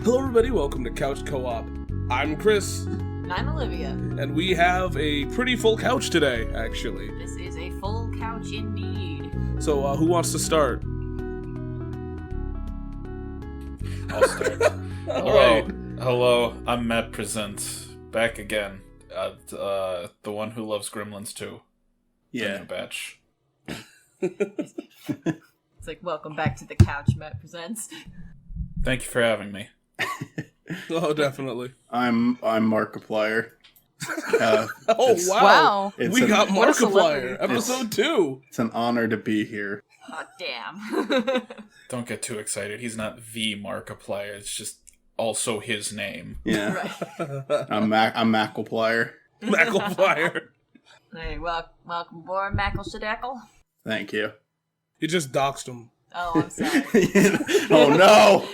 Hello everybody, welcome to Couch Co-op. I'm Chris. And I'm Olivia. And we have a pretty full couch today, actually. This is a full couch indeed. So, who wants to start? I'll start. Hello, I'm Matt Presents. Back again. The one who loves Gremlins too. Yeah. In a batch. It's like, welcome back to the couch, Matt Presents. Thank you for having me. Oh, definitely. I'm Markiplier. Oh, wow. We got Markiplier, episode 2. It's an honor to be here. Oh, damn. Don't get too excited. He's not the Markiplier. It's just also his name. Yeah. Right. I'm Makalplier. Makalplier. Hey, welcome aboard, MakalShadakal. Thank you. You just doxed him. Oh, I'm sorry. Oh, no!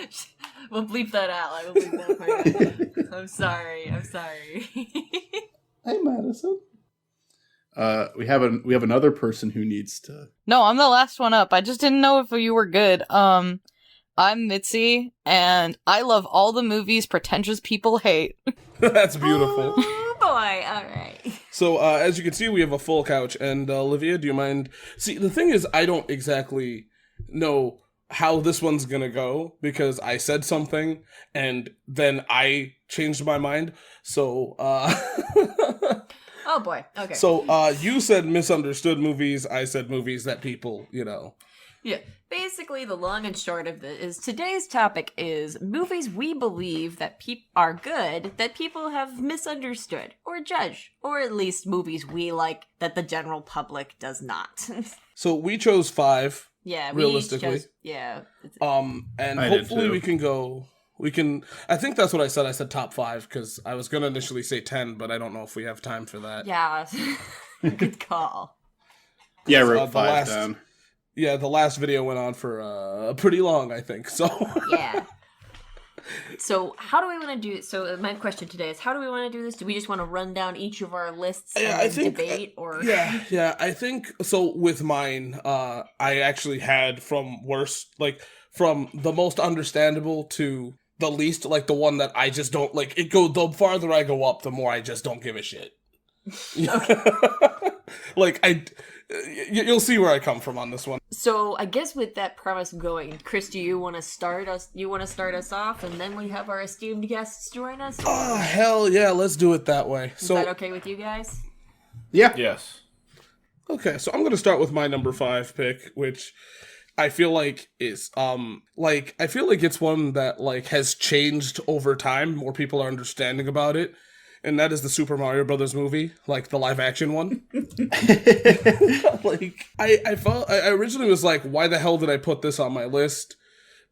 We'll bleep that out. I will bleep that part out. I'm sorry. Hey, Madison. We have another person who needs to... No, I'm the last one up. I just didn't know if you were good. I'm Mitzy, and I love all the movies pretentious people hate. That's beautiful. Oh, boy. All right. So, as you can see, we have a full couch. And, Olivia, do you mind... See, the thing is, I don't exactly know how this one's gonna go, because I said something, and then I changed my mind. So, Oh, boy. Okay. So, you said misunderstood movies, I said movies that people, Yeah, basically the long and short of this is today's topic is movies we believe that are good that people have misunderstood or judged, or at least movies we like that the general public does not. So, we chose 5. Yeah, realistically. Yeah. And I did hopefully too. we can, I think that's what I said top 5, because I was going to initially say 10, but I don't know if we have time for that. Yeah. Good call. Yeah, I The wrote 5 last- down. Yeah, the last video went on for pretty long, I think, so. Yeah. So how do we want to do so my question today is, how do we want to do this? Do we just want to run down each of our lists and I think, debate, or Yeah, I think, so with mine, I actually had from worst, like, from the most understandable to the least, like, the one that I just don't, like, the farther I go up, the more I just don't give a shit. Like, you'll see where I come from on this one. So I guess with that premise going, Chris, do you want to start us? Off, and then we have our esteemed guests join us? Oh, hell yeah, let's do it that way. Is that okay with you guys? Yeah. Yes. Okay, so I'm gonna start with my number 5 pick, which I feel like is, I feel like it's one that, like, has changed over time. More people are understanding about it. And that is the Super Mario Brothers movie, like the live action one. Like, I originally was like, why the hell did I put this on my list?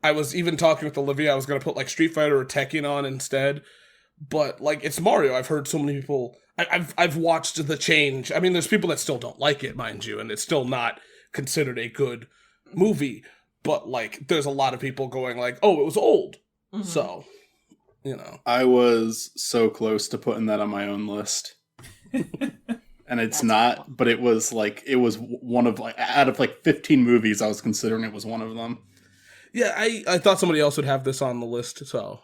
I was even talking with Olivia, I was going to put like Street Fighter or Tekken on instead. But, like, it's Mario. I've heard so many people, I've watched the change. I mean, there's people that still don't like it, mind you, and it's still not considered a good movie. But, like, there's a lot of people going like, oh, it was old. Mm-hmm. So... I was so close to putting that on my own list. And it's not, cool. but it was one of, like, out of like 15 movies I was considering it was one of them. Yeah, I thought somebody else would have this on the list, so,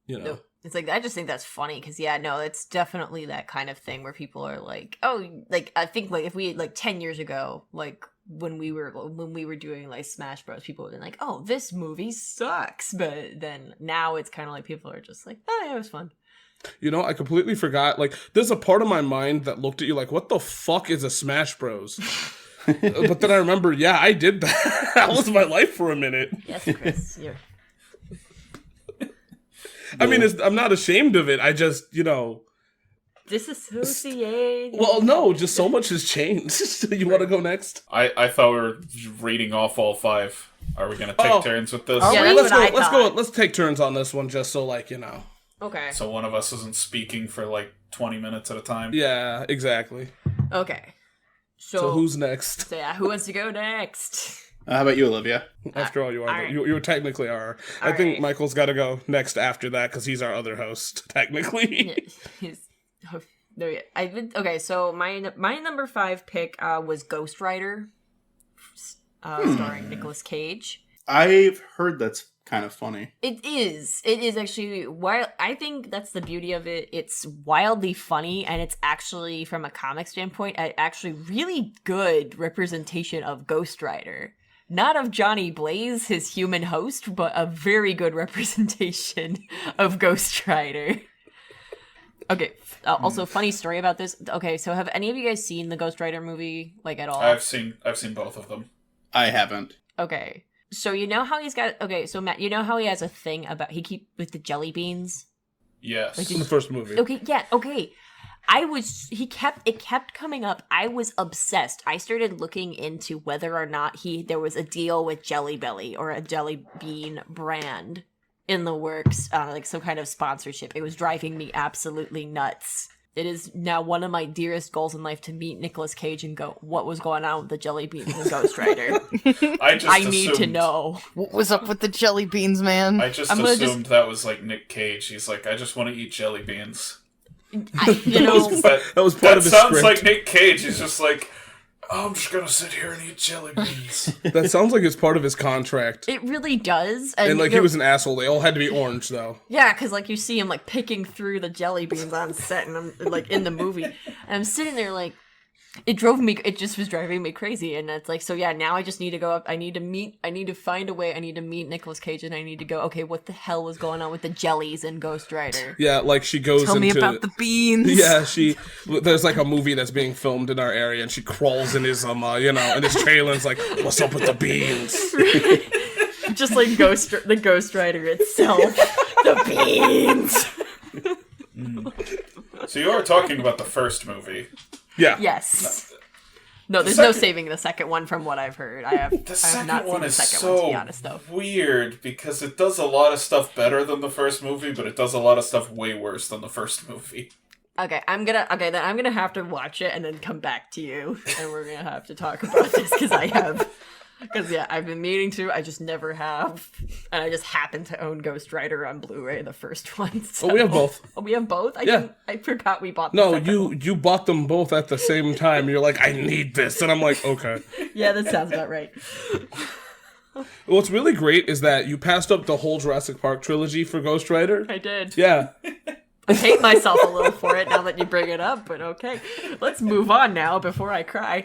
No. It's like, I just think that's funny, because, it's definitely that kind of thing where people are like, oh, like, I think, like, if we, like, 10 years ago, like, when we were doing, like, Smash Bros, people would be like, oh, this movie sucks, but then now it's kind of like people are just like, oh, yeah, it was fun. I completely forgot, like, there's a part of my mind that looked at you like, what the fuck is a Smash Bros? But then I remember, yeah, I did that. That was my life for a minute. Yes, Chris, you're... I mean, I'm not ashamed of it. I just, disassociate. Well, no, just so much has changed. You want to go next? I thought we were reading off all 5. Are we going to take turns with this? Yeah, Let's that's what I go. thought. Let's take turns on this one, just so, like, Okay. So one of us isn't speaking for like 20 minutes at a time? Yeah, exactly. Okay. So who's next? So, who wants to go next? How about you, Olivia? After all, you are. right. You technically are. I All think right. Michael's got to go next after that because he's our other host, technically. No, yeah. Okay, so my number 5 pick was Ghost Rider, starring Nicolas Cage. I've heard that's kind of funny. It is. It is actually wild. I think that's the beauty of it. It's wildly funny, and it's actually, from a comic standpoint, actually really good representation of Ghost Rider. Not of Johnny Blaze, his human host, but a very good representation of Ghost Rider. Okay. Also, funny story about this. Okay, so have any of you guys seen the Ghost Rider movie, like, at all? I've seen both of them. I haven't. Okay. So you know how he's got... Okay, so Matt, you know how he has a thing about... He keep with the jelly beans? Yes. In the first movie. Okay, yeah, okay. It kept coming up. I was obsessed. I started looking into whether or not there was a deal with Jelly Belly or a Jelly Bean brand in the works, like some kind of sponsorship. It was driving me absolutely nuts. It is now one of my dearest goals in life to meet Nicolas Cage and go, what was going on with the jelly beans in Ghost Rider? I need to know. What was up with the jelly beans, man? I just assumed that was like Nick Cage. He's like, I just want to eat jelly beans. That was part of his sounds script. like Nick Cage. He's just like, oh, I'm just gonna sit here and eat jelly beans. That sounds like it's part of his contract. It really does. And like, he was an asshole. They all had to be orange, though. Yeah, because like you see him like picking through the jelly beans on set, and I'm like in the movie, and I'm sitting there like, it just was driving me crazy. And it's like, so yeah, now I just need to go up. I need to find a way. I need to meet Nicolas Cage, and I need to go, okay, what the hell was going on with the jellies in Ghost Rider? Yeah, like she goes Tell me about the beans. Yeah, there's like a movie that's being filmed in our area, and she crawls in his, in his trailer, and is like, what's up with the beans? Just like the Ghost Rider itself. The beans! So you are talking about the first movie. Yeah. Yes. No, there's no saving the second one from what I've heard. I have not The seen second one the is second so one, to be honest, though. weird because it does a lot of stuff better than the first movie, but it does a lot of stuff way worse than the first movie. Okay, I'm gonna have to watch it and then come back to you, and we're gonna have to talk about this because I've been meaning to. I just never have, and I just happen to own Ghost Rider on Blu-ray, the first one. So. Oh, we have both. Oh, we have both. Yeah. I forgot we bought. No, you bought them both at the same time. You're like, I need this, and I'm like, okay. Yeah, that sounds about right. What's really great is that you passed up the whole Jurassic Park trilogy for Ghost Rider. I did. Yeah. I hate myself a little for it now that you bring it up, but okay. Let's move on now before I cry.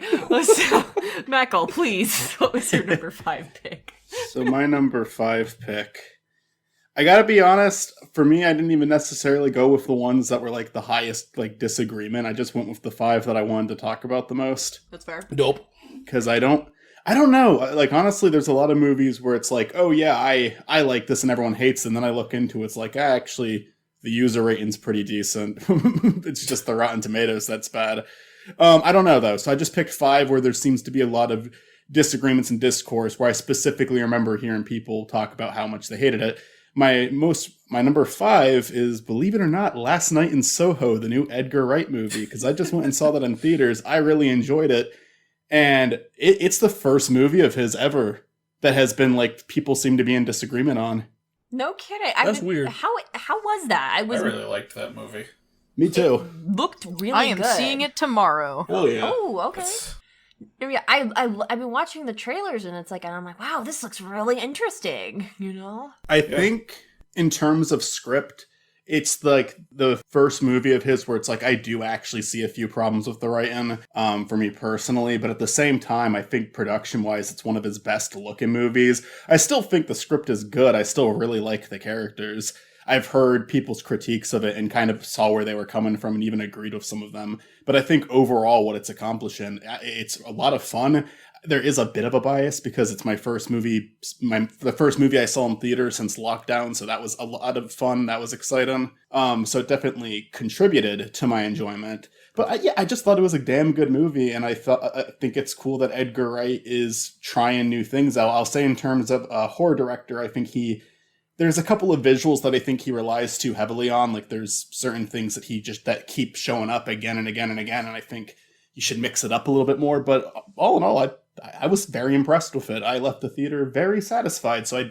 Makal, please. What was your number 5 pick? So my number 5 pick, I gotta be honest, for me, I didn't even necessarily go with the ones that were like the highest like disagreement. I just went with the 5 that I wanted to talk about the most. That's fair. Dope. Because I don't know. Like, honestly, there's a lot of movies where it's like, oh yeah, I like this and everyone hates it. And then I look into it, it's like, actually, the user rating's pretty decent. It's just the Rotten Tomatoes that's bad. I don't know, though. So I just picked 5 where there seems to be a lot of disagreements and discourse, where I specifically remember hearing people talk about how much they hated it. My number 5 is, believe it or not, Last Night in Soho, the new Edgar Wright movie, because I just went and saw that in theaters. I really enjoyed it. And it's the first movie of his ever that has been, like, people seem to be in disagreement on. No kidding. That's weird. How was that? I really liked that movie. Me too. Looked really good. I am seeing it tomorrow. Oh yeah. Oh, okay. Yeah, I've been watching the trailers and it's like, and I'm like, wow, this looks really interesting. You know. I think in terms of script, it's like the first movie of his where it's like I do actually see a few problems with the writing for me personally, but at the same time, I think production-wise, it's one of his best looking movies. I still think the script is good. I still really like the characters. I've heard people's critiques of it and kind of saw where they were coming from and even agreed with some of them. But I think overall what it's accomplishing, it's a lot of fun. There is a bit of a bias because it's my first movie, the first movie I saw in theater since lockdown. So that was a lot of fun. That was exciting. So it definitely contributed to my enjoyment. But I just thought it was a damn good movie. And I think it's cool that Edgar Wright is trying new things out. I'll say in terms of a horror director, I think there's a couple of visuals that I think he relies too heavily on. Like there's certain things that keep showing up again and again and again. And I think you should mix it up a little bit more. But all in all, I was very impressed with it. I left the theater very satisfied. So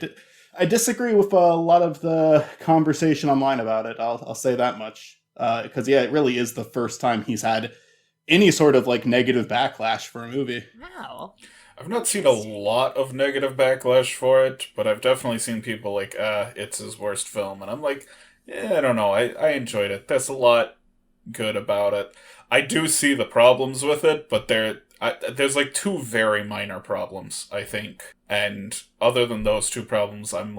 I disagree with a lot of the conversation online about it. I'll say that much. Because it really is the first time he's had any sort of like negative backlash for a movie. Wow. I've not seen a lot of negative backlash for it, but I've definitely seen people like, it's his worst film. And I'm like, yeah, I don't know. I enjoyed it. There's a lot good about it. I do see the problems with it, but there's like two very minor problems, I think. And other than those two problems, I'm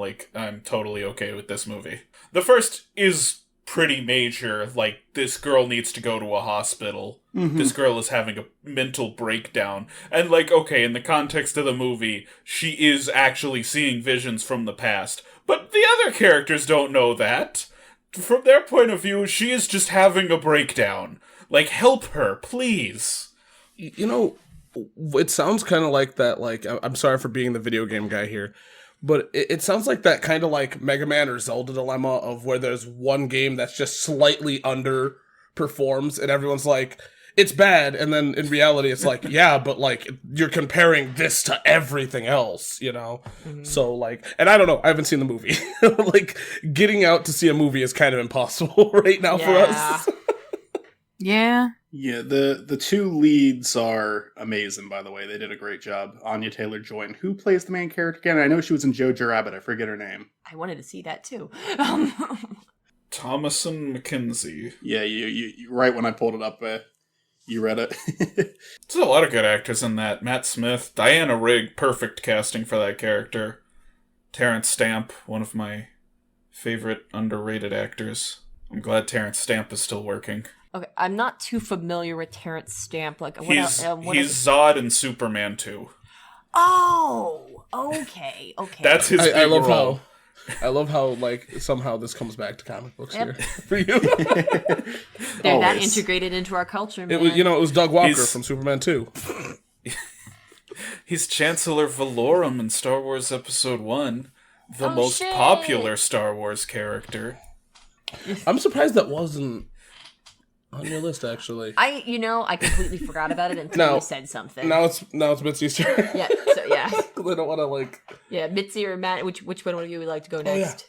totally okay with this movie. The first is pretty major, like, this girl needs to go to a hospital. Mm-hmm. This girl is having a mental breakdown. And, like, okay, in the context of the movie, she is actually seeing visions from the past. But the other characters don't know that. From their point of view, she is just having a breakdown. Like, help her, please. You know, it sounds kind of like that, like, I'm sorry for being the video game guy here, but it sounds like that kind of like Mega Man or Zelda dilemma of where there's one game that's just slightly underperforms and everyone's like, it's bad, and then in reality it's like, yeah, but like, you're comparing this to everything else, you know? Mm-hmm. So like, and I don't know, I haven't seen the movie. Like, getting out to see a movie is kind of impossible right now for us. Yeah. Yeah, the two leads are amazing, by the way. They did a great job. Anya Taylor-Joy. And who plays the main character again? I know she was in Jojo Rabbit. I forget her name. I wanted to see that too. Thomasin McKenzie. Yeah, you right when I pulled it up, you read it. There's a lot of good actors in that. Matt Smith, Diana Rigg, perfect casting for that character. Terrence Stamp, one of my favorite underrated actors. I'm glad Terrence Stamp is still working. Okay, I'm not too familiar with Terrence Stamp. Like, he's Zod in Superman 2. Oh, okay. That's his big role. I love how like somehow this comes back to comic books here for you. They're that integrated into our culture, man. It was Doug Walker from Superman 2. He's Chancellor Valorum in Star Wars Episode 1, the most popular Star Wars character. I'm surprised that wasn't on your list, actually. I completely forgot about it until you said something. Now it's Mitzy's turn. Yeah, so yeah. Because I don't want to like. Yeah, Mitzy or Matt, which one of you would like to go next? Yeah.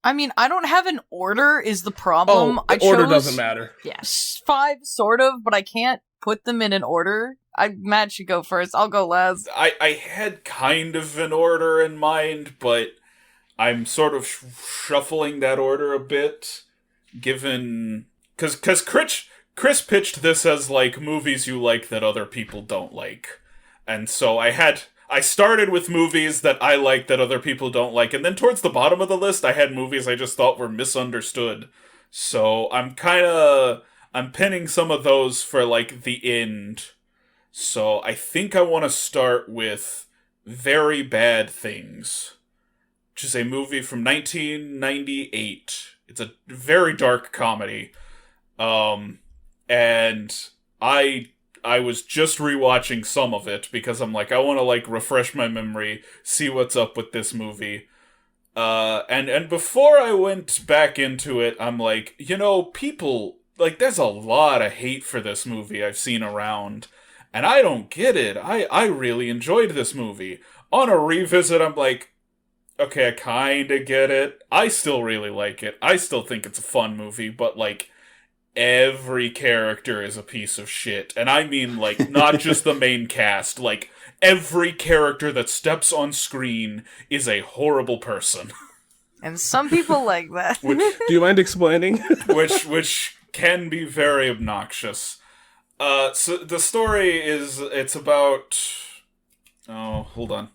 I mean, I don't have an order is the problem. The order doesn't matter. Yeah. 5, sort of, but I can't put them in an order. Matt should go first. I'll go last. I had kind of an order in mind, but I'm sort of shuffling that order a bit, given... Because Chris pitched this as, like, movies you like that other people don't like. And so I started with movies that I like that other people don't like, and then towards the bottom of the list, I had movies I just thought were misunderstood. So I'm pinning some of those for, like, the end. So I think I want to start with Very Bad Things, which is a movie from 1998. It's a very dark comedy. And I was just rewatching some of it because I'm like, I want to like refresh my memory, see what's up with this movie. And before I went back into it, I'm like, people, like, there's a lot of hate for this movie I've seen around, and I don't get it. I really enjoyed this movie. On a revisit, I'm like, okay, I kinda get it. I still really like it. I still think it's a fun movie, but like, every character is a piece of shit. And I mean, like, not just the main cast. Like, every character that steps on screen is a horrible person. And some people like that. Do you mind explaining? which can be very obnoxious. So the story is, it's about... Oh, hold on.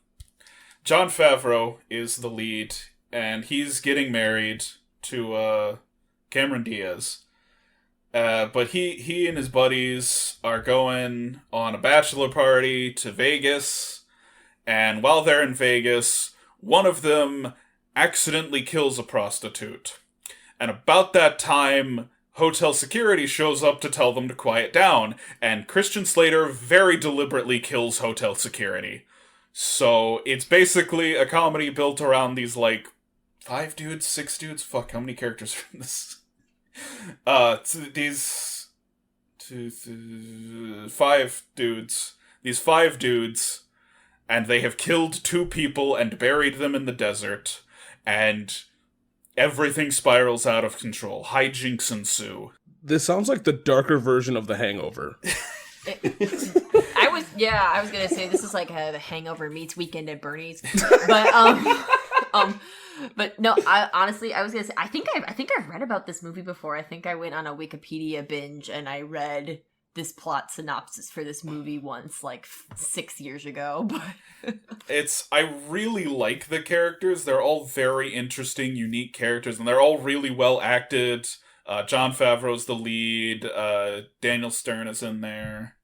Jon Favreau is the lead, and he's getting married to Cameron Diaz. But he and his buddies are going on a bachelor party to Vegas, and while they're in Vegas, one of them accidentally kills a prostitute. And about that time, hotel security shows up to tell them to quiet down, and Christian Slater very deliberately kills hotel security. So it's basically a comedy built around these, like, 5 dudes, 6 dudes? Fuck, how many characters are in this? These 5 dudes. These 5 dudes, and they have killed 2 people and buried them in the desert, and everything spirals out of control. Hijinks ensue. This sounds like the darker version of The Hangover. Yeah, I was gonna say this is like the Hangover meets Weekend at Bernie's, but but no, I was gonna say I think I've read about this movie before. I think I went on a Wikipedia binge and I read this plot synopsis for this movie once, like 6 years ago. But I really like the characters. They're all very interesting, unique characters, and they're all really well acted. Jon Favreau's the lead. Daniel Stern is in there.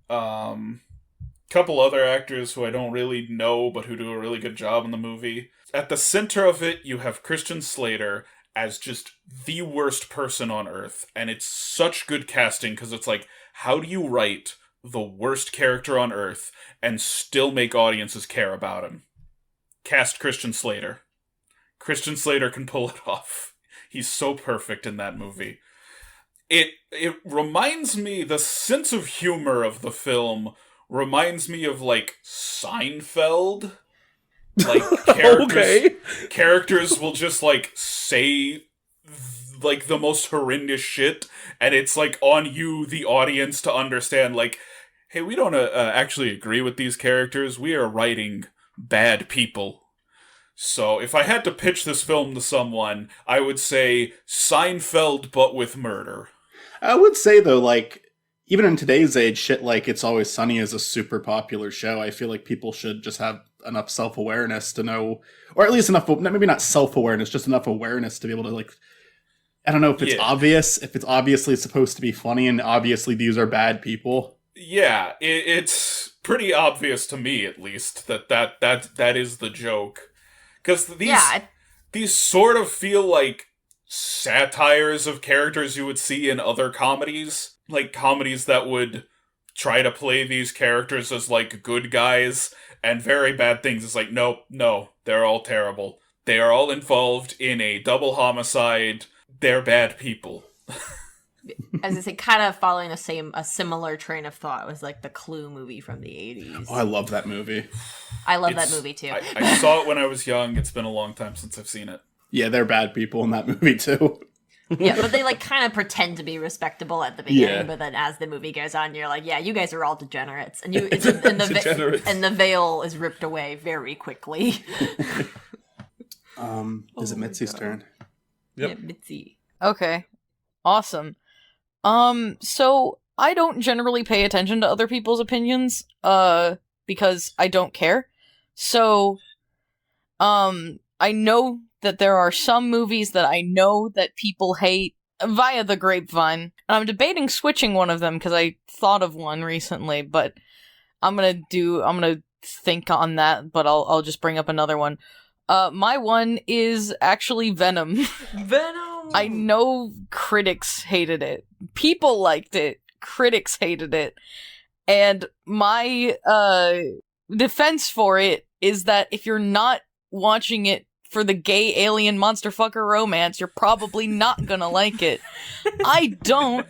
Couple other actors who I don't really know, but who do a really good job in the movie. At the center of it, you have Christian Slater as just the worst person on Earth. And it's such good casting, because it's like, how do you write the worst character on Earth and still make audiences care about him? Cast Christian Slater. Christian Slater can pull it off. He's so perfect in that movie. It reminds me, the sense of humor of the film reminds me of, like, Seinfeld. Like, characters will just, like, say, like, the most horrendous shit, and it's, like, on you, the audience, to understand, like, hey, we don't actually agree with these characters. We are writing bad people. So, if I had to pitch this film to someone, I would say Seinfeld, but with murder. I would say, though, like, even in today's age, shit like It's Always Sunny is a super popular show. I feel like people should just have enough self-awareness to know, or at least enough, maybe not self-awareness, just enough awareness to be able to, like, I don't know if it's obvious, if it's obviously supposed to be funny, and obviously these are bad people. Yeah, it's pretty obvious to me, at least, that is the joke. Because these sort of feel like satires of characters you would see in other comedies. Like, comedies that would try to play these characters as, like, good guys, and very bad things. It's like, no, they're all terrible. They are all involved in a double homicide. They're bad people. As I say, kind of following a similar train of thought was like the Clue movie from the 80s. Oh, I love that movie. I love that movie too. I saw it when I was young. It's been a long time since I've seen it. Yeah, they're bad people in that movie too. Yeah, but they like kind of pretend to be respectable at the beginning, but then as the movie goes on, you're like, yeah, you guys are all degenerates, and the veil is ripped away very quickly. Is it Mitzy's turn? Yep. Yeah, Mitzy. Okay. Awesome. So I don't generally pay attention to other people's opinions, because I don't care. So, I know that there are some movies that I know that people hate via the grapevine. And I'm debating switching one of them because I thought of one recently, but I'm gonna think on that, but I'll just bring up another one. My one is actually Venom. Venom! I know critics hated it. People liked it. Critics hated it. And my defense for it is that if you're not watching it for the gay alien monster fucker romance, you're probably not gonna like it. I don't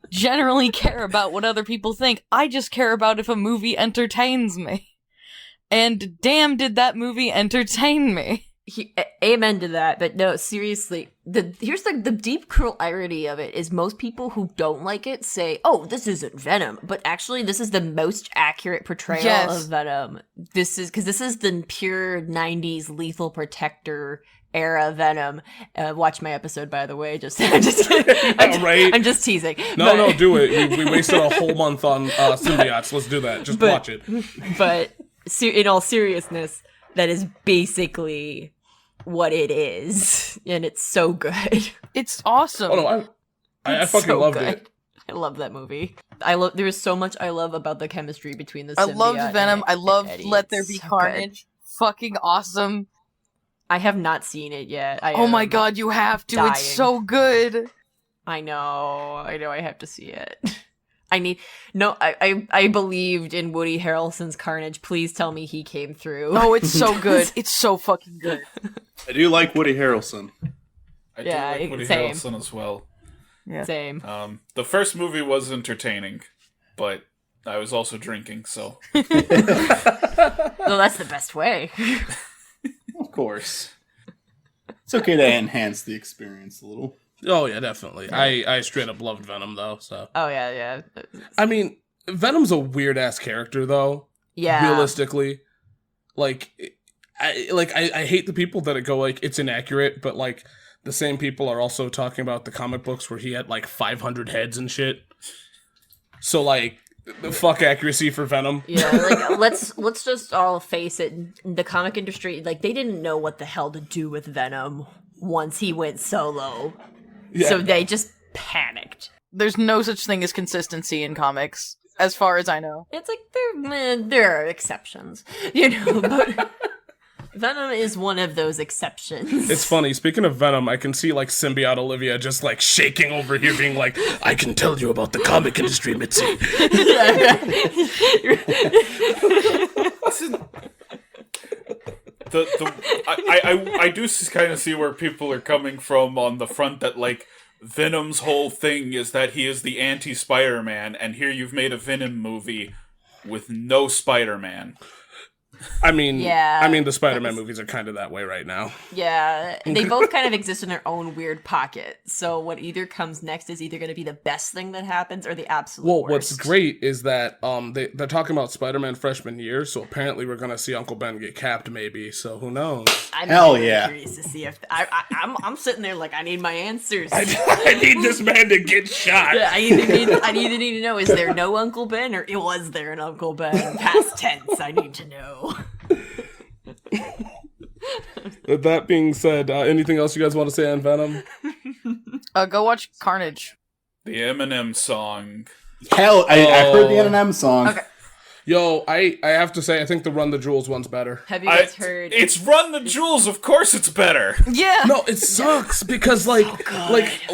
generally care about what other people think. I just care about if a movie entertains me. And damn, did that movie entertain me. Amen to that, but no, seriously, here's the deep cruel irony of it is most people who don't like it say, oh, this isn't Venom, but actually this is the most accurate portrayal of Venom. This is the pure 90s Lethal Protector era Venom. Watch my episode, by the way. I'm just kidding. Right. I'm just teasing. No, do it. We wasted a whole month on symbiotes. Let's do that. Just watch it. But in all seriousness, that is basically what it is, and it's so good. It's awesome. Oh no, I fucking loved it. I love that movie. There's so much I love about the chemistry between the symbiote. I loved Venom. I loved Eddie. Let There Be Carnage. Good. Fucking awesome. I have not seen it yet. Oh my god, you have to. Dying. It's so good. I know. I have to see it. I believed in Woody Harrelson's Carnage. Please tell me he came through. Oh, it's so good. It's so fucking good. I do like Woody Harrelson. I do like Woody Harrelson as well. Yeah. Same. The first movie was entertaining, but I was also drinking, so. Well, that's the best way. Of course. It's okay to enhance the experience a little. Oh yeah, definitely. I straight up loved Venom though. So. Oh yeah. I mean, Venom's a weird ass character though. Yeah. Realistically, like I hate the people that go like it's inaccurate, but like the same people are also talking about the comic books where he had like 500 heads and shit. So like, the fuck accuracy for Venom. Yeah, like let's just all face it. The comic industry, like they didn't know what the hell to do with Venom once he went solo, Yeah. so they just panicked. There's no such thing as consistency in comics, as far as I know. It's like there are exceptions, but Venom is one of those exceptions. It's funny. Speaking of Venom, I can see like symbiote Olivia just like shaking over here, being like, "I can tell you about the comic industry, Mitzy." Listen, I do kind of see where people are coming from on the front that like Venom's whole thing is that he is the anti-Spider-Man, and here you've made a Venom movie with no Spider-Man. I mean, Yeah. the Spider-Man movies are kind of that way right now. Yeah, they both kind of exist in their own weird pocket. So what either comes next is either going to be the best thing that happens or the absolute Well, worst. what's great is that they're talking about Spider-Man freshman year, so apparently we're gonna see Uncle Ben get capped, maybe. So who knows? I'm Hell really yeah. curious to see if I'm sitting there like I need my answers. I need this man to get shot. I either need to know, is there no Uncle Ben or was there an Uncle Ben? Past tense, I need to know. With that being said, anything else you guys want to say on Venom? Go watch Carnage. The Eminem song. Hell, I heard the Eminem song. Okay. Yo, I have to say, I think the Run the Jewels one's better. Have you guys heard? It's Run the Jewels, of course it's better. Yeah. No, it sucks because like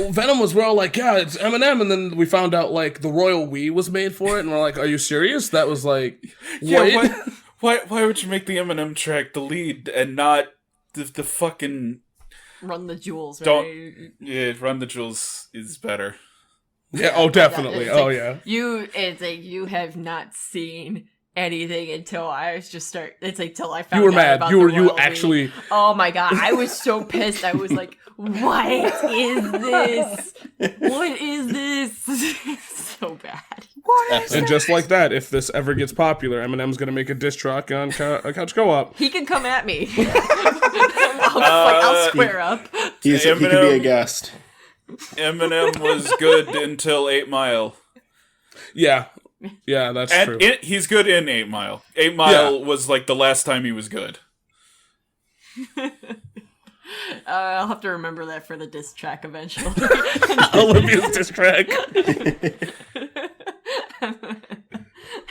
Venom was, we're all like, yeah, it's Eminem, and then we found out like the royal we was made for it, and we're like, are you serious? That was like, what? Yeah, why would you make the Eminem track the lead and not the fucking Run the Jewels, right? don't? Yeah, Run the Jewels is better. Yeah, oh, definitely. It's Oh, like, yeah. It's like you have not seen anything until I was just start. It's like till I found You were out mad. about You the were, you royal we. actually. Oh my god, I was so pissed. I was like, what is this? What is this? So bad. And just like that, if this ever gets popular, Eminem's gonna make a diss track on Couch Co-op. He can come at me. I'll square up. He can be a Eminem- guest. Eminem was good until 8 Mile. Yeah, that's true. And he's good in 8 Mile. 8 Mile was like the last time he was good. I'll have to remember that for the diss track eventually. Olivia's diss track.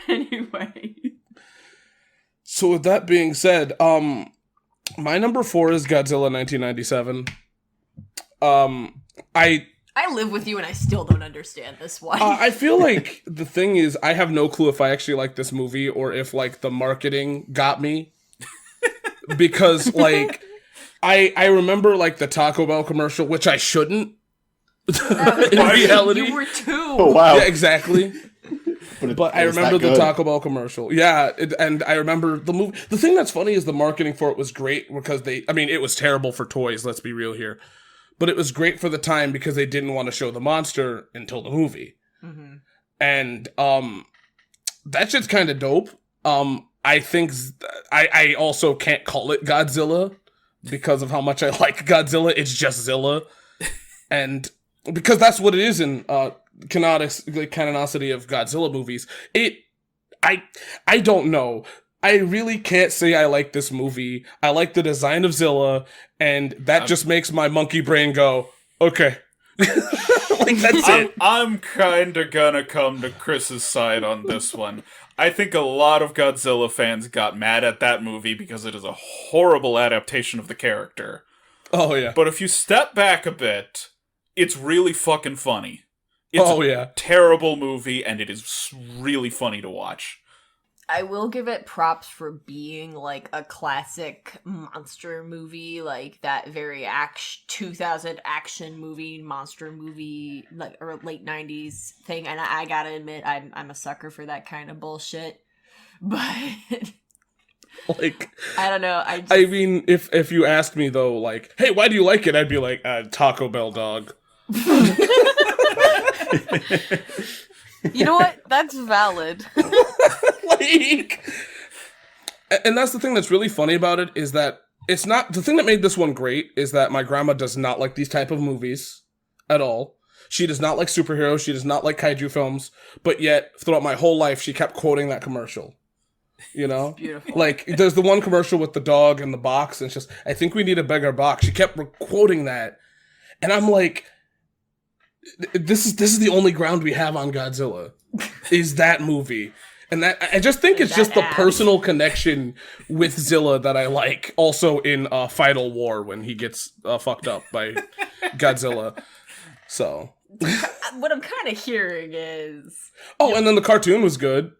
Anyway. So with that being said, my number 4 is Godzilla 1997. I live with you and I still don't understand this one. I feel like the thing is, I have no clue if I actually like this movie or if like the marketing got me. Because like, I remember like the Taco Bell commercial, which I shouldn't. In reality. You were too. Oh, wow. Yeah, exactly. But I it was remember that the good. Taco Bell commercial. Yeah, and I remember the movie. The thing that's funny is the marketing for it was great because it was terrible for toys, let's be real here. But it was great for the time because they didn't want to show the monster until the movie. Mm-hmm. And that shit's kind of dope. I think I also can't call it Godzilla because of how much I like Godzilla. It's just Zilla. And because that's what it is in canonicity of Godzilla movies. I don't know. I really can't say I like this movie. I like the design of Zilla, and that just makes my monkey brain go, okay. Like, that's it. I'm kinda gonna come to Chris's side on this one. I think a lot of Godzilla fans got mad at that movie because it is a horrible adaptation of the character. Oh, yeah. But if you step back a bit, it's really fucking funny. It's a terrible movie, and it is really funny to watch. I will give it props for being like a classic monster movie, like that very 2000 action movie, monster movie, like or late 90s thing. And I gotta admit, I'm a sucker for that kind of bullshit. But like, I don't know. I mean, if you asked me though, like, hey, why do you like it? I'd be like, Taco Bell dog. You know what? That's valid. Like, and that's the thing that's really funny about it is that it's not the thing that made this one great is that my grandma does not like these type of movies at all. She does not like superheroes. She does not like kaiju films. But yet, throughout my whole life, she kept quoting that commercial. You know? Beautiful. Like, there's the one commercial with the dog and the box, and it's just, I think we need a bigger box. She kept quoting that. And I'm like, this is the only ground we have on Godzilla, is that movie. And that I just think it's just the personal connection with Zilla that I like. Also in Final War when he gets fucked up by Godzilla. So What I'm kind of hearing is... Oh, and then the cartoon was good.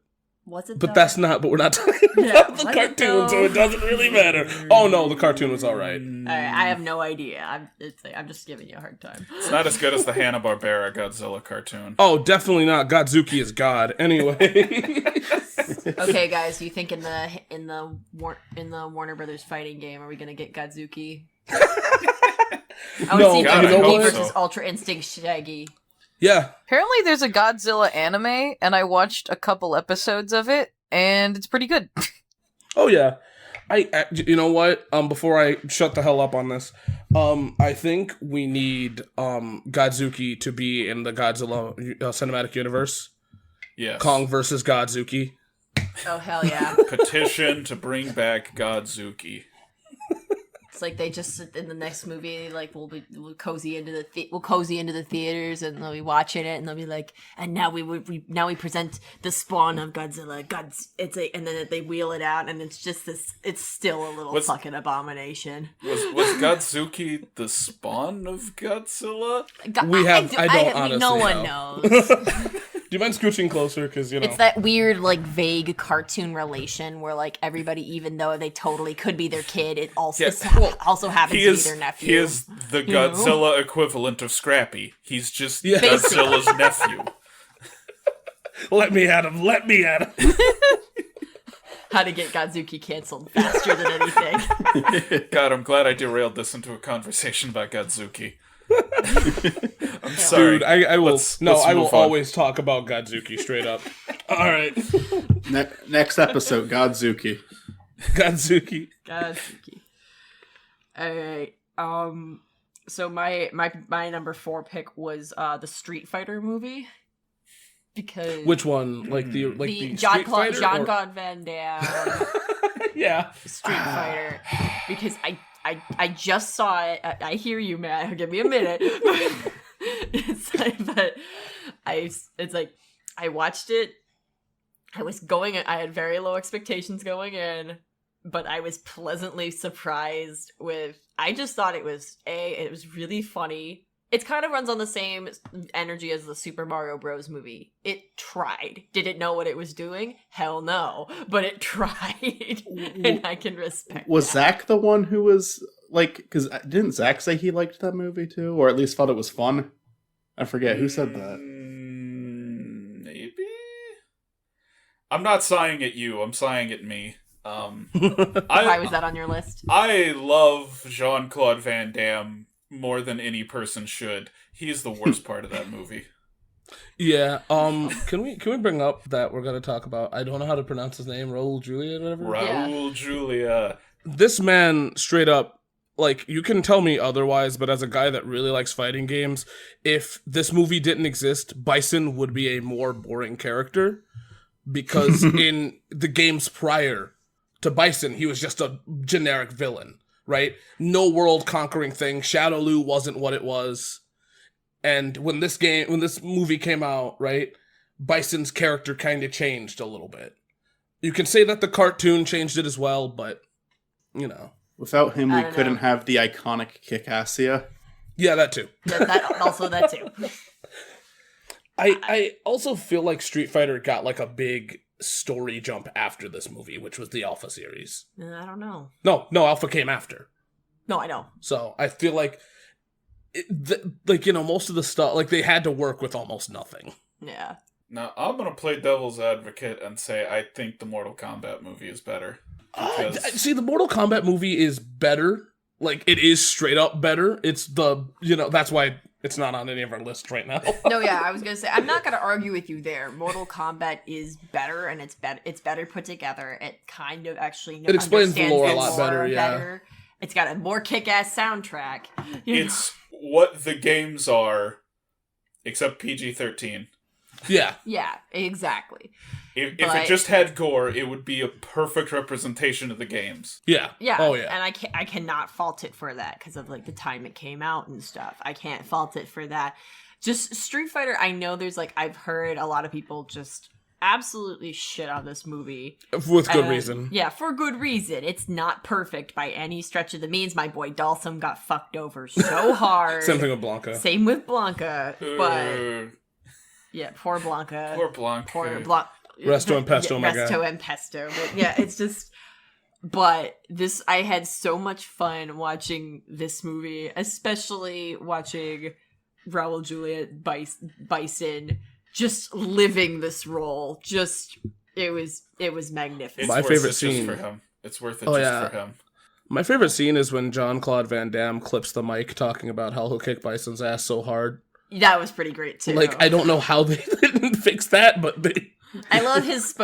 Was it? But though? that's not. But we're not talking about the cartoon, so it doesn't really matter. Oh no, the cartoon was all right. I have no idea. I'm just giving you a hard time. It's not as good as the Hanna-Barbera Godzilla cartoon. Oh, definitely not. Godzuki is God. Anyway. Okay, guys, do you think in the Warner Brothers fighting game are we gonna get Godzuki? I would No, see God, I Godzuki hope versus so. Ultra Instinct Shaggy. Yeah. Apparently there's a Godzilla anime, and I watched a couple episodes of it, and it's pretty good. Oh yeah. I you know what? Before I shut the hell up on this, I think we need Godzuki to be in the Godzilla cinematic universe. Yes. Kong versus Godzuki. Oh hell yeah! Petition to bring back Godzuki. It's like they just in the next movie, like we'll cozy into the theaters and they'll be watching it and they'll be like, and now we present the spawn of Godzilla. And then they wheel it out and it's just this. It's still a little fucking abomination. Was Godzuki the spawn of Godzilla? I don't honestly no one knows. Do you mind scooching closer? Because you know It's that weird, like, vague cartoon relation where, like, everybody, even though they totally could be their kid, it also also happens to be their nephew. He is the Godzilla equivalent of Scrappy. He's just Godzilla's nephew. Let me at him. How to get Godzuki canceled faster than anything. God, I'm glad I derailed this into a conversation about Godzuki. I'm sorry. Dude, I will. Let's I will move on. always talk about Godzuki straight up. All right. Next episode, Godzuki. Godzuki. All right. So my number 4 pick was the Street Fighter movie. Because Which one? Like the Jean-Claude Van Damme. Yeah. Street Fighter. Because I just saw it. I hear you, Matt. Give me a minute. It's like I watched it. I had very low expectations going in, but I was pleasantly surprised with. I just thought it was really funny. It kind of runs on the same energy as the Super Mario Bros. Movie. It tried. Did it know what it was doing? Hell no. But it tried. And I can respect Was that. Zach the one who was, like, because didn't Zach say he liked that movie too? Or at least thought it was fun? I forget. Who said that? Maybe? I'm not sighing at you. I'm sighing at me. Why was that on your list? I love Jean-Claude Van Damme more than any person should. He's the worst part of that movie. Yeah. Can we bring up that we're gonna talk about? I don't know how to pronounce his name. Raul Julia, whatever. Raul Julia. This man, straight up, like, you can tell me otherwise, but as a guy that really likes fighting games, if this movie didn't exist, Bison would be a more boring character. Because in the games prior to Bison, he was just a generic villain, right? No world-conquering thing. Shadowloo wasn't what it was. And when this movie came out, right, Bison's character kind of changed a little bit. You can say that the cartoon changed it as well, but, you know. Without him, we don't couldn't know. have the iconic Kick-Assia. Yeah, that too. That too. I also feel like Street Fighter got like a big story jump after this movie, which was the Alpha series. I don't know. No, Alpha came after. No, I know. So I feel like, most of the stuff, like, they had to work with almost nothing. Yeah. Now, I'm going to play devil's advocate and say I think the Mortal Kombat movie is better. See, the Mortal Kombat movie is better. Like, it is straight up better. It's that's why It's not on any of our lists right now. No, yeah, I was gonna say I'm not gonna argue with you there. Mortal Kombat is better, and it's better put together. It kind of actually It explains the lore a understands lot better, yeah. It's got a more kick-ass soundtrack. It's what the games are, except PG-13. Yeah. Yeah, exactly. If it just had gore, it would be a perfect representation of the games. Yeah. Yeah. Oh, yeah. And I cannot fault it for that because of like the time it came out and stuff. I can't fault it for that. Just Street Fighter, I know there's like, I've heard a lot of people just absolutely shit on this movie. With good reason. Yeah, for good reason. It's not perfect by any stretch of the means. My boy Dalsum got fucked over so hard. Same thing with Blanca. Same with Blanca. But yeah, poor Blanca. Poor Blanca. Poor Blanca. Resto and pesto, my guy. Resto and pesto. But yeah, it's just... But this, I had so much fun watching this movie, especially watching Raul Julia Bison just living this role. Just, it was magnificent. My favorite scene. Just for him. It's worth it yeah. for him. My favorite scene is when Jean-Claude Van Damme clips the mic talking about how he'll kick Bison's ass so hard. That was pretty great too. Like, I don't know how they didn't fix that, but they... I love his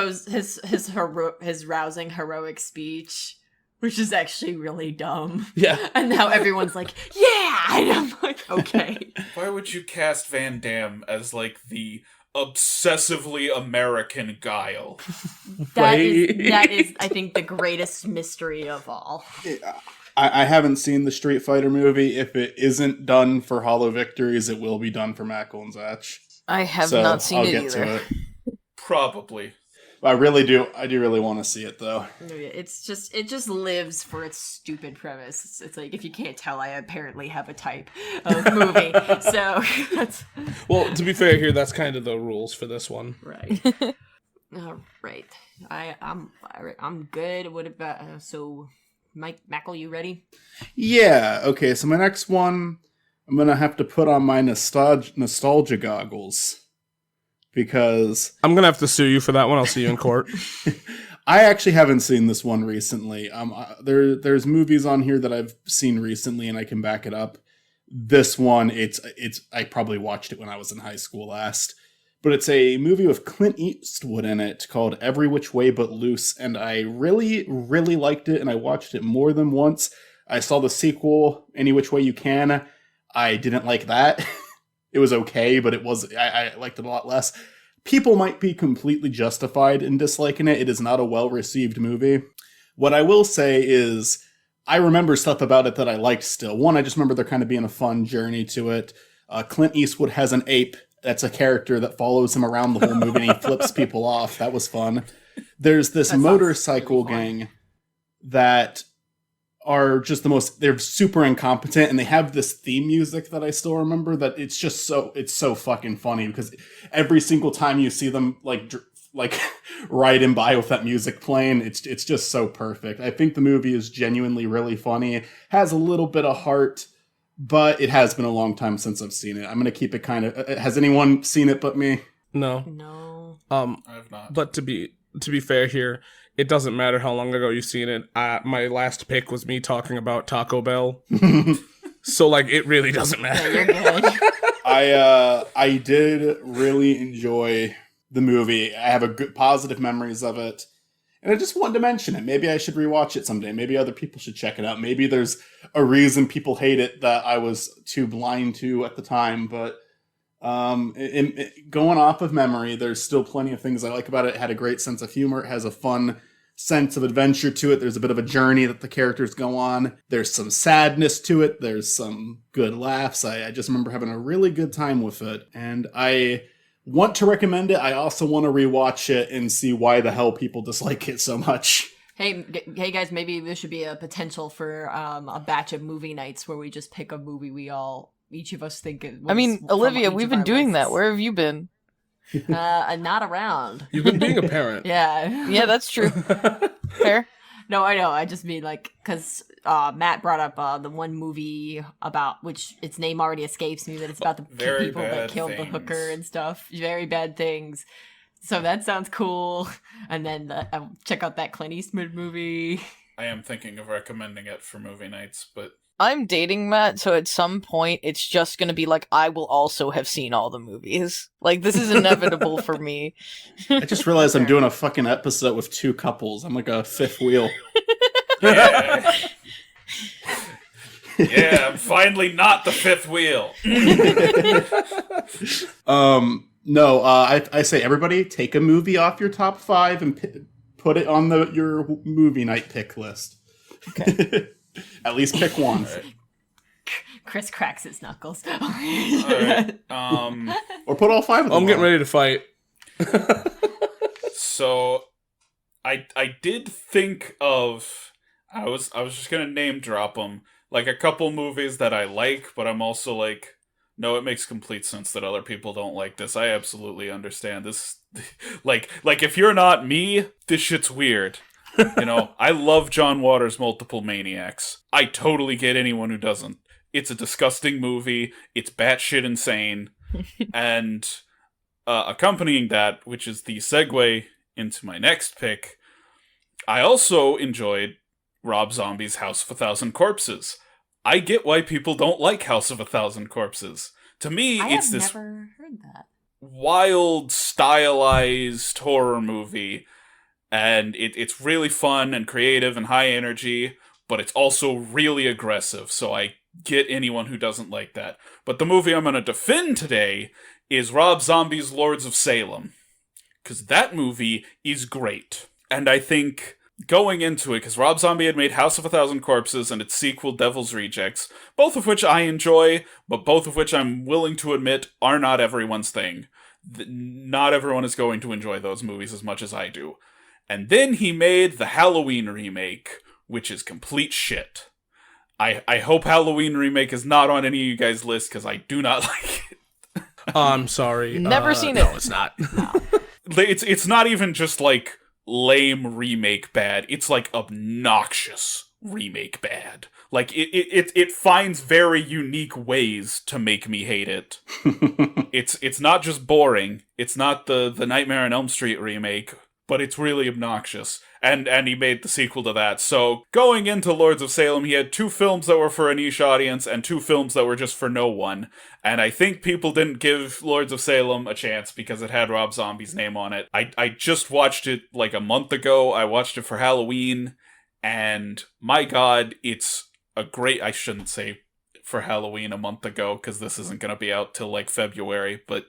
rousing heroic speech, which is actually really dumb. Yeah. And now everyone's like, yeah! And I'm like, okay. Why would you cast Van Damme as, like, the obsessively American Guile? That is, I think, the greatest mystery of all. I haven't seen the Street Fighter movie. If it isn't done for Hollow Victories, it will be done for Makal and Zach. I have not seen it either. To it. Probably. I really do. I do really want to see it, though. It just lives for its stupid premise. It's like, if you can't tell, I apparently have a type of movie. So that's... Well, to be fair here, that's kind of the rules for this one. Right. All right. I'm good. What about Makal, you ready? Yeah. Okay. So my next one, I'm gonna have to put on my nostalgia goggles. Because I'm gonna have to sue you for that one. I'll see you in court. I actually haven't seen this one recently. There's movies on here that I've seen recently, and I can back it up. This one, I probably watched it when I was in high school last, but it's a movie with Clint Eastwood in it called Every Which Way But Loose, and I really, really liked it, and I watched it more than once. I saw the sequel, Any Which Way You Can. I didn't like that. It was okay, but I liked it a lot less. People might be completely justified in disliking it. It is not a well-received movie. What I will say is, I remember stuff about it that I liked still. One, I just remember there kind of being a fun journey to it. Clint Eastwood has an ape that's a character that follows him around the whole movie, and he flips people off. That was fun. There's this motorcycle gang that are just they're super incompetent, and they have this theme music that I still remember that it's so fucking funny because every single time you see them like riding by with that music playing, it's just so perfect. I think the movie is genuinely really funny. It has a little bit of heart, but it has been a long time since I've seen it. I'm going to keep it kind of... Has anyone seen it but me? No. I have not. But to be fair here, it doesn't matter how long ago you've seen it. My last pick was me talking about Taco Bell. So, like, it really doesn't matter. You're good. I did really enjoy the movie. I have good positive memories of it. And I just wanted to mention it. Maybe I should rewatch it someday. Maybe other people should check it out. Maybe there's a reason people hate it that I was too blind to at the time. But going off of memory, there's still plenty of things I like about it. It had a great sense of humor. It has a fun sense of adventure to it. There's a bit of a journey that the characters go on. There's some sadness to it. There's some good laughs. I just remember having a really good time with it. And I want to recommend it. I also want to rewatch it and see why the hell people dislike it so much. Hey guys, maybe there should be a potential for a batch of movie nights where we just pick a movie each of us think it was. I mean, Olivia, we've been doing that. Where have you been? Not around. You've been being a parent. Yeah. Yeah, that's true. Fair. No, I know. I just mean like, because Matt brought up the one movie about, which its name already escapes me, that it's about the Very people Bad that killed the Things. hooker and stuff. Very Bad Things. So that sounds cool. And then check out that Clint Eastwood movie. I am thinking of recommending it for movie nights, but I'm dating Matt, so at some point it's just gonna be like I will also have seen all the movies. Like this is inevitable for me. I just realized I'm doing a fucking episode with two couples. I'm like a fifth wheel. Yeah. Yeah, I'm finally not the fifth wheel. No, I say everybody take a movie off your top 5 and put it on your movie night pick list. Okay. At least pick one. Right. Chris cracks his knuckles. All right. Or put all 5 of them I'm getting on. ready to fight. So I did think of I was just gonna name drop them, like a couple movies that I like, but I'm also like, no, it makes complete sense that other people don't like this. I absolutely understand this. like if you're not me, this shit's weird. You know, I love John Waters' Multiple Maniacs. I totally get anyone who doesn't. It's a disgusting movie. It's batshit insane. And accompanying that, which is the segue into my next pick, I also enjoyed Rob Zombie's House of a Thousand Corpses. I get why people don't like House of a Thousand Corpses. To me, it's this never heard that. wild, stylized horror movie, and it's really fun and creative and high energy, but it's also really aggressive, so I get anyone who doesn't like that. But the movie I'm going to defend today is Rob Zombie's Lords of Salem, because that movie is great. And I think going into it, because Rob Zombie had made House of a Thousand Corpses and its sequel Devil's Rejects, both of which I enjoy, but both of which I'm willing to admit are not everyone's thing. Not everyone is going to enjoy those movies as much as I do. And then he made the Halloween remake, which is complete shit. I hope Halloween remake is not on any of you guys' list, because I do not like it. I'm sorry. Never seen it. No, it's not. It's not even just like lame remake bad. It's like obnoxious remake bad. Like it finds very unique ways to make me hate it. It's not just boring. It's not the Nightmare on Elm Street remake, but it's really obnoxious. And he made the sequel to that. So going into Lords of Salem, he had 2 films that were for a niche audience and 2 films that were just for no one. And I think people didn't give Lords of Salem a chance because it had Rob Zombie's name on it. I just watched it like a month ago. I watched it for Halloween, and my god, it's a great... I shouldn't say for Halloween a month ago, because this isn't going to be out till like February, but...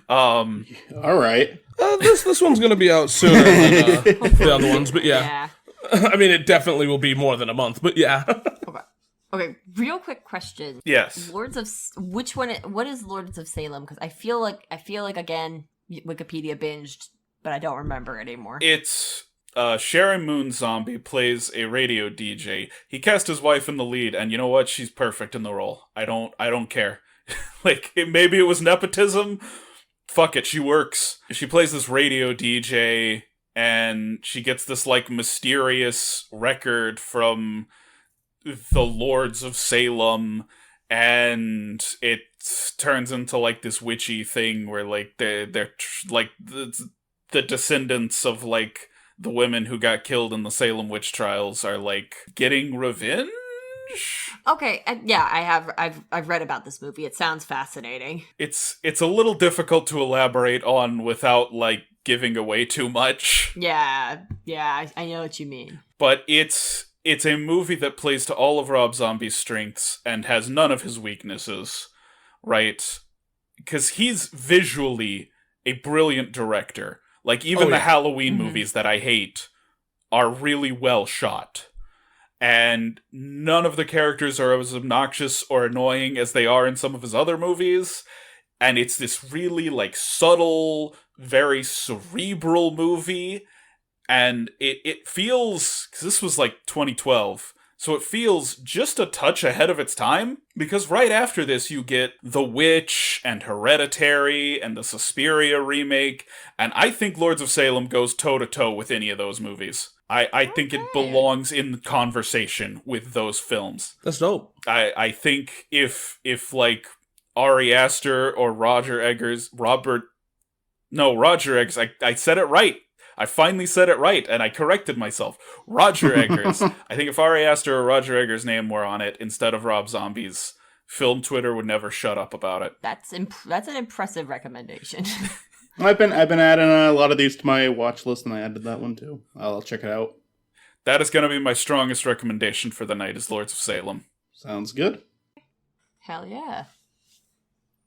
All right. This one's gonna be out sooner than the other ones, but yeah. I mean, it definitely will be more than a month, but yeah. Okay, real quick question. Yes. What is Lords of Salem? Because I feel like again, Wikipedia binged, but I don't remember anymore. It's Sharon Moon Zombie plays a radio DJ. He cast his wife in the lead, and you know what? She's perfect in the role. I don't care. Like, maybe it was nepotism. Fuck it, she works. She plays this radio DJ, and she gets this, like, mysterious record from the Lords of Salem, and it turns into, like, this witchy thing where, like, they're like, the descendants of, like, the women who got killed in the Salem witch trials are, like, getting revenge? Okay, I've read about this movie. It sounds fascinating. It's a little difficult to elaborate on without, like, giving away too much. Yeah, I know what you mean. But it's a movie that plays to all of Rob Zombie's strengths and has none of his weaknesses, right? Because he's visually a brilliant director. Like, even the Halloween movies that I hate are really well shot. And none of the characters are as obnoxious or annoying as they are in some of his other movies. And it's this really, like, subtle, very cerebral movie. And it feels... because this was, like, 2012. So it feels just a touch ahead of its time. Because right after this, you get The Witch and Hereditary and the Suspiria remake. And I think Lords of Salem goes toe-to-toe with any of those movies. I think it belongs in conversation with those films. That's dope. I think if like Ari Aster or Roger Eggers, I said it right. I finally said it right, and I corrected myself. Roger Eggers. I think if Ari Aster or Roger Eggers' name were on it instead of Rob Zombie's, film Twitter would never shut up about it. That's an impressive recommendation. I've been adding a lot of these to my watch list, and I added that one too. I'll check it out. That is going to be my strongest recommendation for the night, is Lords of Salem. Sounds good. Hell yeah.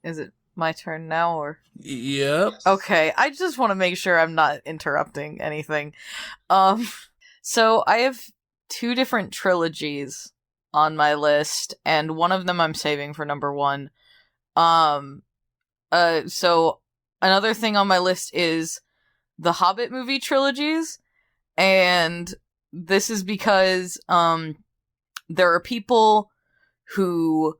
Is it my turn now, or? Yep. Okay, I just want to make sure I'm not interrupting anything. So I have 2 different trilogies on my list, and one of them I'm saving for number 1. So another thing on my list is the Hobbit movie trilogies, and this is because there are people who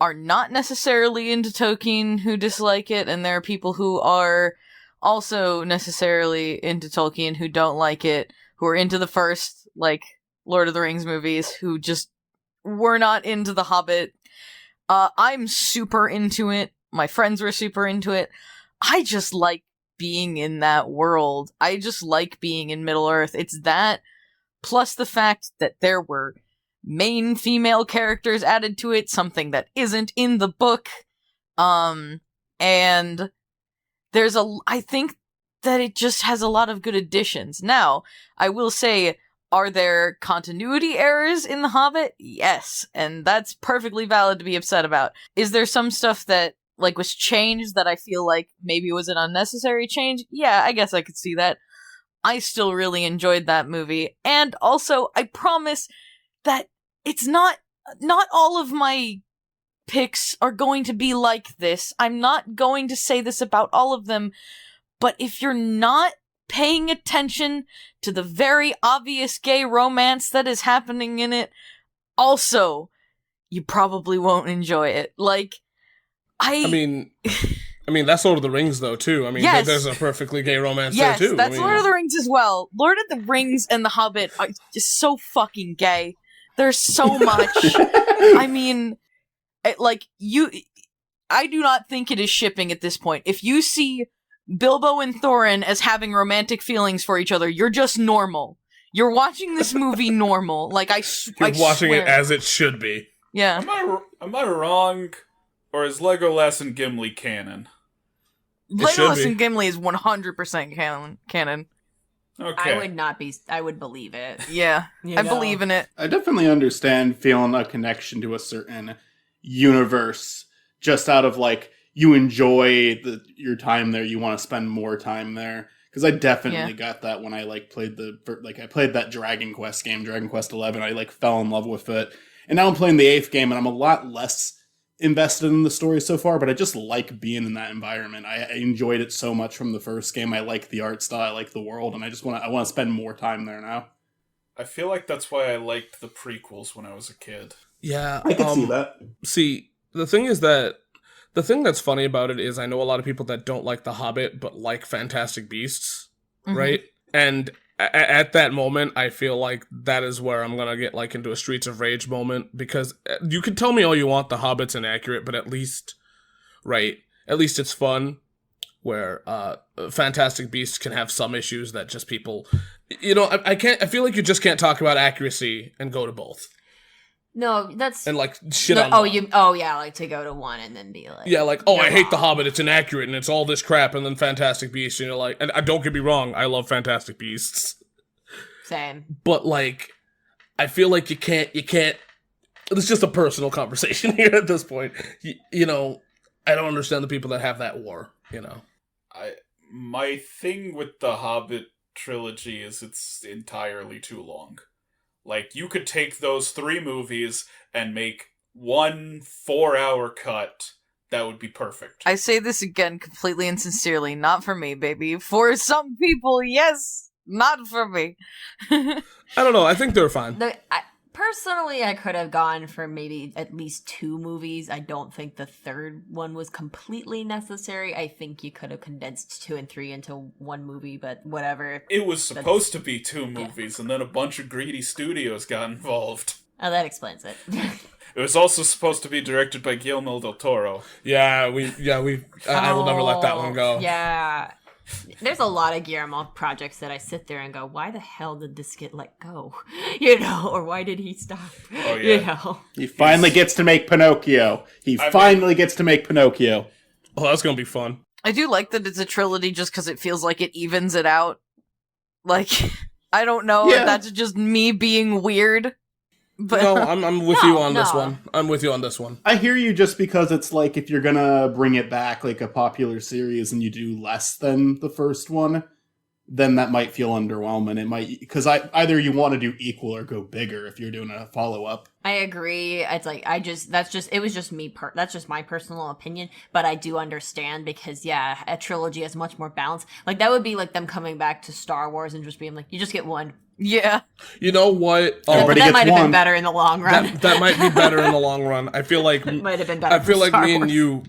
are not necessarily into Tolkien who dislike it, and there are people who are also necessarily into Tolkien who don't like it, who are into the first, like, Lord of the Rings movies, who just were not into the Hobbit. I'm super into it. My friends were super into it. I just like being in that world. I just like being in Middle-earth. It's that, plus the fact that there were main female characters added to it, something that isn't in the book. And I think that it just has a lot of good additions. Now, I will say, are there continuity errors in The Hobbit? Yes, and that's perfectly valid to be upset about. Is there some stuff that, like, was changed that I feel like maybe was an unnecessary change? Yeah, I guess I could see that. I still really enjoyed that movie, and also, I promise that it's not all of my picks are going to be like this. I'm not going to say this about all of them, but if you're not paying attention to the very obvious gay romance that is happening in it, also, you probably won't enjoy it. Like, I mean, that's Lord of the Rings, though, too. I mean, yes. There's a perfectly gay romance yes, there, too. That's Lord of the Rings as well. Lord of the Rings and The Hobbit are just so fucking gay. There's so much. I mean, I do not think it is shipping at this point. If you see Bilbo and Thorin as having romantic feelings for each other, you're just normal. You're watching this movie normal. Like, You're watching swear. it as it should be. Yeah. Am I wrong? Or is Legolas and Gimli canon? Legolas and Gimli is 100% canon. Okay. I would believe it. Yeah, I believe in it. I definitely understand feeling a connection to a certain universe just out of, like, you enjoy your time there, you want to spend more time there. Because I definitely got that when I, played that Dragon Quest game, Dragon Quest 11. I, fell in love with it. And now I'm playing the 8th game, and I'm a lot less invested in the story so far, but I just like being in that environment. I enjoyed it so much from the first game. I like the art style, I like the world, and I want to spend more time there now. I feel like that's why I liked the prequels when I was a kid. Yeah, I can see that. See, the thing that's funny about it is I know a lot of people that don't like The Hobbit, but like Fantastic Beasts, right? And at that moment, I feel like that is where I'm gonna get, into a Streets of Rage moment, because you can tell me all you want, The Hobbit's inaccurate, but at least it's fun, where Fantastic Beasts can have some issues that just people, I feel like you just can't talk about accuracy and go to both. No, that's... And, shit on one. To go to one and then be like... Yeah, I hate The Hobbit, it's inaccurate, and it's all this crap, and then Fantastic Beasts, and you're like... And don't get me wrong, I love Fantastic Beasts. Same. But, I feel like you can't... It's just a personal conversation here at this point. I don't understand the people that have that war, My thing with the Hobbit trilogy is it's entirely too long. You could take those 3 movies and make 1 4-hour cut. That would be perfect. I say this again completely and sincerely. Not for me, baby. For some people, yes. Not for me. I don't know. I think they're fine. Personally, I could have gone for maybe at least 2 movies. I don't think the third one was completely necessary. I think you could have condensed 2 and 3 into 1 movie, but whatever. It was supposed to be 2 movies, and then a bunch of greedy studios got involved. Oh, that explains it. It was also supposed to be directed by Guillermo del Toro. I will never let that one go. Yeah. There's a lot of Guillermo projects that I sit there and go, why the hell did this get let go? You know, or why did he stop? Oh, yeah. You know. He finally gets to make Pinocchio. Gets to make Pinocchio. Oh, that's gonna be fun. I do like that it's a trilogy just because it feels like it evens it out. Like, I don't know if that's just me being weird. But No, I'm with you on this one. I'm with you on this one. I hear you, just because it's like, if you're gonna bring it back like a popular series and you do less than the first one, then that might feel underwhelming. It might, because either you want to do equal or go bigger if you're doing a follow-up. I agree. It's like, it was just me, that's just my personal opinion, but I do understand because, yeah, a trilogy has much more balance. Like, that would be like them coming back to Star Wars and just being like, you just get one. yeah. You know what? That might have been better in the long run. That might be better in the long run. I feel like It might have been better. I feel for like Star me Wars. and you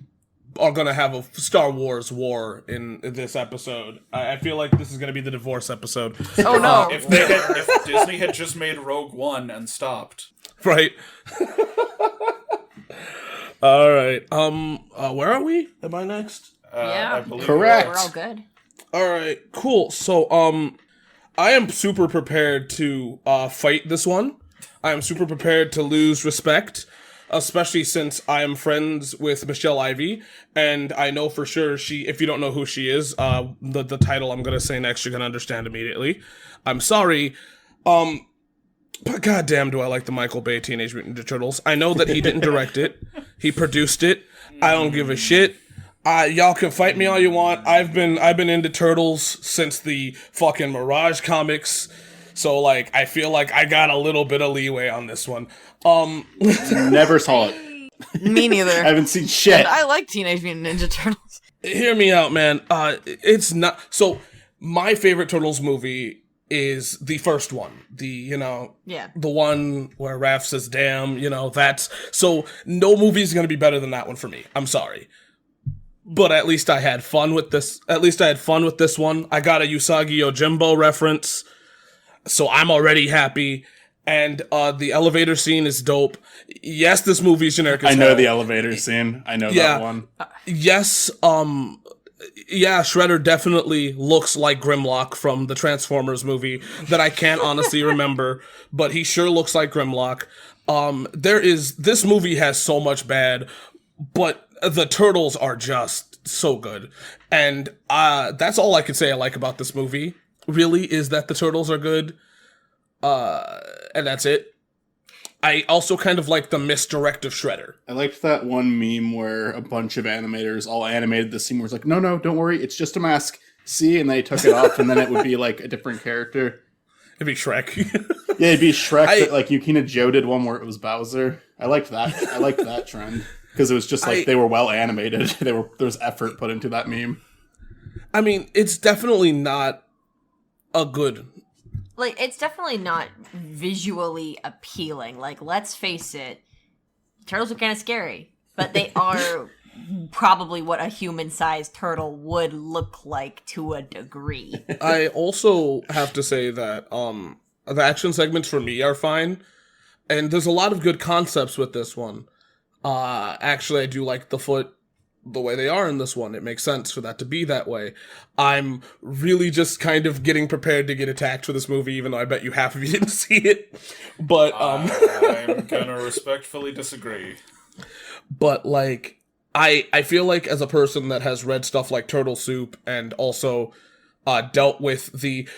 are gonna have a Star Wars war in this episode. I feel like this is gonna be the divorce episode. Oh no. If Disney had just made Rogue One and stopped. Right. All right. Where are we? Am I next? Yeah. I believe Correct. We're all good. All right. Cool. So, I am super prepared to fight this one. I am super prepared to lose respect, especially since I am friends with Michelle Ivy, and I know for sure if you don't know who she is, the title I'm gonna say next, you're gonna understand immediately. I'm sorry. But goddamn, do I like the Michael Bay Teenage Mutant Ninja Turtles. I know that he didn't direct it. He produced it. I don't give a shit. Y'all can fight me all you want. I've been into Turtles since the fucking Mirage comics. So, like, I feel like I got a little bit of leeway on this one. Never saw it. Me neither. I haven't seen shit. And I like Teenage Mutant Ninja Turtles. Hear me out, man. It's not... So, my favorite Turtles movie is the first one. The one where Raph says, damn, that's... So, no movie is going to be better than that one for me. I'm sorry. But at least I had fun with this. At least I had fun with this one. I got a Usagi Yojimbo reference, so I'm already happy. And the elevator scene is dope. Yes, this movie is generic as I know hell. the elevator scene. I know that one. Yes, Shredder definitely looks like Grimlock from the Transformers movie that I can't honestly remember, but he sure looks like Grimlock. This movie has so much bad, but the Turtles are just so good. And that's all I could say I like about this movie, really, is that the Turtles are good. And that's it. I also kind of like the misdirect of Shredder. I liked that one meme where a bunch of animators all animated the scene where it's like, no, don't worry, it's just a mask. See? And they took it off, and then it would be like a different character. It'd be Shrek. Yeah, it'd be Shrek, but like Yukina Joe did one where it was Bowser. I liked that. I liked that trend. Because it was just like they were well animated. There was effort put into that meme. I mean, it's definitely not a good... Like, it's definitely not visually appealing. Like, let's face it, turtles are kind of scary, but they are probably what a human-sized turtle would look like to a degree. I also have to say that the action segments for me are fine, and there's a lot of good concepts with this one. Actually, I do like the foot the way they are in this one. It makes sense for that to be that way. I'm really just kind of getting prepared to get attacked for this movie, even though I bet you half of you didn't see it. But I'm gonna respectfully disagree. But like, I feel like as a person that has read stuff like Turtle Soup and also dealt with the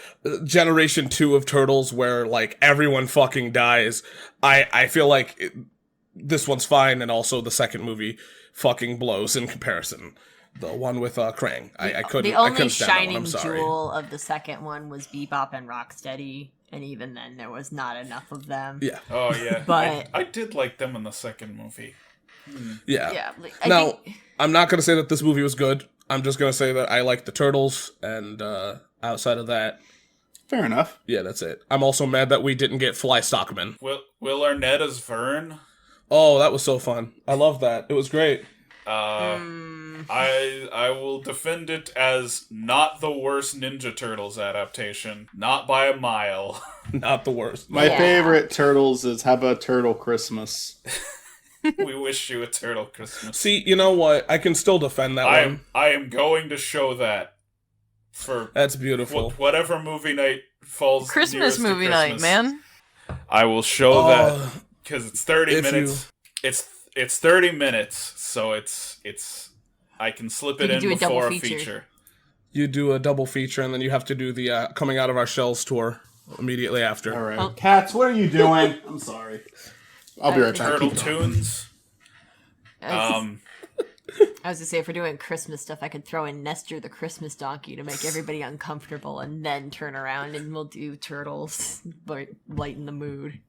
Generation 2 of Turtles where like everyone fucking dies, I feel like this one's fine, and also the second movie fucking blows in comparison. The one with Krang. I couldn't. The only I couldn't stand that one. shining I'm sorry. jewel of the second one was Bebop and Rocksteady, and even then there was not enough of them. Yeah. Oh yeah, But I did like them in the second movie. Yeah. yeah. Now, I'm not gonna say that this movie was good. I'm just gonna say that I like the Turtles, and outside of that, Fair enough. yeah, that's it. I'm also mad that we didn't get Fly Stockman. Will Arnett as Vern. Oh, that was so fun. I love that. It was great. I will defend it as not the worst Ninja Turtles adaptation, not by a mile. Not the worst. My favorite Turtles is Have a Turtle Christmas. We wish you a turtle Christmas. See, you know what? I can still defend that one. I am going to show that for That's beautiful. whatever movie night falls. Christmas nearest to movie night, Christmas. man. I will show that Oh, because it's 30 if minutes. It's 30 minutes, so it's I can slip You it can in do a double before a feature. feature. you do a double feature, and then you have to do the Coming Out of Our Shells tour immediately after. All right. Oh. Cats, what are you doing? I'm sorry. I'll be right back. Turtle Keep going. Tunes. I was gonna say, if we're doing Christmas stuff, I could throw in Nestor the Christmas donkey to make everybody uncomfortable, and then turn around and we'll do turtles, but lighten the mood.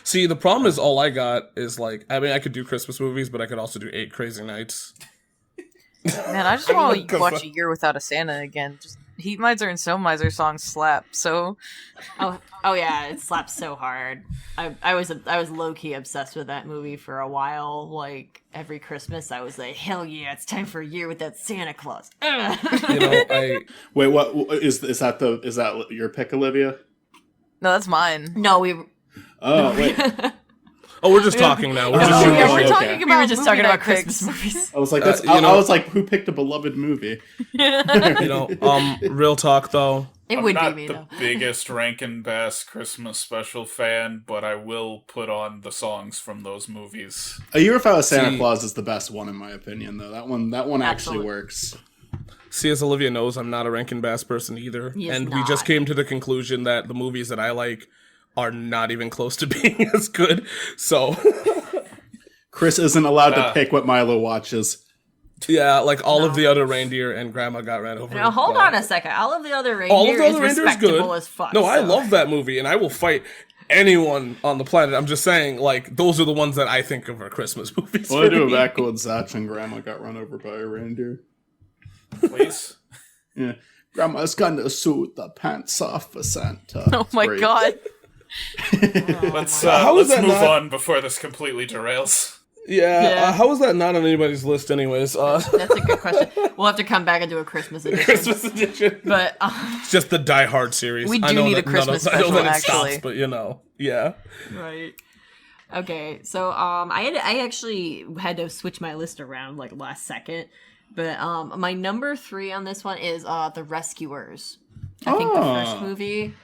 See, the problem is all I got is like, I mean, I could do Christmas movies, but I could also do 8 Crazy Nights. Man, I just want to watch A Year Without a Santa again. Just Heat Miser and Snow Miser songs slap. So Oh yeah, it slaps so hard. I was low key obsessed with that movie for a while. Like every Christmas, I was like, hell yeah, it's time for A Year Without Santa Claus. You know, Wait, what is that your pick, Olivia? no, that's mine. No, we. Oh, wait. we're just talking now. We're Oh, just yeah, shooting we're the shit. talking talking We about were just movie talking night about Christmas picks. movies. I was like, that's. you I know- was like, who picked a beloved movie? You know, real talk though. It I'm would not be me the though. biggest Rankin Bass Christmas special fan, but I will put on the songs from those movies. A Year Without a Santa See- Claus is the best one in my opinion, though. That one actually Absolutely. works. See, as Olivia knows, I'm not a Rankin Bass person either. He is And we just not. came to the conclusion that the movies that I like are not even close to being as good. So, Chris isn't allowed to pick what Milo watches. yeah, like all of the other reindeer and Grandma Got Ran Over. Now hold but- on a second. All of the other reindeer All of the is other reindeer is respectable good. as fuck. No, I so- love that movie, and I will fight anyone on the planet. I'm just saying, like, those are the ones that I think of are Christmas movies. Well, I for do me. a backwards Zach and Grandma got run over by a reindeer. Please. Yeah. Grandma's gonna sew the pants off for Santa. Oh my Great. god. Let's How is let's that move not- on before this completely derails. Yeah, Yeah. how is that not on anybody's list, anyways? That's a good question. We'll have to come back and do a Christmas edition. Christmas edition. But It's just the Die Hard series. We I do know need that a Christmas I know special, that it actually. stops, but you know, yeah. right. Okay, so I actually had to switch my list around like last second, but my number 3 on this one is The Rescuers. I think the first Oh. movie.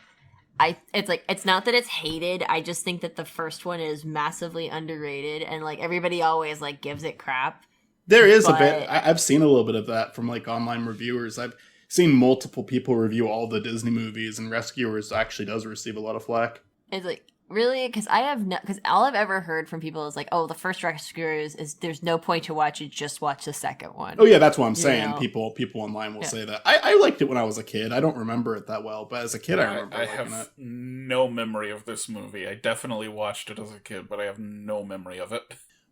It's not that it's hated. I just think that the first one is massively underrated, and like everybody always like gives it crap. There is a But- bit. I've seen a little bit of that from like online reviewers. I've seen multiple people review all the Disney movies, and Rescuers actually does receive a lot of flack. It's like, really? Because because all I've ever heard from people is like, oh, the first Rescuers is there's no point to watch it, just watch the second one. Oh yeah, that's what I'm saying. know. People online will Yeah. say that. I liked it when I was a kid. I don't remember it that well, but as a kid, I remember I liking have it. no memory of this movie. I definitely watched it as a kid, but I have no memory of it.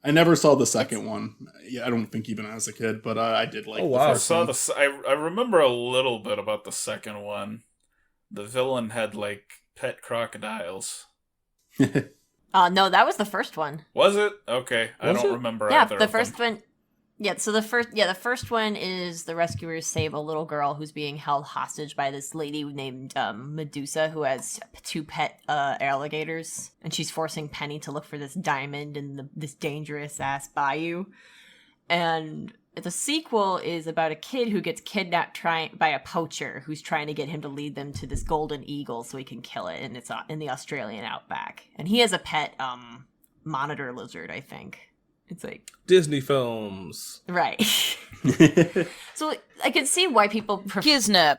I never saw the second one. Yeah, I don't think even as a kid, but I did like. Oh, the wow. I first saw one. I remember a little bit about the second one. The villain had like pet crocodiles. No, that was the first one. Was it? Okay, I Was don't it? remember Yeah, either the of first them. one. Yeah, so the first one is the rescuers save a little girl who's being held hostage by this lady named Medusa, who has 2 pet alligators, and she's forcing Penny to look for this diamond in this dangerous ass bayou. And the sequel is about a kid who gets kidnapped by a poacher who's trying to get him to lead them to this golden eagle so he can kill it, and it's in the Australian outback. And he has a pet monitor lizard, I think. It's like Disney films. right. So I can see why people prefer. Giznap.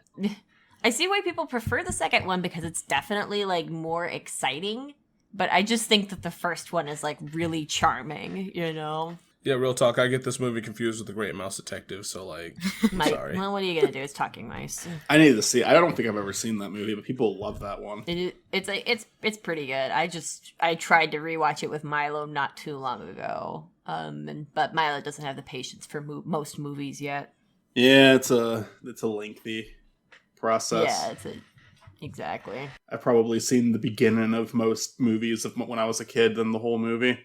I see why people prefer the second one because it's definitely like more exciting. But I just think that the first one is like really charming, you know. Yeah, real talk. I get this movie confused with The Great Mouse Detective, so like, sorry. Well, what are you gonna do? It's Talking Mice. I need to see. I don't think I've ever seen that movie, but people love that one. It's pretty good. I tried to rewatch it with Milo not too long ago. But Milo doesn't have the patience for most movies yet. Yeah, it's a lengthy process. Yeah, exactly. I've probably seen the beginning of most movies of when I was a kid than the whole movie.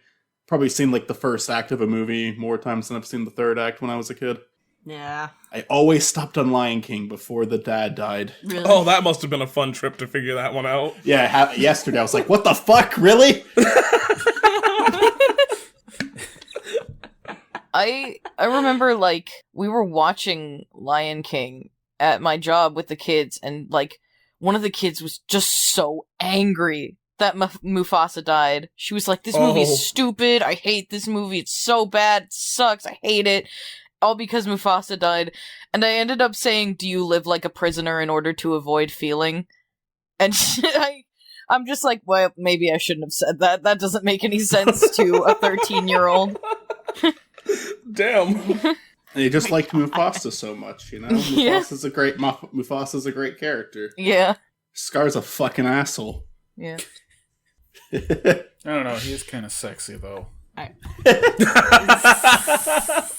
Probably seen like the first act of a movie more times than I've seen the third act when I was a kid. Yeah. I always stopped on Lion King before the dad died. Really. Oh, that must have been a fun trip to figure that one out. Yeah, yesterday I was like, what the fuck, really? I remember like we were watching Lion King at my job with the kids, and like one of the kids was just so angry that Mufasa died. She was like, "This movie's stupid. I hate this movie. It's so bad. It sucks. I hate it." All because Mufasa died. And I ended up saying, "Do you live like a prisoner in order to avoid feeling?" And I'm just like, well, maybe I shouldn't have said that. That doesn't make any sense to a 13-year-old. Damn. And you just liked Mufasa so much, you know? Yeah. Mufasa's a great character. Yeah. Scar's a fucking asshole. Yeah. I don't know. He's kind of sexy though.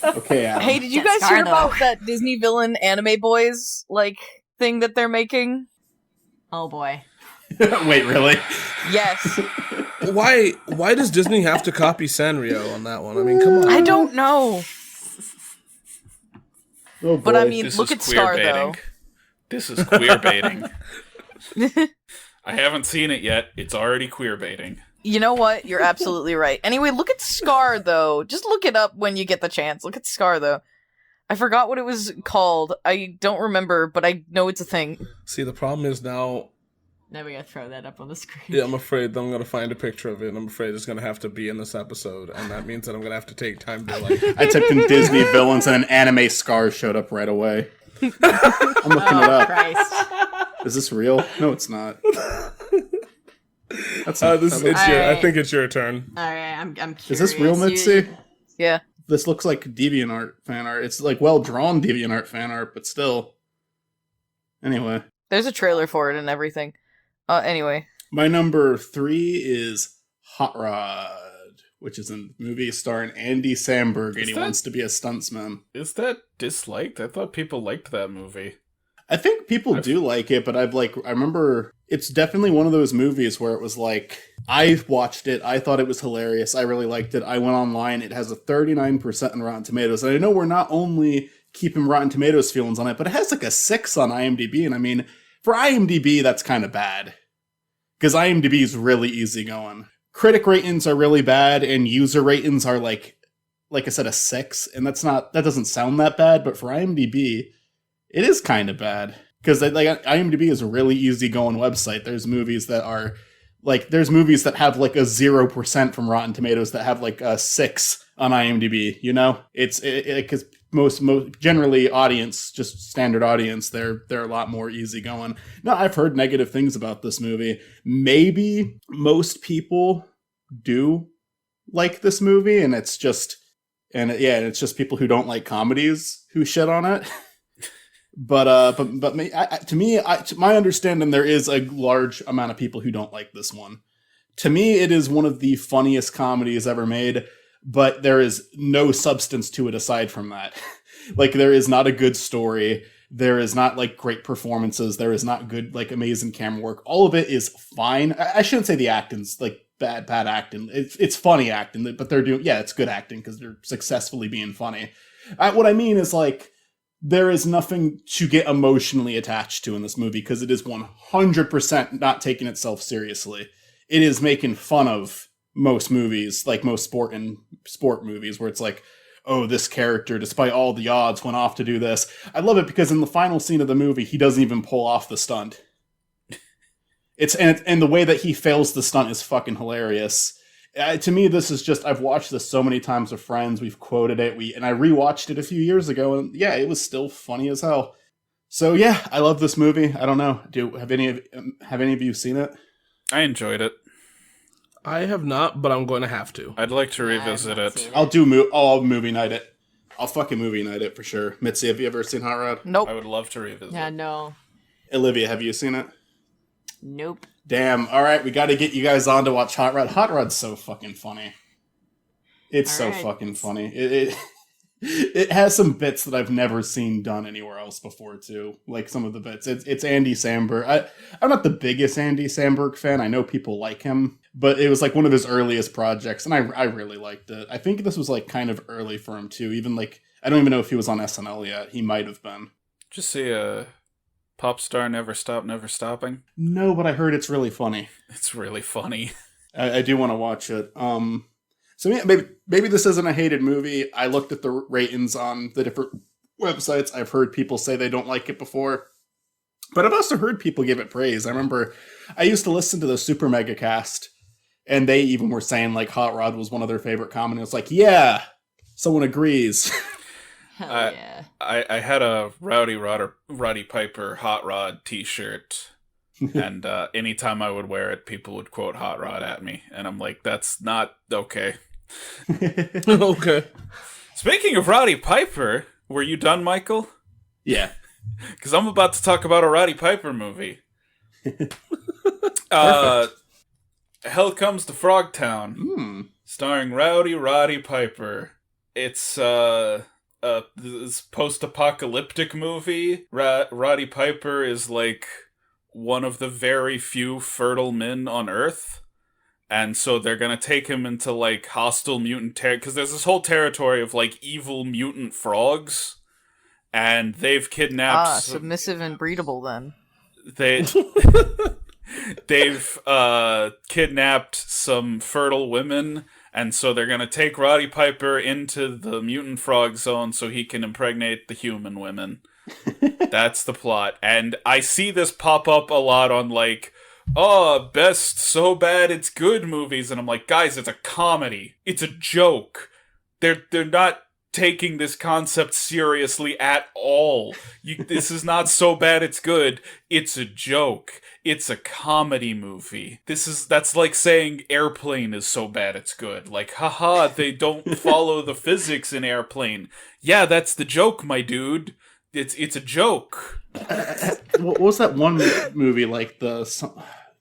Okay, Adam. Hey, did you That's guys hear Scar, about though. that Disney villain Anime Boys, like, thing that they're making? Oh boy. Wait, really? Yes. Why does Disney have to copy Sanrio on that one? I mean, come on. I don't know. Oh, But I boy. mean, This look is at Scar, queer though. baiting. This is queer baiting. I haven't seen it yet. It's already queer baiting. You know what? You're absolutely right. Anyway, look at Scar, though. Just look it up when you get the chance. Look at Scar, though. I forgot what it was called. I don't remember, but I know it's a thing. See, the problem is now, Now we gotta throw that up on the screen. yeah, I'm afraid that I'm going to find a picture of it, and I'm afraid it's going to have to be in this episode, and that means that I'm going to have to take time to, like... I typed in Disney villains and an anime Scar showed up right away. I'm looking it Oh up. Christ. Is this real? No, it's not. That's I think it's your turn. Alright, I'm curious. Is this real, Mitzy? Yeah. This looks like DeviantArt fan art. It's like well-drawn DeviantArt fan art, but still. Anyway. There's a trailer for it and everything. Anyway. My number 3 is Hot Rod, which is a movie starring Andy Samberg, and he wants to be a stuntsman. Is that disliked? I thought people liked that movie. I think people do like it, but I remember it's definitely one of those movies where it was like, I watched it, I thought it was hilarious, I really liked it, I went online, it has a 39% on Rotten Tomatoes, and I know we're not only keeping Rotten Tomatoes feelings on it, but it has like a 6 on IMDb, and I mean, for IMDb, that's kind of bad. Because IMDb is really easygoing. Critic ratings are really bad, and user ratings are like I said, a 6, and that doesn't sound that bad, but for IMDb, it is kind of bad. Because like IMDb is a really easygoing website. There's movies that are there's movies that have like a 0% from Rotten Tomatoes that have like a 6 on IMDb. You know, it's because most generally audience, just standard audience, they're a lot more easygoing. Now, I've heard negative things about this movie. Maybe most people do like this movie, and it's just people who don't like comedies who shit on it. But to my understanding, there is a large amount of people who don't like this one. To me, it is one of the funniest comedies ever made, but there is no substance to it aside from that. Like, there is not a good story. There is not like great performances. There is not good, like, amazing camera work. All of it is fine. I shouldn't say the acting's like bad acting. It's funny acting, but it's good acting because they're successfully being funny. What I mean is, like, there is nothing to get emotionally attached to in this movie because it is 100% not taking itself seriously. It is making fun of most movies, like most sport movies, where it's like, oh, this character, despite all the odds, went off to do this. I love it because in the final scene of the movie, he doesn't even pull off the stunt. And the way that he fails the stunt is fucking hilarious. To me, this is just, I've watched this so many times with friends, we've quoted it, and I rewatched it a few years ago, and yeah, it was still funny as hell. So yeah, I love this movie. I don't know, have any of you seen it? I enjoyed it. I have not, but I'm going to have to. I'd like to revisit it. I'll movie night it. I'll fucking movie night it for sure. Mitzi, have you ever seen Hot Rod? Nope. I would love to revisit. Yeah, no. Olivia, have you seen it? Nope. Damn, alright, we gotta get you guys on to watch Hot Rod. Hot Rod's so fucking funny. It's so fucking funny. It has some bits that I've never seen done anywhere else before, too. Like, some of the bits. It's Andy Samberg. I'm not the biggest Andy Samberg fan. I know people like him. But it was, like, one of his earliest projects, and I really liked it. I think this was, like, kind of early for him, too. Even, like, I don't even know if he was on SNL yet. He might have been. Just see a pop star Never Stop, Never Stopping. No, but I heard it's really funny. It's really funny. I do want to watch it. So yeah, maybe this isn't a hated movie. I looked at the ratings on the different websites. I've heard people say they don't like it before. But I've also heard people give it praise. I remember I used to listen to the Super Mega Cast, and they even were saying, like, Hot Rod was one of their favorite comedies. It's like, yeah, someone agrees. Hell yeah. I had a Roddy Piper Hot Rod t-shirt, and anytime I would wear it, people would quote Hot Rod at me, and I'm like, that's not okay. Okay. Speaking of Roddy Piper, were you done, Michael? Yeah. Because I'm about to talk about a Roddy Piper movie. Hell Comes to Frogtown, starring Roddy Piper. It's this post-apocalyptic movie. Roddy Piper is like one of the very few fertile men on Earth, and so they're gonna take him into like hostile mutant because there's this whole territory of like evil mutant frogs, and they've kidnapped submissive and breedable then. They've kidnapped some fertile women, and so they're gonna take Roddy Piper into the mutant frog zone so he can impregnate the human women. That's the plot. And I see this pop up a lot on like, best so bad it's good movies, and I'm like, guys, it's a comedy. It's a joke. They're not taking this concept seriously at all. This is not so bad it's good. It's a joke. It's a comedy movie. That's like saying Airplane is so bad it's good. Like, haha, they don't follow the physics in Airplane. Yeah, that's the joke, my dude. It's a joke. What was that one movie, like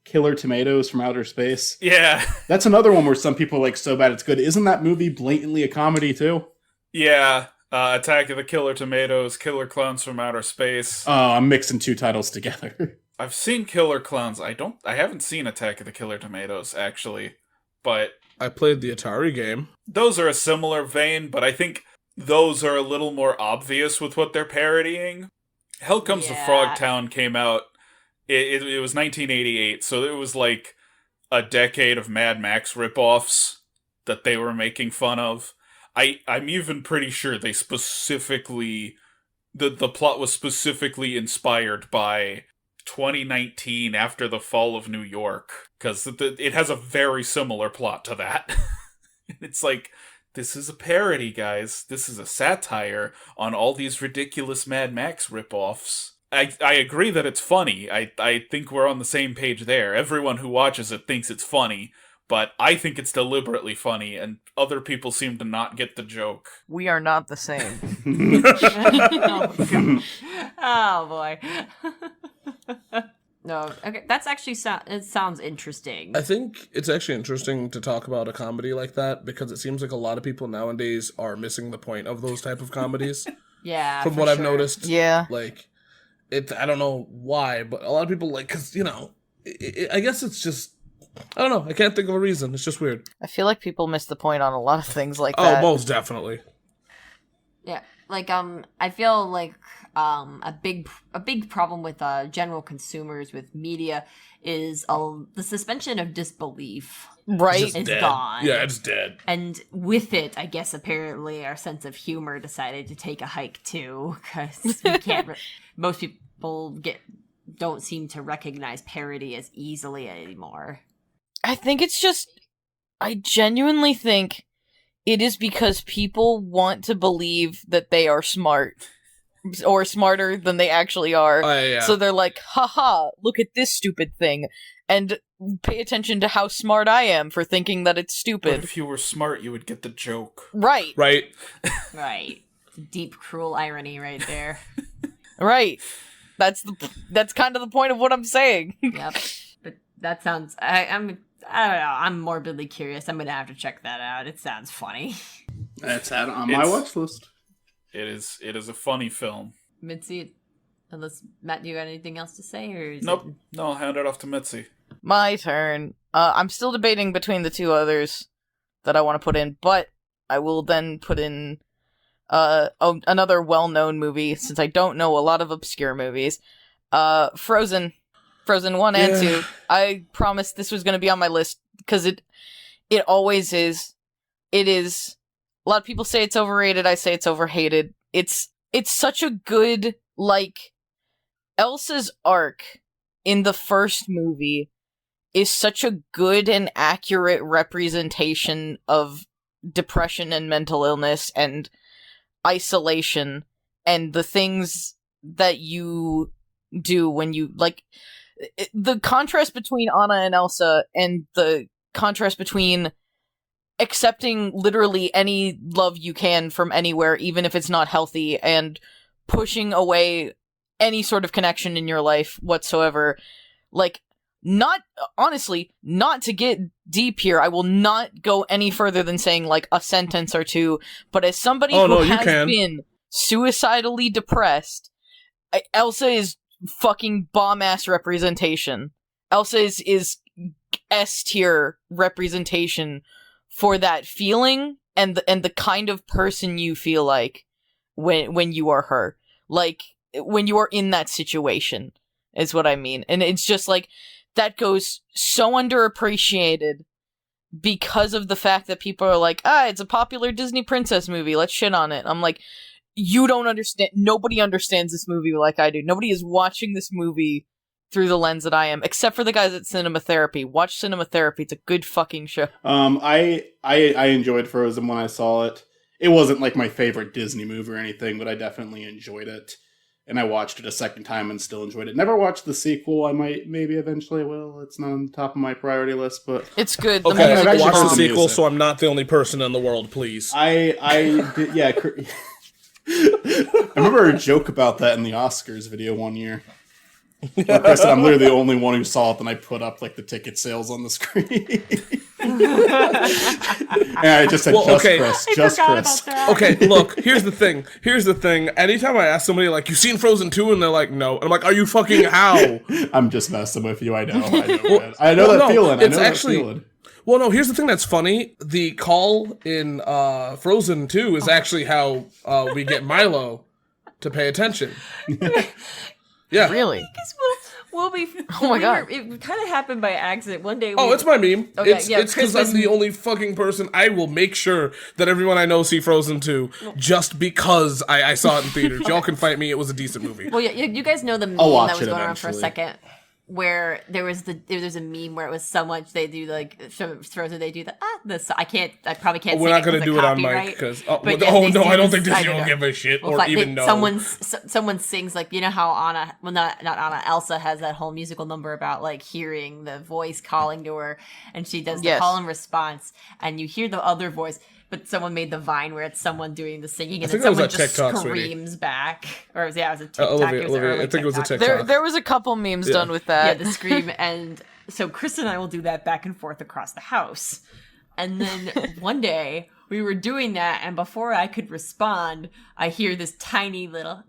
Killer Tomatoes from Outer Space? Yeah. That's another one where some people are like, so bad it's good. Isn't that movie blatantly a comedy too? Yeah. Attack of the Killer Tomatoes, Killer Clowns from Outer Space. Oh, I'm mixing two titles together. I've seen Killer Clowns. I haven't seen Attack of the Killer Tomatoes, actually. But I played the Atari game. those are a similar vein, but I think those are a little more obvious with what they're parodying. Hell Comes to Frogtown came out, it was 1988, so it was like a decade of Mad Max ripoffs that they were making fun of. I'm even pretty sure they specifically, the plot was specifically inspired by 2019 After the Fall of New York, because it has a very similar plot to that. It's like, this is a parody, guys. This is a satire on all these ridiculous Mad Max ripoffs. I agree that it's funny. I think we're on the same page there. Everyone who watches it thinks it's funny, but I think it's deliberately funny, and other people seem to not get the joke. We are not the same. Oh boy. No, okay, that's actually it sounds interesting. I think it's actually interesting to talk about a comedy like that because it seems like a lot of people nowadays are missing the point of those type of comedies. Yeah, From what I've noticed. Yeah. Like, I don't know why, but a lot of people, like, because, you know, I guess it's just, I don't know, I can't think of a reason. It's just weird. I feel like people miss the point on a lot of things like Oh, that. most definitely. Yeah, like I feel like a big problem with general consumers with media is the suspension of disbelief. Right? It's gone. Yeah, it's dead. And with it, I guess apparently our sense of humor decided to take a hike too, because we can't. Most people don't seem to recognize parody as easily anymore. I think it's just, I genuinely think it is because people want to believe that they are smart. Or smarter than they actually are. Yeah. So they're like, haha, look at this stupid thing. And pay attention to how smart I am for thinking that it's But stupid. if you were smart, you would get the joke. Right. Right. Right. Deep, cruel irony right there. Right. That's kind of the point of what I'm saying. Yep. But that sounds... I don't know. I'm morbidly curious. I'm gonna have to check that out. It sounds funny. That's on my watch list. It is a funny film. Mitzy, unless Matt, you got anything else to say, or is Nope. No, I'll hand it off to Mitzy. My turn. I'm still debating between the two others that I want to put in, but I will then put in another well-known movie, since I don't know a lot of obscure movies. Frozen 1 and 2. I promised this was going to be on my list, because it always is. It is... A lot of people say it's overrated, I say it's overhated. It's it's such a good, like, Elsa's arc in the first movie is such a good and accurate representation of depression and mental illness and isolation and the things that you do when you, like, the contrast between Anna and Elsa and the contrast between accepting literally any love you can from anywhere, even if it's not healthy, and pushing away any sort of connection in your life whatsoever. Like, not, honestly, not to get deep here, I will not go any further than saying, like, a sentence or two, but as somebody who has been suicidally depressed, Elsa is fucking bomb-ass representation. Elsa is S-tier representation for that feeling and the kind of person you feel like when you are her. Like, when you are in that situation, is what I mean. And it's just like, that goes so underappreciated because of the fact that people are like, it's a popular Disney princess movie, let's shit on it. I'm like, you don't understand. Nobody understands this movie like I do. Nobody is watching this movie through the lens that I am, except for the guys at Cinema Therapy. Watch Cinema Therapy. It's a good fucking show. I enjoyed Frozen when I saw it. It wasn't like my favorite Disney movie or anything, but I definitely enjoyed it. And I watched it a second time and still enjoyed it. Never watched the sequel. I might, maybe eventually will. It's not on the top of my priority list, but it's good. Okay, I've watch the sequel, so I'm not the only person in the world, please. I did, yeah. I remember a joke about that in the Oscars video one year. Where Chris said, I'm literally the only one who saw it, and I put up like the ticket sales on the screen. And I just said, just Chris. Okay, look, here's the thing. Anytime I ask somebody, like, you seen Frozen 2? And they're like, no. And I'm like, are you fucking how? I'm just messing with you, I know that feeling. Well, no, here's the thing that's funny. The call in Frozen 2 is actually how we get Milo to pay attention. Yeah. Really? We'll be. Oh my god! It kind of happened by accident. One day. It's my meme. Okay, it's because I'm the only fucking person. I will make sure that everyone I know see Frozen 2 just because I saw it in theaters. Y'all can fight me. It was a decent movie. Well, yeah, you guys know the meme that was going on for a second, where there's a meme where it was someone they do like Frozen, they do I probably can't. We're not going to do it on mic because I don't think Disney will give a shit or even know. Someone sings, like, you know how Anna, well, not Anna, Elsa has that whole musical number about like hearing the voice calling to her, and she does the call and response, and you hear the other voice. But someone made the Vine where it's someone doing the singing, and then someone just screams back. Or it was a TikTok. Olivia, I think it was a TikTok. There was a couple memes done with that. Yeah, the scream. And so Chris and I will do that back and forth across the house. And then one day, we were doing that, and before I could respond, I hear this tiny little,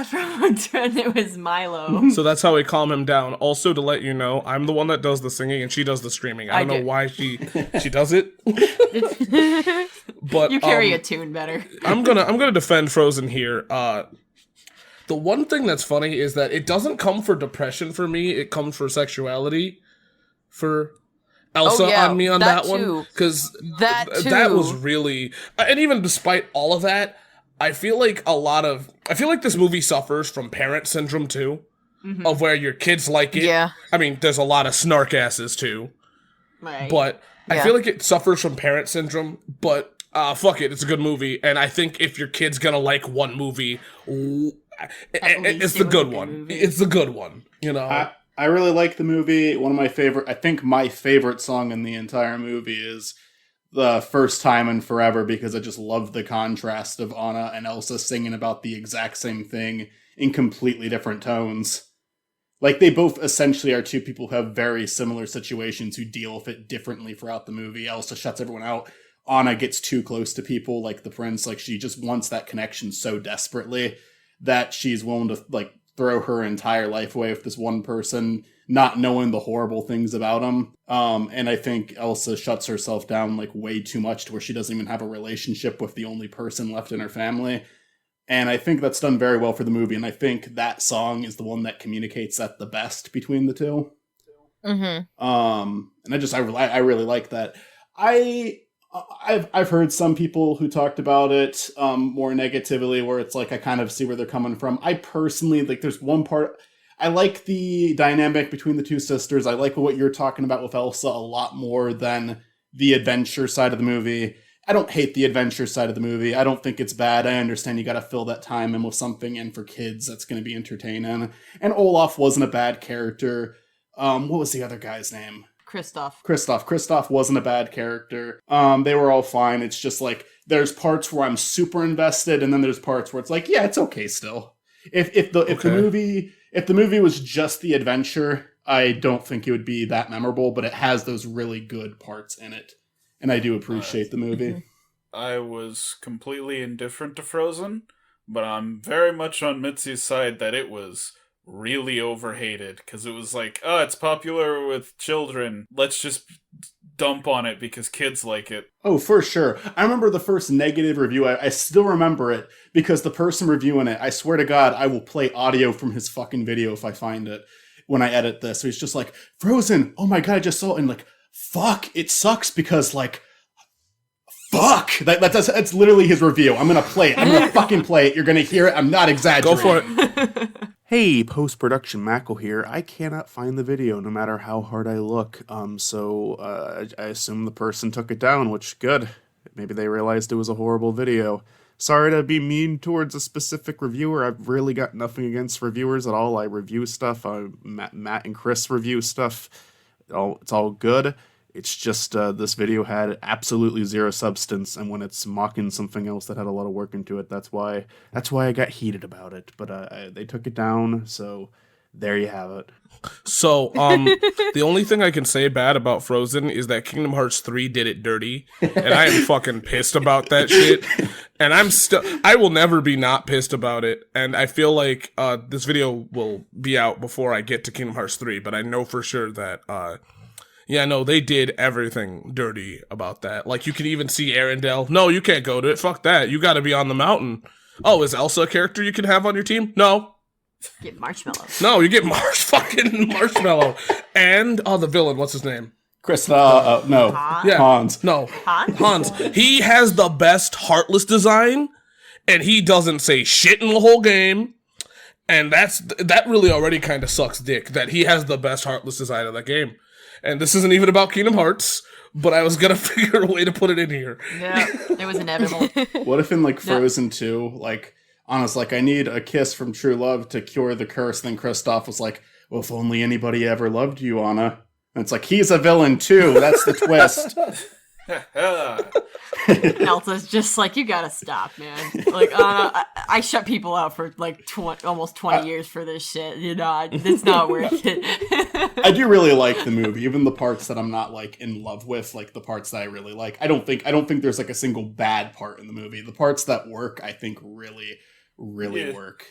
from and it was Milo. So that's how we calm him down. Also, to let you know, I'm the one that does the singing and she does the streaming. I don't know why she does it. But you carry a tune better. I'm gonna defend Frozen here. The one thing that's funny is that it doesn't come for depression for me. It comes for sexuality for Elsa on me on that one. Because that was really, and even despite all of that, I feel like this movie suffers from parent syndrome too, of where your kids like it. Yeah. I mean, there's a lot of snark asses too. Right. But I feel like it suffers from parent syndrome, but fuck it, it's a good movie. And I think if your kid's gonna like one movie, it's the good one. It's the good one, you know? I really like the movie. I think my favorite song in the entire movie is the First Time in Forever, because I just love the contrast of Anna and Elsa singing about the exact same thing in completely different tones. Like, they both essentially are two people who have very similar situations who deal with it differently throughout the movie. Elsa shuts everyone out. Anna gets too close to people, like the prince. Like, she just wants that connection so desperately that she's willing to, like, throw her entire life away with this one person, not knowing the horrible things about him. And I think Elsa shuts herself down like way too much to where she doesn't even have a relationship with the only person left in her family. And I think that's done very well for the movie. And I think that song is the one that communicates that the best between the two. Mm-hmm. And I really like that. I I've heard some people who talked about it more negatively, where it's like I kind of see where they're coming from. I personally like. There's one part I like the dynamic between the two sisters. I like what you're talking about with Elsa a lot more than the adventure side of the movie. I don't hate the adventure side of the movie. I don't think it's bad. I understand you got to fill that time in with something, and for kids that's going to be entertaining. And Olaf wasn't a bad character. What was the other guy's name? Kristoff wasn't a bad character. They were all fine. It's just like there's parts where I'm super invested, and then there's parts where it's like, yeah, it's okay still. If the movie was just the adventure, I don't think it would be that memorable, but it has those really good parts in it, and I do appreciate the movie. I was completely indifferent to Frozen, but I'm very much on Mitzy's side that it was really overhated, because it was like, oh, it's popular with children, let's just dump on it because kids like it. Oh, for sure. I remember the first negative review. I still remember it because the person reviewing it, I swear to God, I will play audio from his fucking video if I find it when I edit this. So he's just like, Frozen, oh my God, I just saw it, and like, fuck, it sucks because like, fuck. That's literally his review. I'm gonna play it. I'm gonna fucking play it. You're gonna hear it. I'm not exaggerating. Go for it. Hey, post-production Makal here. I cannot find the video no matter how hard I look. So I assume the person took it down, which good. Maybe they realized it was a horrible video. Sorry to be mean towards a specific reviewer. I've really got nothing against reviewers at all. I review stuff. Matt and Chris review stuff. It's all good. It's just this video had absolutely zero substance, and when it's mocking something else that had a lot of work into it, that's why I got heated about it. But they took it down, so there you have it. So, the only thing I can say bad about Frozen is that Kingdom Hearts 3 did it dirty, and I am fucking pissed about that shit. And I will never be not pissed about it. And I feel like this video will be out before I get to Kingdom Hearts 3, but I know for sure that yeah, no, they did everything dirty about that. Like, you can even see Arendelle. No, you can't go to it. Fuck that. You gotta be on the mountain. Oh, is Elsa a character you can have on your team? No. Get Marshmallow. No, you get fucking Marshmallow. And, the villain, what's his name? Chris, no. Yeah. Hans. No. Hans. He has the best Heartless design, and he doesn't say shit in the whole game. And that really already kind of sucks dick, that he has the best Heartless design of that game. And this isn't even about Kingdom Hearts, but I was gonna figure a way to put it in here. Yeah, it was inevitable. What if in like Frozen 2, like, honest, like I need a kiss from true love to cure the curse, then Kristoff was like, well, if only anybody ever loved you, Anna. And it's like, he's a villain too, that's the twist. Elsa's just like, you gotta stop, man. Like, I shut people out for like almost 20 years for this shit. You know, it's not worth it. I do really like the movie, even the parts that I'm not like in love with, like the parts that I really like. I don't think there's like a single bad part in the movie. The parts that work, I think, really work.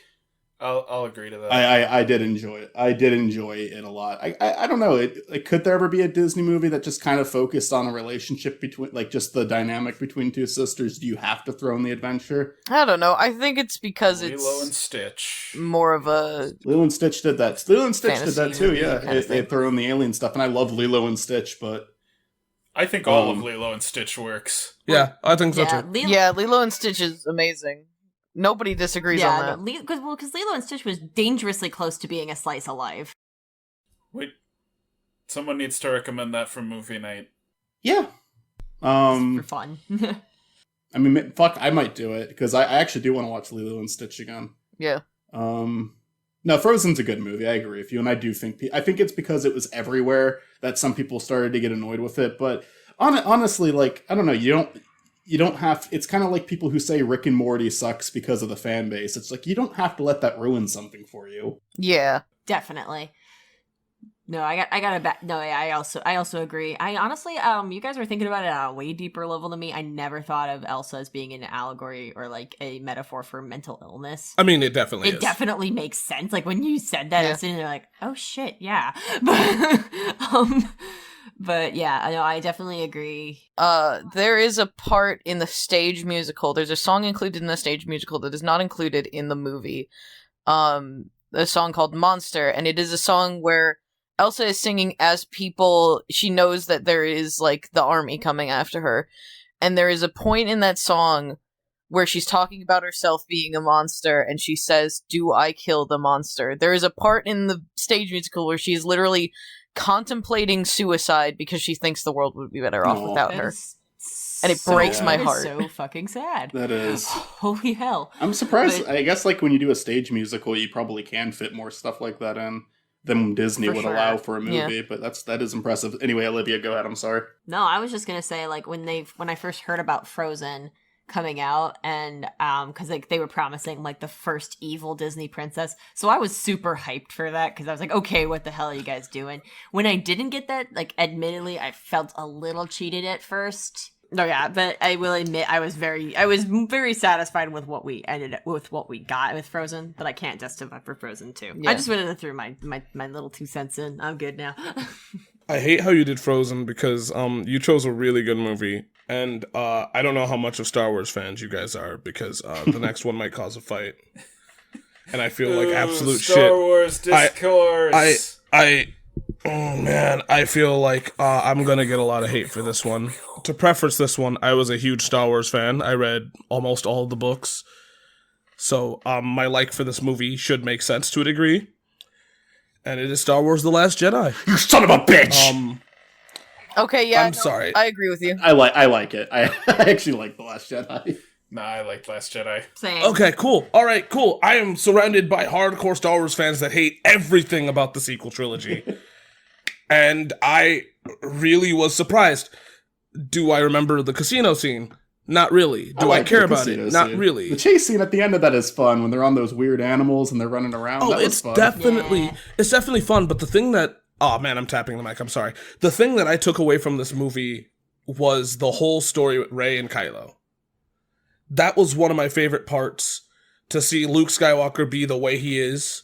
I'll agree to that. I did enjoy it. I did enjoy it a lot. I don't know. Could there ever be a Disney movie that just kind of focused on a relationship between, like, just the dynamic between two sisters? Do you have to throw in the adventure? I don't know. I think it's because Lilo and Stitch. More of a Lilo and Stitch did that. Lilo and Stitch did fantasy that too. movie Yeah, kind of they thing. throw in the alien stuff, and I love Lilo and Stitch, but I think all of Lilo and Stitch works. Yeah, I think so too. Lilo and Stitch is amazing. Nobody disagrees on that. Because Lilo and Stitch was dangerously close to being a slice of life. Wait, someone needs to recommend that for movie night. yeah. For fun. I mean, fuck, I might do it because I actually do want to watch Lilo and Stitch again. Yeah. No, Frozen's a good movie. I agree with you, and I do think I think it's because it was everywhere that some people started to get annoyed with it. But honestly, like, I don't know, you don't have. It's kind of like people who say Rick and Morty sucks because of the fan base. It's like you don't have to let that ruin something for you. Yeah. Definitely. No, I also agree. I honestly, you guys were thinking about it at a way deeper level than me. I never thought of Elsa as being an allegory or like a metaphor for mental illness. I mean, it definitely is. It definitely makes sense. Like when you said that, I was sitting there like, oh shit, yeah. But yeah, I know, I definitely agree. There is a part in the stage musical. There's a song included in the stage musical that is not included in the movie. A song called Monster, and it is a song where Elsa is singing as she knows that there is like the army coming after her. and there is a point in that song where she's talking about herself being a monster, and she says, "Do I kill the monster?" There is a part in the stage musical where she is literally contemplating suicide because she thinks the world would be better off Aw. without That her. is And it breaks so- my that is heart. so fucking sad. That is. Holy hell. I'm surprised. But- I guess like when you do a stage musical, you probably can fit more stuff like that in than Disney For would sure. allow for a Yeah. movie. But that is impressive. Anyway, Olivia, go ahead. I'm sorry. No, I was just gonna say, like, when I first heard about Frozen coming out, and because like they were promising like the first evil Disney princess, so I was super hyped for that because I was like, okay, what the hell are you guys doing? When I didn't get that, like, admittedly, I felt a little cheated at first. No, yeah, but I will admit I was very satisfied with what we got with Frozen, but I can't justify for Frozen 2. Yeah. I just wanted to throw my little 2 cents in. I'm good now. I hate how you did Frozen because you chose a really good movie, and I don't know how much of Star Wars fans you guys are because the next one might cause a fight, and I feel like absolute Star shit. Wars discourse. Oh man, I feel like I'm gonna get a lot of hate for this one. To preface this one, I was a huge Star Wars fan. I read almost all of the books, so my like for this movie should make sense to a degree. And it is Star Wars: The Last Jedi. You son of a bitch! Okay, yeah, I'm sorry. I agree with you. I like it. I actually like The Last Jedi. Nah, I liked Last Jedi. Same. Okay, cool. All right, cool. I am surrounded by hardcore Star Wars fans that hate everything about the sequel trilogy. And I really was surprised. Do I remember the casino scene? Not really. Do I like care the about it? casino Not scene. really. The chase scene at the end of that is fun when they're on those weird animals and they're running around. Oh, That was it's fun. definitely Yeah. it's definitely fun, but the thing that oh man, I'm tapping the mic, I'm sorry. The thing that I took away from this movie was the whole story with Rey and Kylo. That was one of my favorite parts, to see Luke Skywalker be the way he is,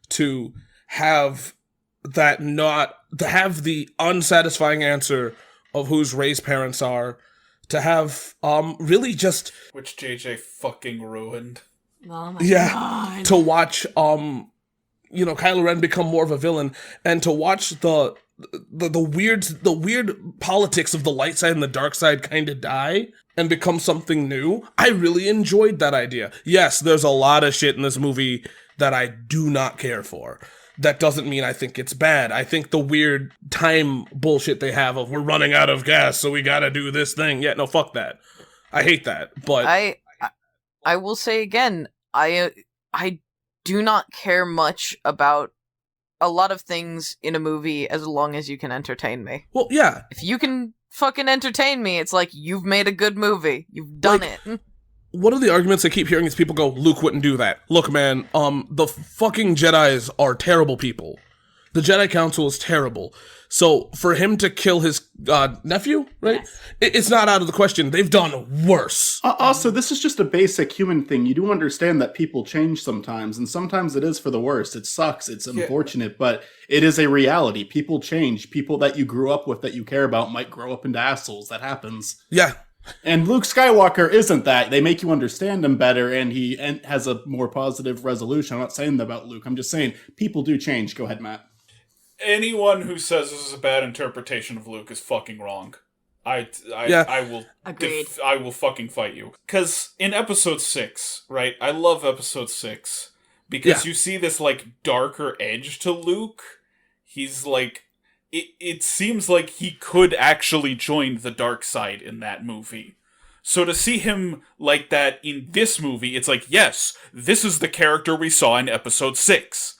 to have the unsatisfying answer of whose Rey's parents are, to have really just Which JJ fucking ruined. Oh my Yeah, god. to watch Kylo Ren become more of a villain, and to watch the weird politics of the light side and the dark side kind of die and become something new. I really enjoyed that idea. Yes, there's a lot of shit in this movie that I do not care for. That doesn't mean I think it's bad. I think the weird time bullshit they have of we're running out of gas, so we gotta do this thing. Yeah, no, fuck that. I hate that. But I will say again, I do not care much about a lot of things in a movie as long as you can entertain me. well, yeah. If you can fucking entertain me, it's like you've made a good movie. You've done Like, it. One of the arguments I keep hearing is people go, Luke wouldn't do that. Look, man, the fucking Jedis are terrible people. The Jedi Council is terrible. So for him to kill his nephew, right? Yes. It's not out of the question. They've done worse. Also, this is just a basic human thing. You do understand that people change sometimes, and sometimes it is for the worst. It sucks. It's unfortunate, but it is a reality. People change. People that you grew up with that you care about might grow up into assholes. That happens. Yeah. And Luke Skywalker isn't that. They make you understand him better, and he has a more positive resolution. I'm not saying that about Luke. I'm just saying people do change. Go ahead, Matt. Anyone who says this is a bad interpretation of Luke is fucking wrong. I will Agreed. I will fucking fight you. Because in episode 6, right? I love episode 6 because you see this like darker edge to Luke. He's like it seems like he could actually join the dark side in that movie. So to see him like that in this movie, it's like, yes, this is the character we saw in episode 6.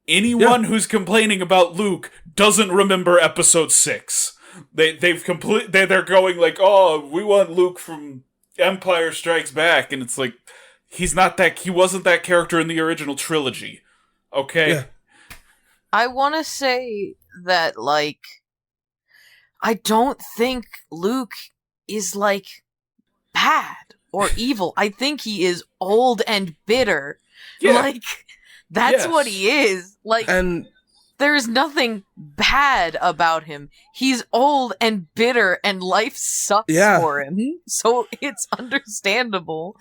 Anyone who's complaining about Luke doesn't remember episode 6. They're going like, oh, we want Luke from Empire Strikes Back, and it's like, he wasn't that character in the original trilogy. Okay? Yeah. I want to say that, like, I don't think Luke is, like, bad or evil. I think he is old and bitter. Yeah. Like, that's Yes. what he is. Like, And there's nothing bad about him. He's old and bitter, and life sucks for him. So it's understandable.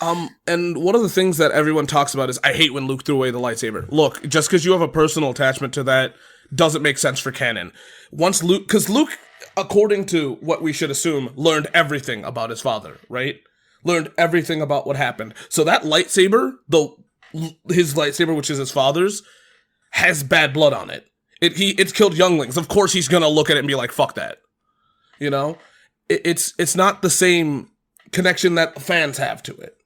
and one of the things that everyone talks about is I hate when Luke threw away the lightsaber. Look, just because you have a personal attachment to that doesn't make sense for canon. Once Luke, because Luke according to what we should assume, learned everything about his father, right? Learned everything about what happened. So that lightsaber, his lightsaber, which is his father's, has bad blood on it. It's killed younglings. Of course he's gonna look at it and be like, fuck that. You know? It's not the same connection that fans have to it.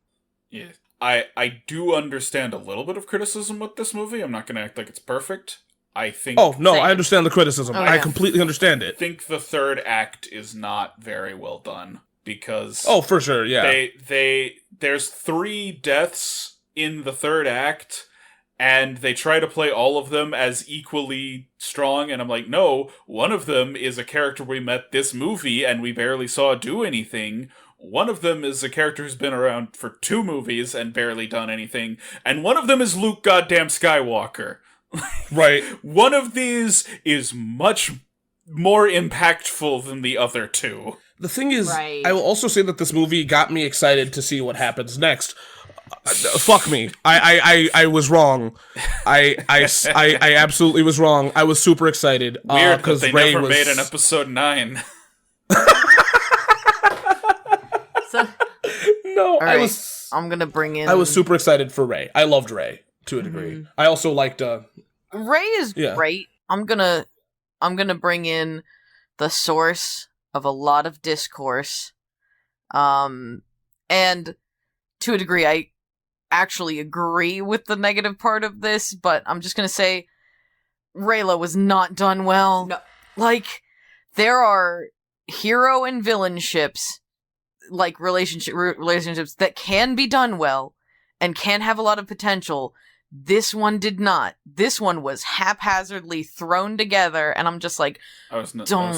Yeah. I do understand a little bit of criticism with this movie. I'm not gonna act like it's perfect. I think... Oh, no, Same. I understand the criticism. Oh, I yeah. completely understand I it. think the third act is not very well done. Because... Oh, for sure, yeah. There's 3 deaths in the third act, and they try to play all of them as equally strong, and I'm like, no, one of them is a character we met this movie and we barely saw do anything. One of them is a character who's been around for 2 movies and barely done anything, and one of them is Luke goddamn Skywalker. Right. One of these is much more impactful than the other 2. The thing is, Right. I will also say that this movie got me excited to see what happens next. Fuck me. I was wrong. I absolutely was wrong. I was super excited. Weird, because that they Rey never was... made an episode 9. So No, All I right. was... I'm gonna bring in. I was super excited for Rey. I loved Rey to a degree. I also liked Ray is Yeah. great. I'm gonna bring in the source of a lot of discourse, and to a degree, I actually agree with the negative part of this. But I'm just gonna say, Rayla was not done well. No. Like, there are hero and villain ships, like relationships that can be done well and can have a lot of potential. This one did not. This one was haphazardly thrown together, and I'm just like, I was never don't.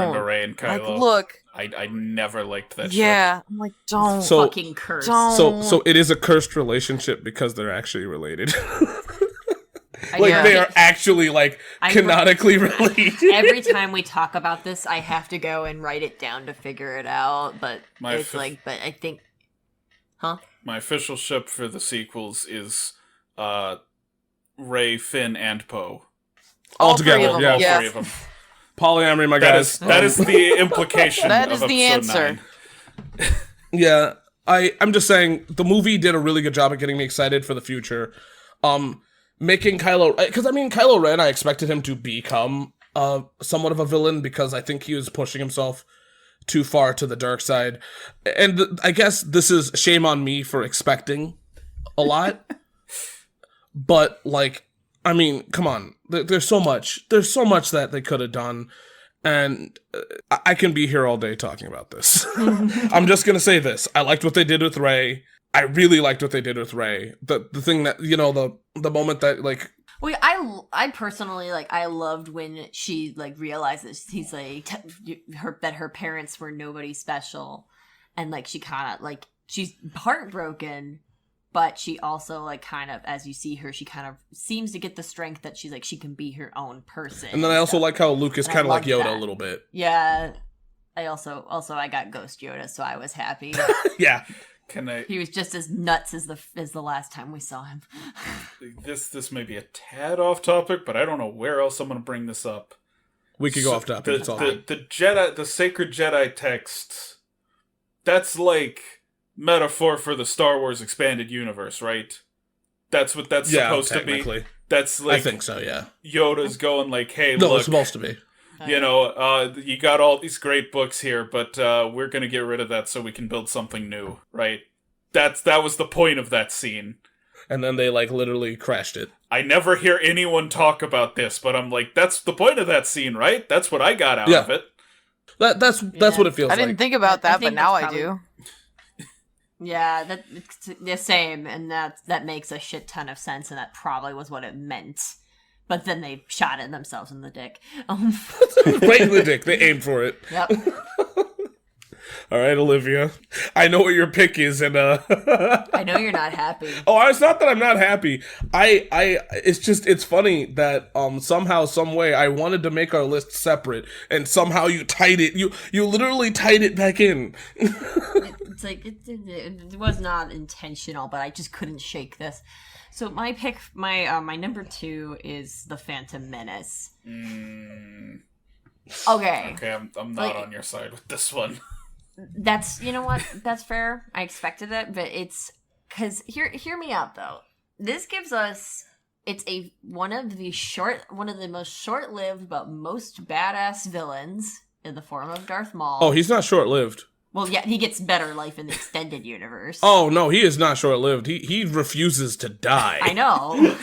into Rey and Kylo. like, look, I never liked that shit. yeah. I'm like, don't. So- fucking curse. Don't. So it is a cursed relationship because they're actually related. I Like, know. they are actually, like, I- canonically related. Every time we talk about this, I have to go and write it down to figure it out. But My it's fif- like, but I think, huh? My official ship for the sequels is Rey, Finn, and Poe. All three of together, them, yeah. All Yes. 3 of them. Polyamory, my That goddess. is the implication. That of is the episode answer. 9. Yeah, I'm just saying, the movie did a really good job at getting me excited for the future. Making Kylo... Because, I mean, Kylo Ren, I expected him to become somewhat of a villain because I think he was pushing himself too far to the dark side. And I guess this is shame on me for expecting a lot. But, like, I mean, come on. There's so much. There's so much that they could have done. And I can be here all day talking about this. I'm just going to say this. I liked what they did with Rey. I really liked what they did with Rey. The thing that, you know, the moment that, like... Well, I personally, like, I loved when she, like, realizes he's, like, that her parents were nobody special. And, like, she kind of, like, she's heartbroken, but she also, like, kind of, as you see her, she kind of seems to get the strength that she's, like, she can be her own person. And then I also stuff. like how Luke is And I kind of like loved Yoda that. a little bit. Yeah. I also I got Ghost Yoda, so I was happy. Yeah. Can I... He was just as nuts as the last time we saw him. This may be a tad off topic, but I don't know where else I'm going to bring this up. We could go off topic. It's all good. The Jedi, the sacred Jedi text, that's like metaphor for the Star Wars expanded universe, right? That's what that's supposed to be. technically. That's like I think so, yeah. Yoda's going like, hey, No, look, it's supposed to be. you know, you got all these great books here, but we're going to get rid of that so we can build something new, right? That was the point of that scene. And then they, like, literally crashed it. I never hear anyone talk about this, but I'm like, that's the point of that scene, right? That's what I got out of it. That's what it feels I like. didn't think about I that, think but now that's I do. Yeah, it's the same, and that makes a shit ton of sense, and that probably was what it meant. But then they shot at themselves in the dick. Right in the dick. They aimed for it. Yep. All right, Olivia. I know what your pick is, and I know you're not happy. oh, it's not that I'm not happy. It's funny that somehow, some way, I wanted to make our list separate, and somehow you tied it. You literally tied it back in. It's like it was not intentional, but I just couldn't shake this. So my pick, my number 2 is the Phantom Menace. Okay. Okay, I'm not on your side with this one. That's, you know what? That's fair. I expected it, but it's because hear me out though. This gives us one of the most short-lived but most badass villains in the form of Darth Maul. Oh, he's not short-lived. Well, yeah, he gets better life in the extended universe. Oh no, he is not short-lived. He refuses to die. I know,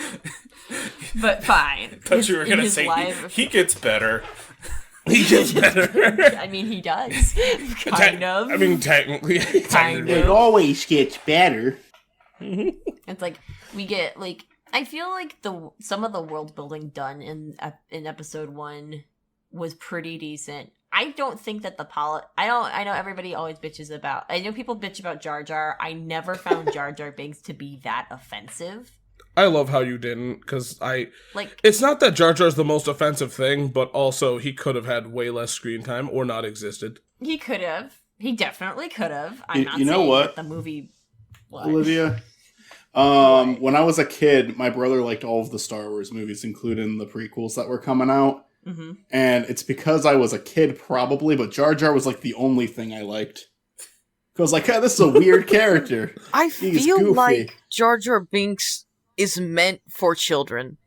but fine. I thought you were gonna say he gets better. He gets better. I mean, he does. Kind of. I mean, technically. Kind It of. always gets better. It's like we get like I feel like some of the world building done in episode 1 was pretty decent. I don't think that I know everybody always bitches about. I know people bitch about Jar Jar. I never found Jar Jar Binks to be that offensive. I love how you didn't, because it's not that Jar Jar's the most offensive thing, but also he could have had way less screen time or not existed. He could have. He definitely could have. I'm not you know saying what? that the movie. What? Olivia? When I was a kid, my brother liked all of the Star Wars movies, including the prequels that were coming out. Mm-hmm. And it's because I was a kid, probably, but Jar Jar was like the only thing I liked. Because like, this is a weird character. I He's feel goofy. like Jar Jar Binks is meant for children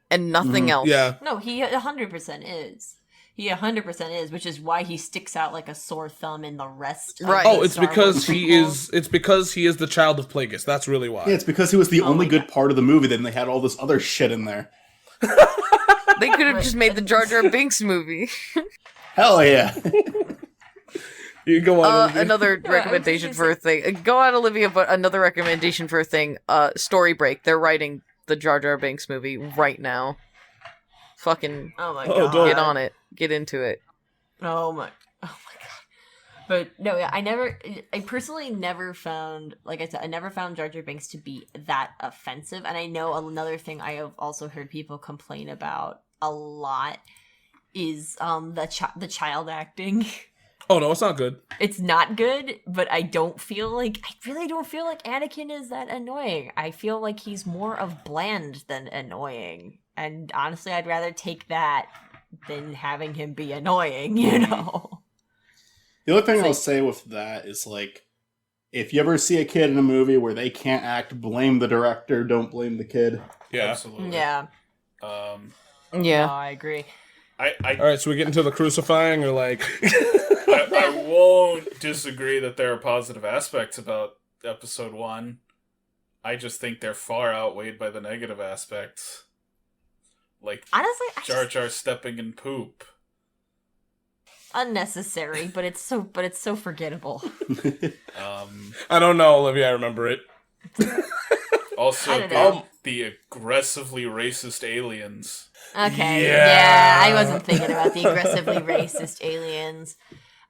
and nothing else. Yeah. No, he 100% is. He 100% is, which is why he sticks out like a sore thumb in the rest. Of Right. the Oh, it's Star because Wars he prequels. is. It's because he is the child of Plagueis. That's really why. Yeah, it's because he was the Oh only my good God. part of the movie, then they had all this other shit in there. They could have just made the Jar Jar Binks movie. Hell yeah. You can go on. Olivia. Another recommendation for a thing. Go on, Olivia, but another recommendation for a thing. Story Break. They're writing the Jar Jar Binks movie right now. Fucking Oh my Oh, god! don't. get on it. Get into it. Oh my god! But no, yeah, I personally never found, like I said, I never found Jar Jar Binks to be that offensive. And I know another thing I have also heard people complain about a lot is the child acting. Oh no, it's not good. It's not good, but I really don't feel like Anakin is that annoying. I feel like he's more of bland than annoying. And honestly, I'd rather take that than having him be annoying, you know? The only thing I'll say with that is, like, if you ever see a kid in a movie where they can't act, blame the director, don't blame the kid. Yeah. Absolutely. Yeah. Yeah. No, I agree. All right, so we get into the crucifying, or like. I won't disagree that there are positive aspects about episode 1. I just think they're far outweighed by the negative aspects. Like, Honestly, Jar Jar stepping in poop. unnecessary, but it's so forgettable. I don't know, Olivia. I remember it. Also, I don't know. the aggressively racist aliens. Okay, Yeah. yeah, I wasn't thinking about the aggressively racist aliens.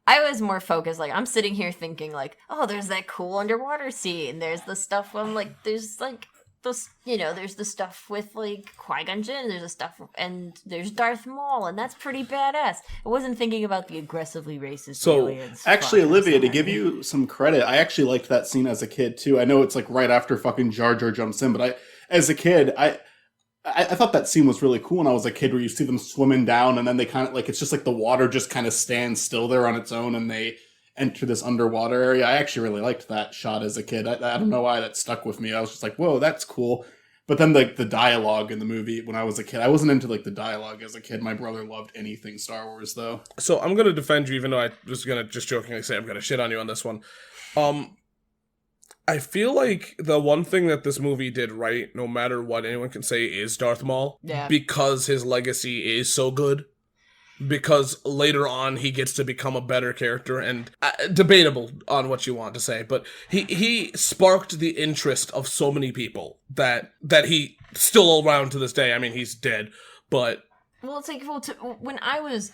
I was more focused, like, I'm sitting here thinking, like, oh, there's that cool underwater scene. There's the stuff there's, like, those, you know, there's the stuff with, like, Qui-Gon Jinn, there's the stuff, and there's Darth Maul, and that's pretty badass. I wasn't thinking about the aggressively racist aliens. Actually, Fuck, I'm Olivia, to sorry. give you some credit, I actually liked that scene as a kid, too. I know it's, like, right after fucking Jar Jar jumps in, but as a kid, I thought that scene was really cool when I was a kid, where you see them swimming down, and then they kind of, like, it's just like the water just kind of stands still there on its own, and they enter this underwater area. I actually really liked that shot as a kid. I don't know why that stuck with me. I was just like, whoa, that's cool. But then the dialogue in the movie when I was a kid, I wasn't into, like, the dialogue as a kid. My brother loved anything Star Wars, though. So I'm gonna defend you, even though I was gonna just jokingly say I'm gonna shit on you on this one. I feel like the one thing that this movie did right, no matter what anyone can say, is Darth Maul. Yeah. Because his legacy is so good. Because later on he gets to become a better character, and debatable on what you want to say, but he sparked the interest of so many people that he still around to this day. I mean, he's dead, but Well, it's like, when I was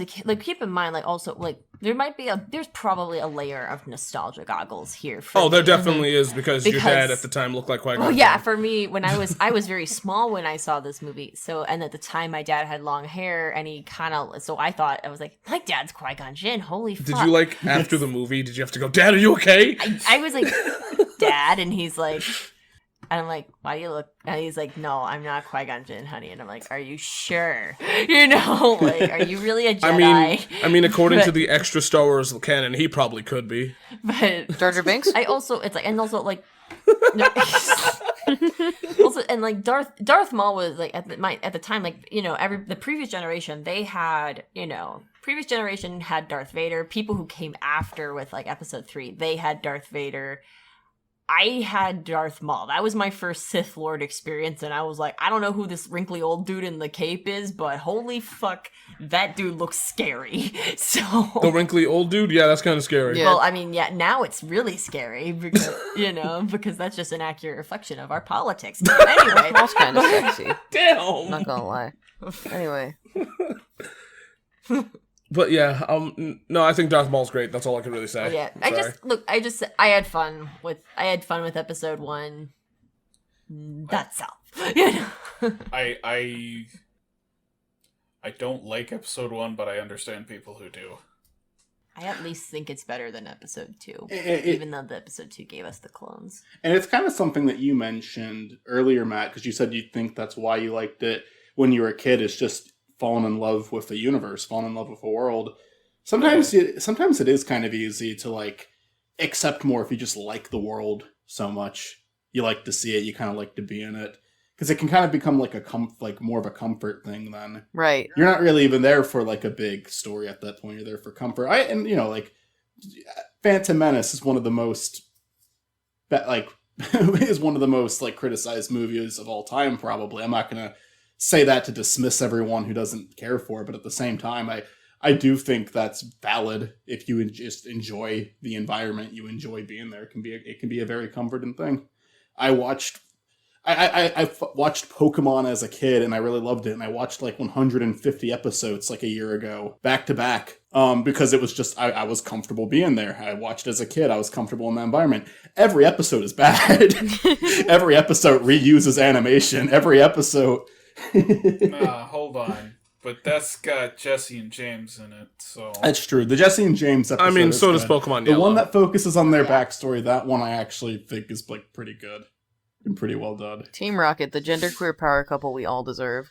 a kid, like, keep in mind, like, also, like, there's probably a layer of nostalgia goggles here. For there me. definitely is, because your dad Because- at the time looked like Qui-Gon. Well, yeah, for me, when I was very small when I saw this movie. So, and at the time, my dad had long hair, and he kind of, so I thought, I was like, my dad's Qui-Gon Jinn. Holy fuck! Did you, like, after the movie, did you have to go, Dad, are you okay? I was like, Dad, and he's like, And I'm like, why do you look? And he's like, no, I'm not Qui-Gon Jinn, honey. And I'm like, are you sure? You know, like, are you really a Jedi? I mean, according to the extra Star Wars canon, he probably could be. But Jar Jar Binks? I also, it's like, and also like, no, also, and like Darth Maul was like at the time, like, you know, the previous generation, they had, you know, previous generation had Darth Vader. People who came after with like Episode 3, they had Darth Vader. I had Darth Maul. That was my first Sith Lord experience, and I was like, I don't know who this wrinkly old dude in the cape is, but holy fuck, that dude looks scary. So The wrinkly old dude? Yeah, that's kind of scary. Yeah. well, I mean, yeah, now it's really scary because, you know, because that's just an accurate reflection of our politics. But anyway, Maul's kind of sexy. Damn! Not gonna lie. Anyway. But yeah, no, I think Darth Maul's great. That's all I can really say. yeah, Sorry. I had fun with Episode 1. That's all. You know? I don't like Episode 1, but I understand people who do. I at least think it's better than Episode 2, It- even though the Episode 2 gave us the clones. And it's kind of something that you mentioned earlier, Matt, because you said you think that's why you liked it when you were a kid. It's just falling in love with the universe, falling in love with the world. Sometimes it is kind of easy to like accept more if you just like the world so much. You like to see it, you kind of like to be in it, because it can kind of become like more of a comfort thing. Then Right. you're not really even there for like a big story at that point. You're there for comfort. And you know, like Phantom Menace is one of the most is one of the most like criticized movies of all time. Probably, I'm not gonna say that to dismiss everyone who doesn't care for it, but at the same time, I do think that's valid. If you just enjoy the environment, you enjoy being there. It can be a very comforting thing. I watched Pokemon as a kid, and I really loved it. And I watched like 150 episodes like a year ago, back to back, because it was just I was comfortable being there. I watched as a kid. I was comfortable in the environment. Every episode is bad. Every episode reuses animation. Every episode. Nah, hold on. But that's got Jesse and James in it, so... That's true. The Jesse and James episode. I mean, is so does good. Pokemon The Yellow. one that focuses on their backstory, that one I actually think is like pretty good and pretty well done. Team Rocket, the genderqueer power couple we all deserve.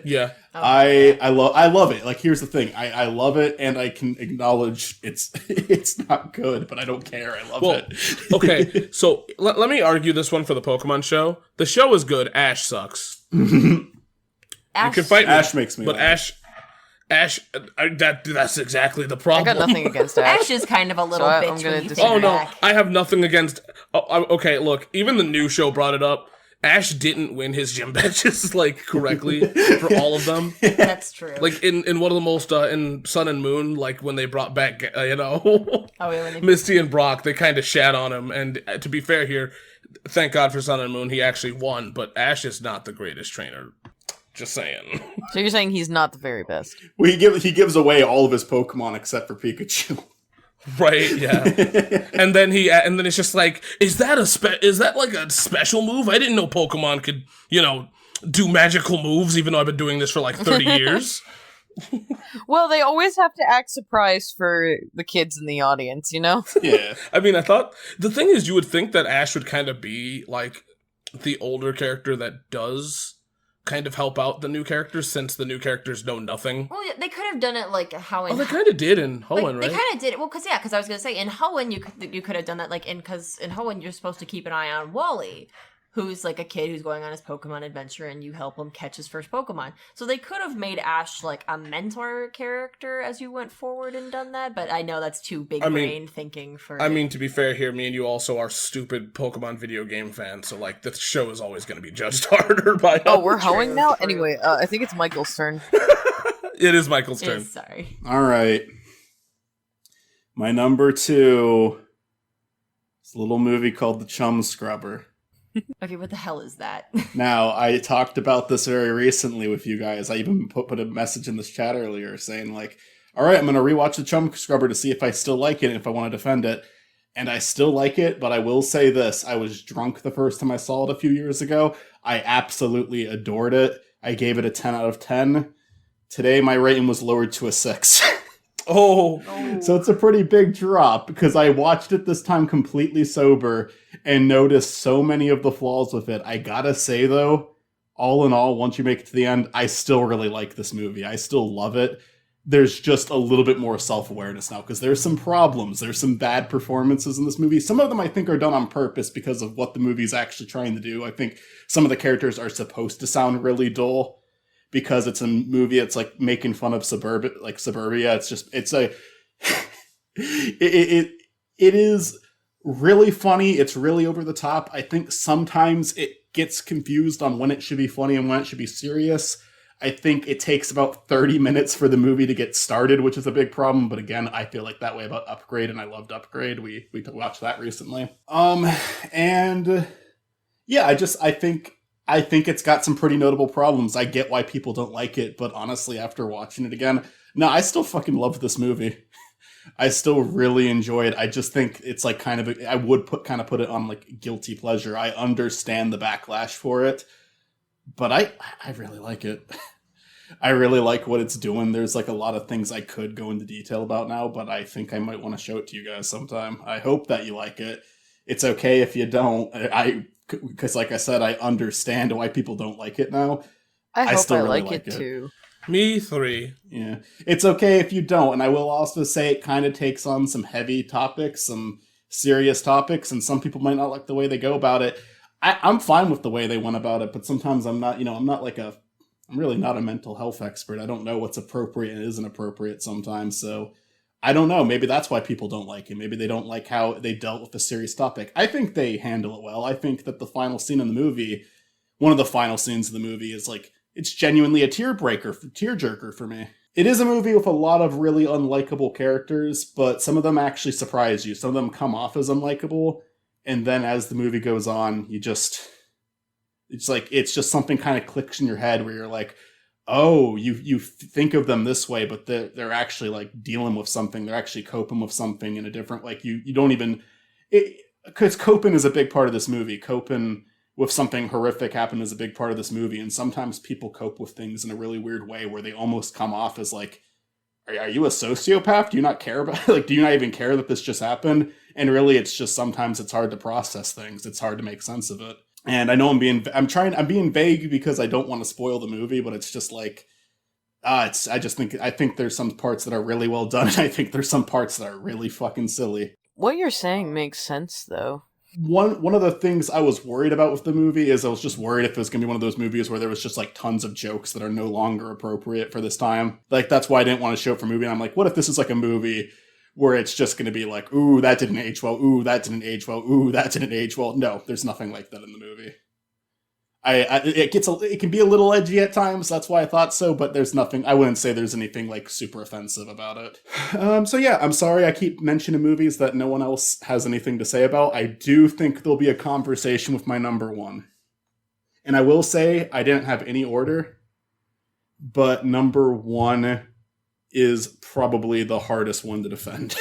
Yeah. I love it. Like, here's the thing. I love it, and I can acknowledge it's not good, but I don't care. I love it. Okay, so let me argue this one for the Pokemon show. The show is good. Ash sucks. Ash, You can fight me, Ash makes me but laugh. that's exactly the I problem. got nothing against Ash. Ash is kind of a little So I'm bitch gonna when you disagree. think Oh no, back. I have nothing against. Okay, look, even the new show brought it up. Ash didn't win his gym badges like correctly for all of them. That's true. Like in one of the most in Sun and Moon, like when they brought back oh, yeah, when they Misty and Brock, they kind of shat on him. And to be fair here, thank God for Sun and Moon, he actually won. But Ash is not the greatest trainer. Just saying. So you're saying he's not the very best. Well, he gives away all of his Pokemon except for Pikachu. Right, yeah. and then it's just like, is that like a special move? I didn't know Pokemon could, do magical moves, even though I've been doing this for like 30 years. Well, they always have to act surprised for the kids in the audience, you know? Yeah. I mean, I thought, the thing is, you would think that Ash would kind of be like the older character that does kind of help out the new characters, since the new characters know nothing. Well, yeah, they could have done it like how in Oh, they kind of did in Hoenn, like, right? They kind of did it. Well, because I was gonna say in Hoenn you could have done that like because in Hoenn you're supposed to keep an eye on Wally, who's like a kid who's going on his Pokemon adventure, and you help him catch his first Pokemon. So they could have made Ash like a mentor character as you went forward and done that. But I know that's too big brain thinking for. I mean, to be fair here, me and you also are stupid Pokemon video game fans, so like the show is always going to be judged harder by. Oh, we're True, hoeing now? true. Anyway, I think it's Michael's turn. It is Michael's turn. Sorry. All right. My number 2 is a little movie called The Chum Scrubber. Okay, what the hell is that? Now, I talked about this very recently with you guys. I even put a message in this chat earlier saying, like, all right, I'm going to rewatch The Chum Scrubber to see if I still like it and if I want to defend it. And I still like it, but I will say this. I was drunk the first time I saw it a few years ago. I absolutely adored it. I gave it a 10 out of 10. Today, my rating was lowered to a 6. Oh. So it's a pretty big drop because I watched it this time completely sober and noticed so many of the flaws with it. I gotta say though, all in all, once you make it to the end, I still really like this movie. I still love it. There's just a little bit more self-awareness now because there's some problems. There's some bad performances in this movie. Some of them I think are done on purpose because of what the movie's actually trying to do. I think some of the characters are supposed to sound really dull because it's a movie. It's like making fun of suburbia. It's a it is really funny. It's really over the top. I think sometimes it gets confused on when it should be funny and when it should be serious. I think it takes about 30 minutes for the movie to get started, which is a big problem. But again, I feel like that way about Upgrade, and I loved Upgrade. We watched that recently. And yeah, I think it's got some pretty notable problems. I get why people don't like it, but honestly, after watching it again, no, I still fucking love this movie. I still really enjoy it. I just think it's like I would put it on like guilty pleasure. I understand the backlash for it, but I really like it. I really like what it's doing. There's like a lot of things I could go into detail about now, but I think I might want to show it to you guys sometime. I hope that you like it. It's okay if you don't. Because like I said, I understand why people don't like it now. I hope still I really like it too. Me 3. Yeah. It's okay if you don't. And I will also say it kind of takes on some heavy topics, some serious topics, and some people might not like the way they go about it. I'm fine with the way they went about it, but sometimes I'm really not a mental health expert. I don't know what's appropriate and isn't appropriate sometimes. So I don't know. Maybe that's why people don't like it. Maybe they don't like how they dealt with a serious topic. I think they handle it well. I think that the final scene in the movie, one of the final scenes of the movie is like, it's genuinely a tearjerker for me. It is a movie with a lot of really unlikable characters, but some of them actually surprise you. Some of them come off as unlikable. And then as the movie goes on, it's just something kind of clicks in your head where you're like, oh, you think of them this way, but they're actually like dealing with something. They're actually coping with something in a different, like you don't even, because coping is a big part of this movie. Coping with something horrific happened is a big part of this movie. And sometimes people cope with things in a really weird way where they almost come off as like, are you a sociopath? Do you not care about like, do you not even care that this just happened? And really it's just, sometimes it's hard to process things. It's hard to make sense of it. And I know I'm being vague because I don't want to spoil the movie, but it's just like, I think there's some parts that are really well done, and I think there's some parts that are really fucking silly. What you're saying makes sense, though. One of the things I was worried about with the movie is I was just worried if it was going to be one of those movies where there was just like tons of jokes that are no longer appropriate for this time. Like, that's why I didn't want to show it for a movie. And I'm like, what if this is like a movie where it's just going to be like, ooh, that didn't age well, ooh, that didn't age well, ooh, that didn't age well. No, there's nothing like that in the movie. It can be a little edgy at times, that's why I thought so, but there's nothing, I wouldn't say there's anything like super offensive about it. So yeah, I'm sorry I keep mentioning movies that no one else has anything to say about. I do think there'll be a conversation with my number one. And I will say, I didn't have any order, but number one is probably the hardest one to defend.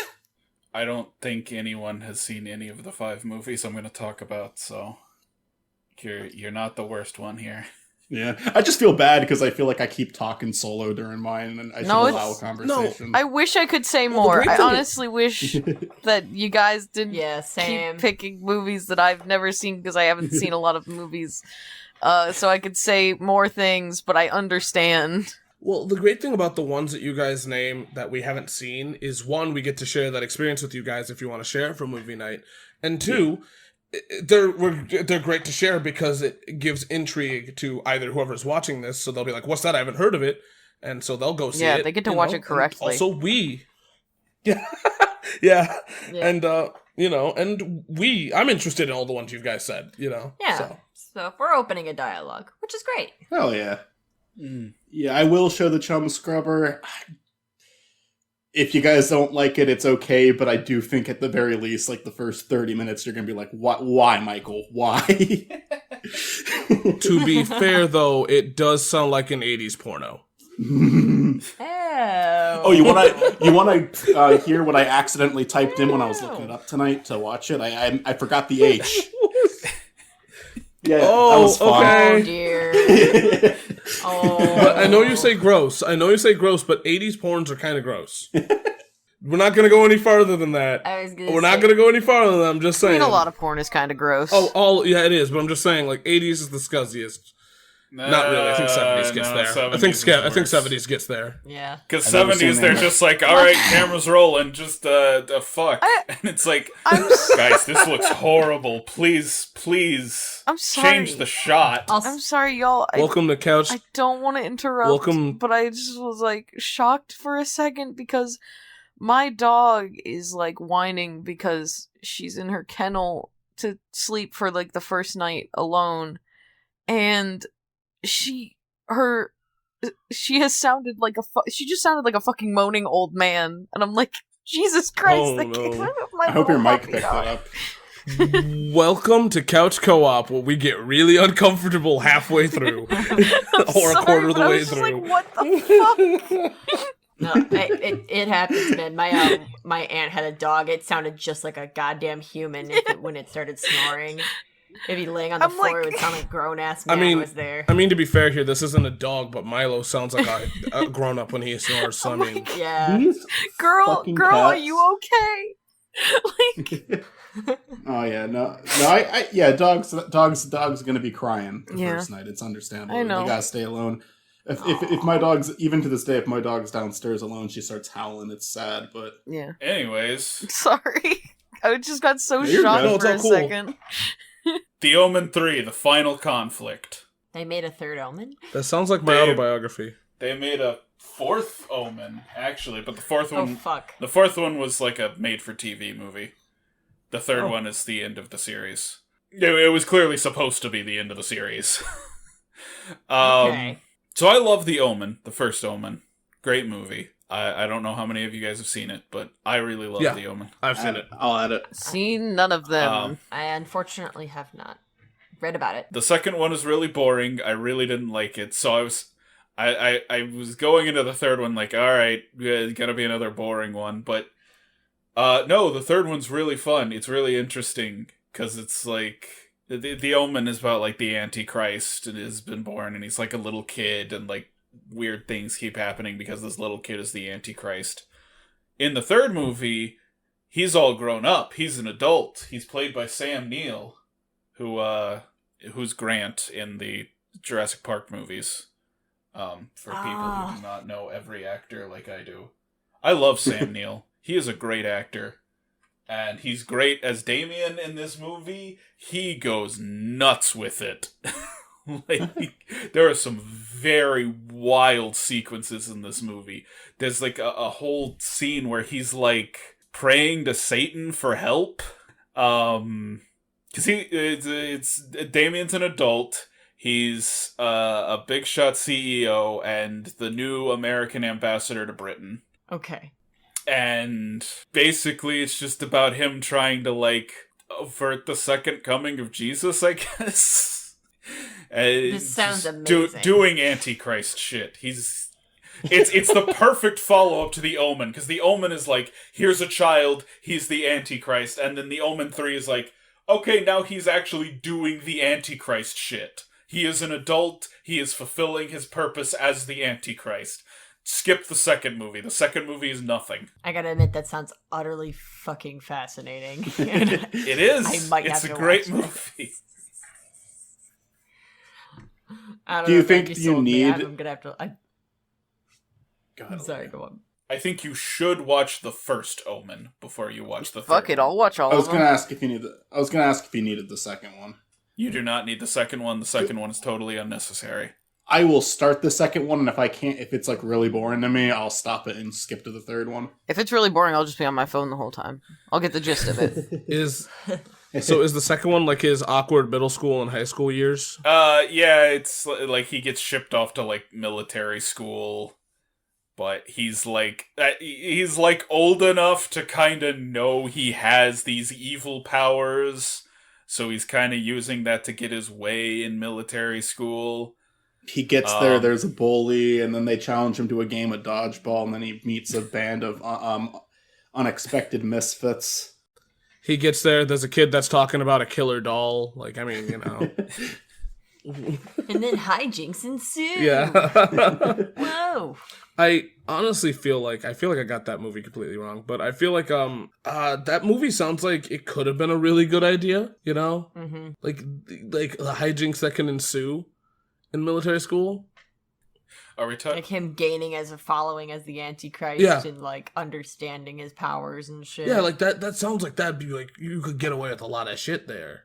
I don't think anyone has seen any of the 5 movies I'm going to talk about, so you're not the worst one here. Yeah, I just feel bad because I feel like I keep talking solo during mine, and I should allow a conversation. I wish I could say more. I honestly wish that you guys didn't same. keep picking movies that I've never seen because I haven't seen a lot of movies. So I could say more things, but I understand. Well, the great thing about the ones that you guys name that we haven't seen is, one, we get to share that experience with you guys if you want to share it for movie night, and two, they're great to share because it gives intrigue to either whoever's watching this, so they'll be like, what's that? I haven't heard of it. And so they'll go see it. Yeah, they get to watch it correctly. And also yeah. And, I'm interested in all the ones you guys said, Yeah. So we're opening a dialogue, which is great. Hell yeah. Yeah, I will show the Chum Scrubber. If you guys don't like it, it's okay, but I do think at the very least, like the first 30 minutes, you're going to be like, why, Michael? Why? To be fair, though, it does sound like an 80s porno. Oh, you want to hear what I accidentally typed in when I was looking it up tonight to watch it? I forgot the H. Yeah, that was fun. Okay. Oh, dear. But I know you say gross, but 80s porns are kind of gross. We're not gonna go any farther than that. We're not gonna go any farther than that. I'm just saying. I mean, a lot of porn is kind of gross. Yeah, it is. But I'm just saying, like, 80s is the scuzziest. Not really. I think 70s gets there. 70s I think 70s gets there. Yeah. Because 70s, they're just like, all right, cameras rolling, just fuck. And it's like, guys, this looks horrible. Please, I'm sorry. change the shot. I'm sorry, y'all. Welcome to Couch. I don't want to interrupt, but I just was, like, shocked for a second because my dog is, like, whining because she's in her kennel to sleep for, like, the first night alone. And she has sounded like she just sounded like a fucking moaning old man, and I'm like, Jesus Christ! I hope your mic picked that up. Welcome to Couch Co-op, where we get really uncomfortable halfway through, or a quarter of the way through. Like, what the fuck? No, it happens, man. My aunt had a dog. It sounded just like a goddamn human when it started snoring. If he laying on the floor, it would sound like grown ass man was there. I mean, to be fair here, this isn't a dog, but Milo sounds like a grown up when he snores. So I mean, yeah. Girl, are you okay? Like, oh yeah, no, dogs gonna be crying the first night. It's understandable. I know. You gotta stay alone. If my dog's, even to this day, if my dog's downstairs alone, she starts howling. It's sad, but yeah. Anyways, sorry, I just got so You're shocked good. for a second. The Omen 3, The Final Conflict. They made a third Omen? That sounds like my autobiography. They made a fourth Omen, actually, but the fourth one... Oh, fuck. The fourth one was like a made-for-TV movie. The third one is the end of the series. It was clearly supposed to be the end of the series. Okay. So I love The Omen, the first Omen. Great movie. I don't know how many of you guys have seen it, but I really love The Omen. I've seen it. I'll add it. Seen none of them. I unfortunately have not read about it. The second one is really boring. I really didn't like it, so I was going into the third one like, all right, it's gonna be another boring one, but no, the third one's really fun. It's really interesting because it's like the Omen is about like the Antichrist and has been born, and he's like a little kid, and like weird things keep happening because this little kid is the Antichrist. In the third movie, he's all grown up. He's an adult. He's played by Sam Neill, who's Grant in the Jurassic Park movies. For people who do not know every actor like I do. I love Sam Neill. He is a great actor. And he's great as Damien in this movie. He goes nuts with it. Like, there are some very wild sequences in this movie. There's like a whole scene where he's like praying to Satan for help. Because it's Damien's an adult. He's a big shot CEO and the new American ambassador to Britain. Okay. And basically it's just about him trying to like avert the second coming of Jesus, I guess. This sounds amazing. Doing Antichrist shit. It's the perfect follow-up to The Omen, because The Omen is like, here's a child, he's the Antichrist, and then The Omen 3 is like, okay, now he's actually doing the Antichrist shit. He is an adult, he is fulfilling his purpose as the Antichrist. Skip the second movie. The second movie is nothing. I gotta admit, that sounds utterly fucking fascinating. It is. It's a great movie. I don't Do know you if think you you sold me. need- I'm gonna have to... I'm sorry, go on. I think you should watch the first Omen before you watch the third. Fuck it, I'll watch all I was of them. gonna ask if you needed the second one. You do not need the second one. The second one is totally unnecessary. I will start the second one, and if it's like really boring to me, I'll stop it and skip to the third one. If it's really boring, I'll just be on my phone the whole time. I'll get the gist of it. Is the second one like his awkward middle school and high school years? Yeah, it's like he gets shipped off to like military school, but he's like old enough to kind of know he has these evil powers, so he's kind of using that to get his way in military school. He gets there, there's a bully, and then they challenge him to a game of dodgeball, and then he meets a band of unexpected misfits. He gets there, there's a kid that's talking about a killer doll. Like, I mean, you know. And then hijinks ensue. Yeah. Whoa. know. I honestly feel like I got that movie completely wrong, but I feel like that movie sounds like it could have been a really good idea, you know? Mm-hmm. Like the hijinks that can ensue in military school. Are we Like him gaining as a following as the Antichrist Yeah. and like understanding his powers and shit. Yeah, like that sounds like that'd be like you could get away with a lot of shit there.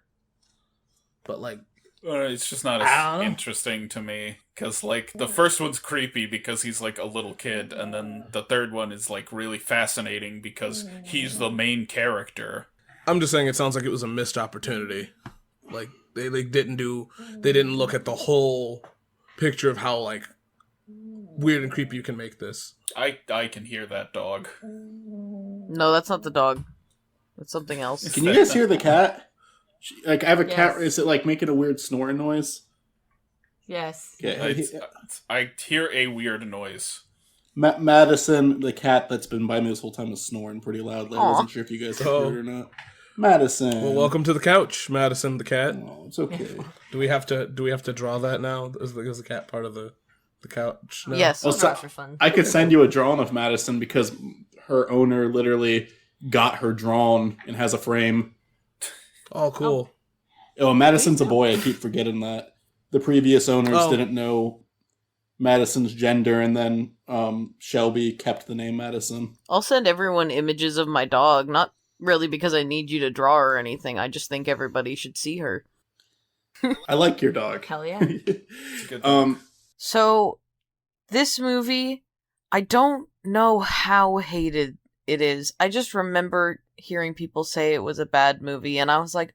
But like It's just not I as don't know. interesting to me, because, like, the first one's creepy because he's, like, a little kid, and then the third one is, like, really fascinating because he's the main character. I'm just saying it sounds like it was a missed opportunity. Like they didn't look at the whole picture of how like weird and creepy you can make this. I can hear that dog. No, that's not the dog. That's something else. Can you guys hear the cat? Like, I have a cat. Yes. Is it like making a weird snoring noise? Yes. Okay. I hear a weird noise. Madison, the cat that's been by me this whole time, is snoring pretty loudly. I Aw. wasn't sure if you guys Oh. heard it or not. Madison. Well, welcome to the couch, Madison the cat. Oh, it's okay. Do we have to draw that now? Is the cat part of the couch? now? Yes. Oh, so- Those are fun. I could send you a drawing of Madison because her owner literally got her drawn and has a frame. Oh, cool. Oh, Madison's a boy. I keep forgetting that. The previous owners Oh. didn't know Madison's gender, and then Shelby kept the name Madison. I'll send everyone images of my dog, not really because I need you to draw her or anything. I just think everybody should see her. I like your dog. Hell yeah. It's a good thing. So, this movie, I don't know how hated it is. I just remember hearing people say it was a bad movie, and I was like,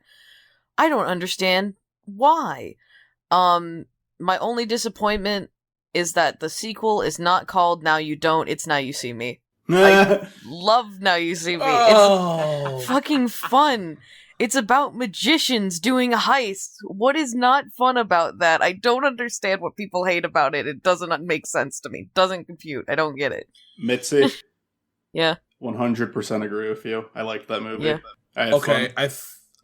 I don't understand why. My only disappointment is that the sequel is not called Now You Don't, it's Now You See Me. I love Now You See Me. Oh. It's fucking fun. It's about magicians doing heists. What is not fun about that? I don't understand what people hate about it. It doesn't make sense to me. Doesn't compute. I don't get it. Mitzi, Yeah. 100% agree with you. I liked that movie. Yeah. I had Okay, fun.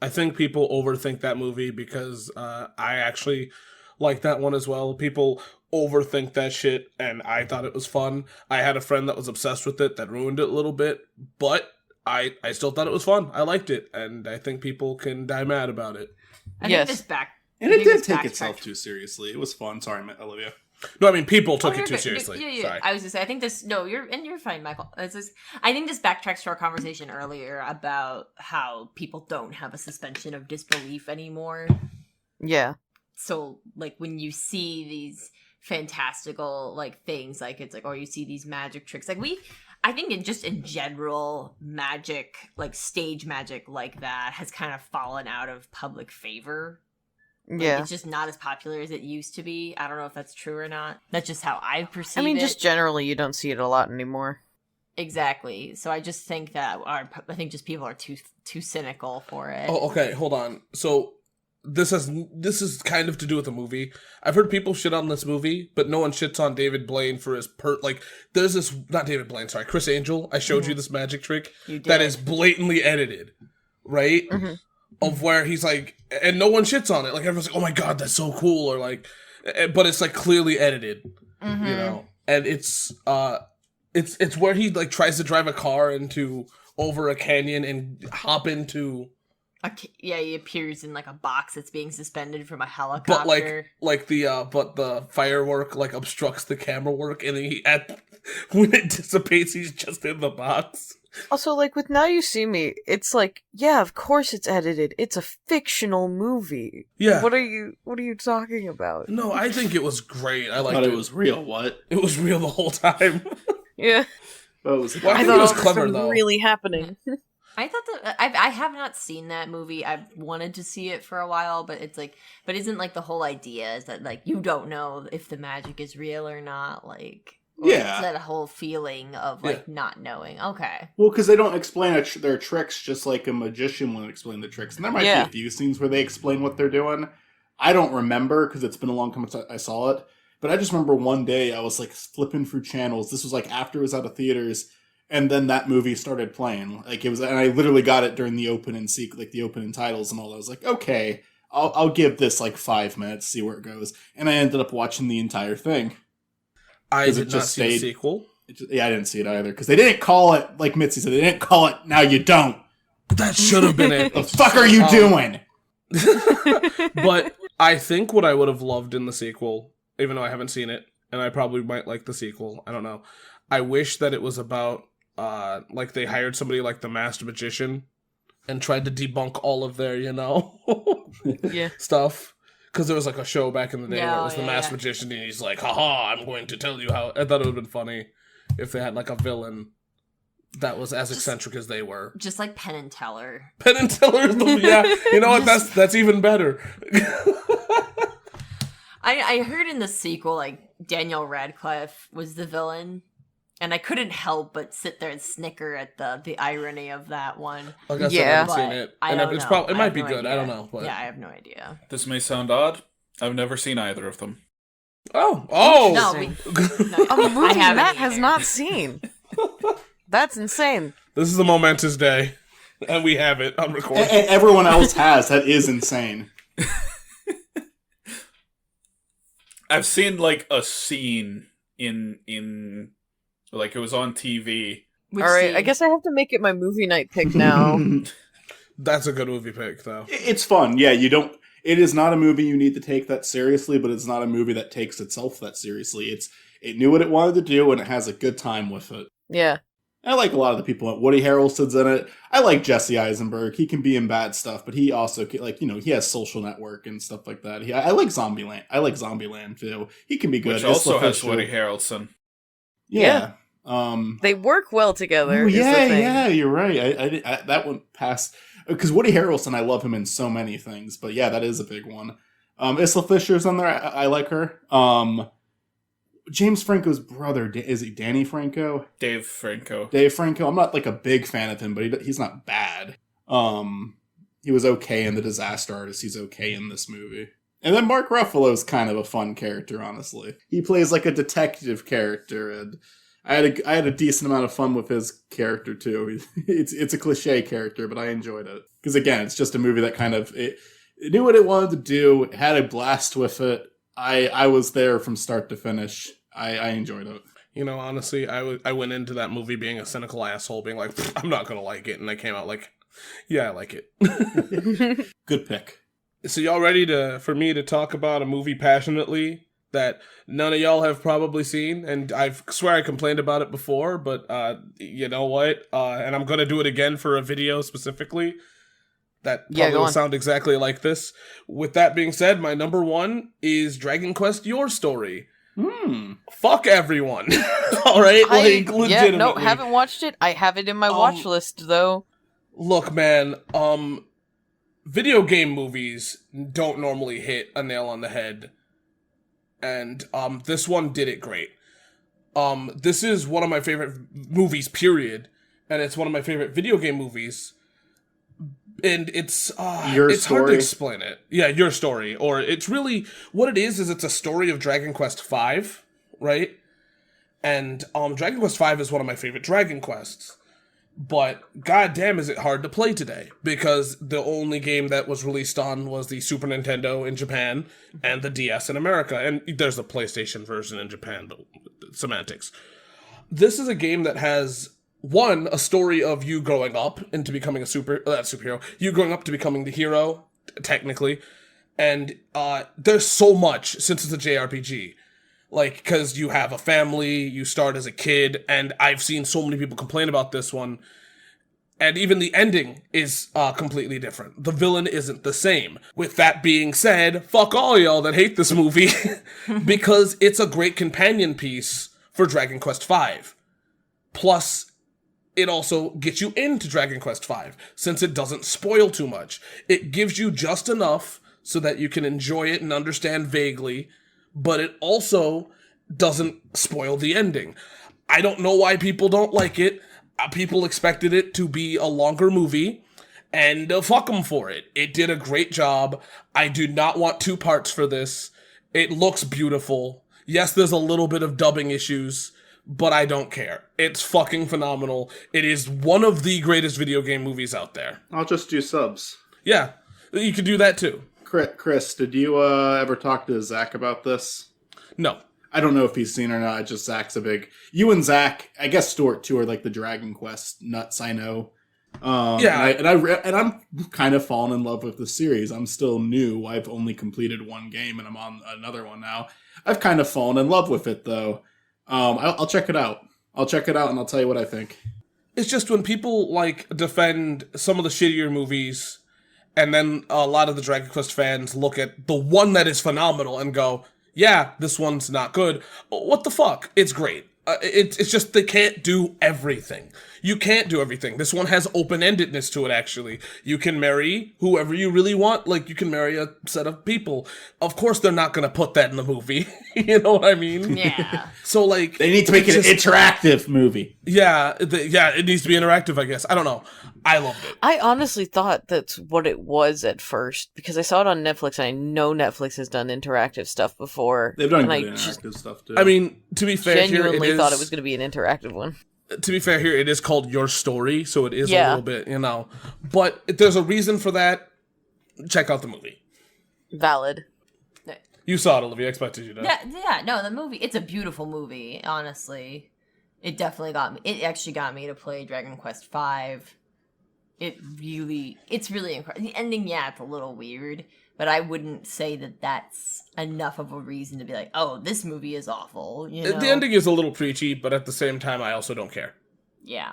I think people overthink that movie because I actually like that one as well. People overthink that shit, and I thought it was fun. I had a friend that was obsessed with it that ruined it a little bit, but I still thought it was fun. I liked it, and I think people can die mad about it. I Yes. think this back. And I it think did this take backtracked- itself too seriously. It was fun. Sorry, Olivia. No, I mean people took Oh, it too you're good. seriously. Yeah. Sorry. I was just say I think this. No, you're fine, Michael. It's just, I think this backtracks to our conversation earlier about how people don't have a suspension of disbelief anymore. Yeah. So like when you see these fantastical like things, like it's like, or you see these magic tricks, like I think in general, magic, like stage magic like that, has kind of fallen out of public favor. Like, Yeah. it's just not as popular as it used to be. I don't know if that's true or not. That's just how I perceive I mean, it. just generally, you don't see it a lot anymore. Exactly. So I just think that I think just people are too cynical for it. Oh, okay, hold on. So this is kind of to do with the movie. I've heard people shit on this movie, but no one shits on David Blaine for his like. There's this, not David Blaine, sorry, Chris Angel. I showed you this magic trick You did. that is blatantly edited, right? Mhm. Of where he's like, and no one shits on it. Like everyone's like, "Oh my god, that's so cool," or like, but it's like clearly edited, Mhm. you know. And it's where he like tries to drive a car over a canyon and hop into. Yeah, he appears in like a box that's being suspended from a helicopter. But like the firework like obstructs the camera work, and when it dissipates, he's just in the box. Also, like, with Now You See Me, it's like, yeah, of course it's edited. It's a fictional movie. Yeah. What are you talking about? No, I think it was great. I I liked thought it. it was real. What? It was real the whole time. Yeah. Well, it was Well, I I think thought it was all this clever, was though. really happening. I thought that I have not seen that movie. I've wanted to see it for a while, but it's like, but isn't like the whole idea is that like you don't know if the magic is real or not, like. Or Yeah. Is that a whole feeling of like not knowing? Okay. Well, because they don't explain their tricks just like a magician would explain the tricks. And there might Yeah. be a few scenes where they explain what they're doing. I don't remember because it's been a long time since I saw it. But I just remember one day I was like flipping through channels. This was like after it was out of theaters. And then that movie started playing. Like it was, and I literally got it during the opening like the opening titles and all. I was like, okay, I'll give this like 5 minutes, see where it goes. And I ended up watching the entire thing. I 'Cause did not see the sequel. Yeah, I didn't see it either because they didn't call it like Mitzy said. They didn't call it "Now You Don't." That should have been it. The fuck are you doing? But I think what I would have loved in the sequel, even though I haven't seen it, and I probably might like the sequel, I don't know. I wish that it was about, like they hired somebody like the Master Magician and tried to debunk all of their, Yeah. stuff. Because there was like a show back in the day where it was the Yeah, Master Magician and he's like, haha, I'm going to tell you how. I thought it would have been funny if they had like a villain that was as eccentric as they were. Just like Penn and Teller. Penn and Teller, yeah. You know what? That's even better. I heard in the sequel, like, Daniel Radcliffe was the villain. And I couldn't help but sit there and snicker at the irony of that one. Like I said, I Yeah. haven't seen it. I And don't it's know. probably, it I might have be no good. I idea. don't know. But... Yeah, I have no idea. This may sound odd. I've never seen either of them. Oh! No, A movie haven't Matt has either. not seen. That's insane. This is a momentous day. And we have it on recording. And everyone else has. That is insane. I've seen like a scene in like it was on TV. Which All right, scene? I guess I have to make it my movie night pick now. That's a good movie pick, though. It's fun. Yeah, you don't. It is not a movie you need to take that seriously, but it's not a movie that takes itself that seriously. It knew what it wanted to do, and it has a good time with it. Yeah. I like a lot of the people. Woody Harrelson's in it. I like Jesse Eisenberg. He can be in bad stuff, but he also he has Social Network and stuff like that. I like Zombieland. I like Zombieland too. He can be good. Which also Isla has Fisher. Woody Harrelson. Yeah. They work well together. Oh, is the thing. yeah, you're right. I that one passed because Woody Harrelson. I love him in so many things, but yeah, that is a big one. Isla Fisher's on there. I like her. James Franco's brother, is he Danny Franco? Dave Franco. Dave Franco. I'm not like a big fan of him, but he's not bad. He was okay in The Disaster Artist. He's okay in this movie. And then Mark Ruffalo's kind of a fun character, honestly. He plays like a detective character, and I had a decent amount of fun with his character too. It's a cliche character, but I enjoyed it because again, it's just a movie that kind of it knew what it wanted to do. It had a blast with it. I was there from start to finish. I enjoyed it. You know, honestly, I went into that movie being a cynical asshole, being like, I'm not gonna like it, and I came out like, yeah, I like it. Good pick. So y'all ready for me to talk about a movie passionately that none of y'all have probably seen? And I swear I complained about it before, but you know what? And I'm gonna do it again for a video specifically that probably go will on. sound exactly like this. With that being said, my number one is Dragon Quest Your Story. Fuck everyone. All right? Legitimately. Yeah, no, haven't watched it. I have it in my watch list, though. Look, man, video game movies don't normally hit a nail on the head. And this one did it great. This is one of my favorite movies, period. And it's one of my favorite video game movies. And it's hard to explain it. Yeah, Your Story. Or it's really, what it is it's a story of Dragon Quest V, right? And Dragon Quest V is one of my favorite Dragon Quests. But goddamn is it hard to play today. Because the only game that was released on was the Super Nintendo in Japan and the DS in America. And there's a PlayStation version in Japan, but semantics. This is a game that has... one, a story of you growing up into becoming a superhero. You growing up to becoming the hero, technically. And there's so much since it's a JRPG. Like, because you have a family, you start as a kid, and I've seen so many people complain about this one. And even the ending is completely different. The villain isn't the same. With that being said, fuck all y'all that hate this movie. Because it's a great companion piece for Dragon Quest V. Plus, it also gets you into Dragon Quest V, since it doesn't spoil too much. It gives you just enough so that you can enjoy it and understand vaguely, but it also doesn't spoil the ending. I don't know why people don't like it. People expected it to be a longer movie, and fuck them for it. It did a great job. I do not want 2 parts for this. It looks beautiful. Yes, there's a little bit of dubbing issues, but I don't care. It's fucking phenomenal. It is one of the greatest video game movies out there. I'll just do subs. Yeah, you could do that too. Chris, did you ever talk to Zach about this? No. I don't know if he's seen or not. Just Zach's a big. You and Zach, I guess Stuart too, are like the Dragon Quest nuts. I know. Yeah, and I'm kind of fallen in love with the series. I'm still new. I've only completed one game, and I'm on another one now. I've kind of fallen in love with it though. I'll check it out. I'll check it out, and I'll tell you what I think. it's just when people like defend some of the shittier movies, and then a lot of the Dragon Quest fans look at the one that is phenomenal and go, "Yeah, this one's not good." What the fuck? It's great. It's just they can't do everything. You can't do everything. This one has open-endedness to it, actually. You can marry whoever you really want. Like, you can marry a set of people. Of course they're not going to put that in the movie. You know what I mean? Yeah. So, like... They need to make it an interactive movie. Yeah, it needs to be interactive, I guess. I don't know. I loved it. I honestly thought that's what it was at first, because I saw it on Netflix, and I know Netflix has done interactive stuff before. They've done and good interactive stuff, too. I mean, to be fair, genuinely here thought it was going to be an interactive one. To be fair, here it is called Your Story, so it is a Yeah. little bit, But if there's a reason for that, check out the movie. Valid. You saw it, Olivia. I expected you to. Yeah, no, the movie, it's a beautiful movie, honestly. It definitely it actually got me to play Dragon Quest V. It's really incredible. The ending, yeah, it's a little weird, but I wouldn't say that that's enough of a reason to be like, oh, this movie is awful, you know? The ending is a little preachy, but at the same time, I also don't care. Yeah.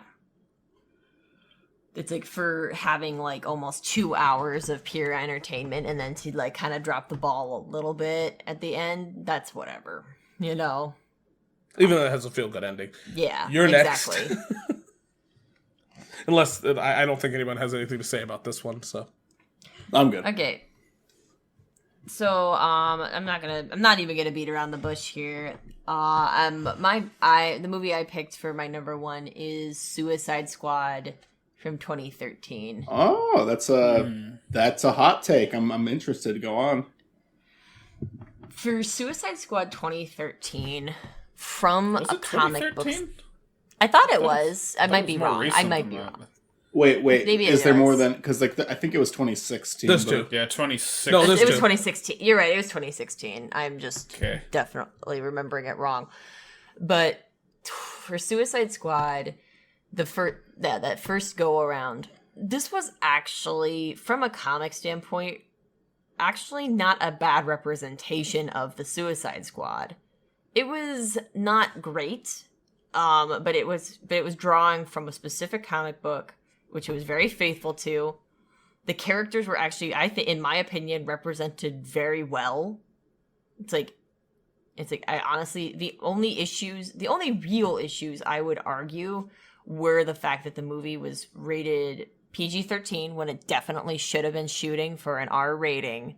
It's like for having like almost 2 hours of pure entertainment and then to like kind of drop the ball a little bit at the end, that's whatever, you know? Even though it has a feel-good ending. Yeah, You're next. exactly. Unless, I don't think anyone has anything to say about this one, so. I'm good. Okay. So, I'm not even gonna beat around the bush here. The movie I picked for my number one is Suicide Squad from 2013. Oh, that's a hot take. I'm interested. Go on. For Suicide Squad 2013, from Was a it comic book. 2013? I thought it was. I That might was be more wrong. I recent might than be that. wrong. Wait. Maybe Is it there more is. than because I think it was 2016. There's but- two. Yeah, 26. No, there's It was two. 2016. You're right. It was 2016. I'm just Okay. definitely remembering it wrong. But for Suicide Squad, that first go around, this was actually, from a comic standpoint, actually not a bad representation of the Suicide Squad. It was not great, but it was drawing from a specific comic book, which it was very faithful to. The characters were actually, I think, in my opinion, represented very well. It's like I honestly, the only real issues I would argue were the fact that the movie was rated PG-13 when it definitely should have been shooting for an R rating.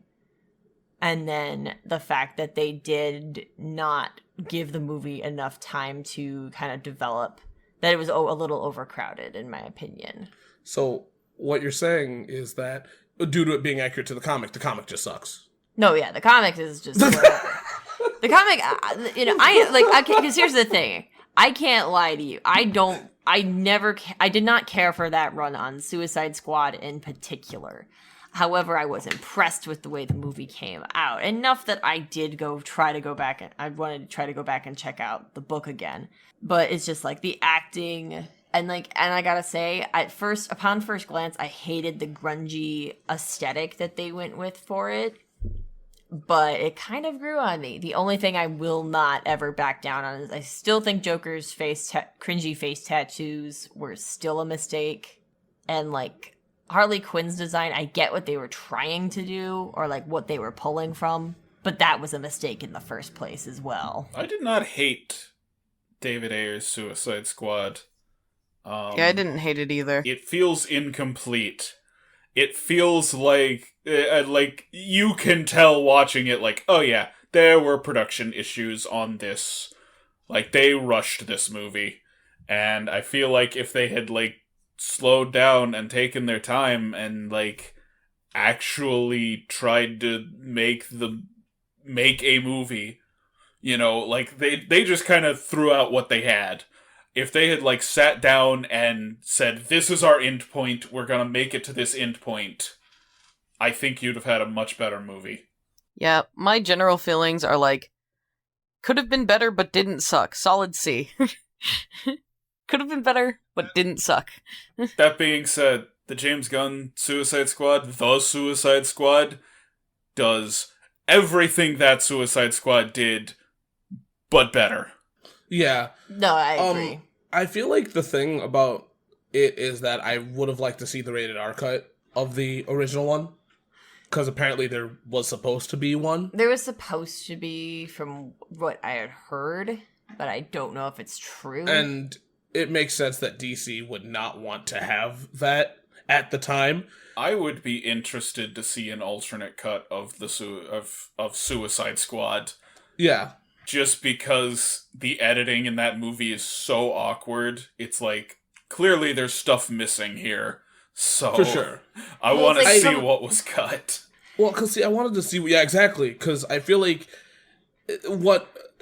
And then the fact that they did not give the movie enough time to kind of develop, that it was a little overcrowded, in my opinion. So, what you're saying is that, due to it being accurate to the comic just sucks. No, yeah, the comic is just whatever. The comic, because here's the thing. I can't lie to you. I did not care for that run on Suicide Squad in particular. However, I was impressed with the way the movie came out. Enough that I did try to go back and check out the book again. But it's just like the acting and I gotta say, upon first glance, I hated the grungy aesthetic that they went with for it. But it kind of grew on me. The only thing I will not ever back down on is I still think Joker's cringy face tattoos were still a mistake. And Harley Quinn's design, I get what they were trying to do or what they were pulling from, but that was a mistake in the first place as well. I did not hate David Ayer's Suicide Squad. Yeah, I didn't hate it either. It feels incomplete. It feels like you can tell watching it oh yeah, there were production issues on this. They rushed this movie. And I feel like if they had slowed down and taken their time and actually tried to make a movie, they just kind of threw out what they had. If they had sat down and said, this is our end point, we're gonna make it to this end point, I think you'd have had a much better movie. Yeah, my general feelings are Could have been better, but didn't suck. Solid C. Could have been better, but didn't suck. That being said, the James Gunn Suicide Squad, the Suicide Squad, does everything that Suicide Squad did, but better. Yeah. No, I agree. I feel like the thing about it is that I would have liked to see the rated R cut of the original one. Because apparently there was supposed to be one. There was supposed to be, from what I had heard, but I don't know if it's true. And it makes sense that DC would not want to have that at the time. I would be interested to see an alternate cut of the of Suicide Squad. Yeah. Just because the editing in that movie is so awkward. It's like, clearly there's stuff missing here. So, For sure. I want to like see what was cut. Well, because, see, I wanted to see... Yeah, exactly. Because I feel like...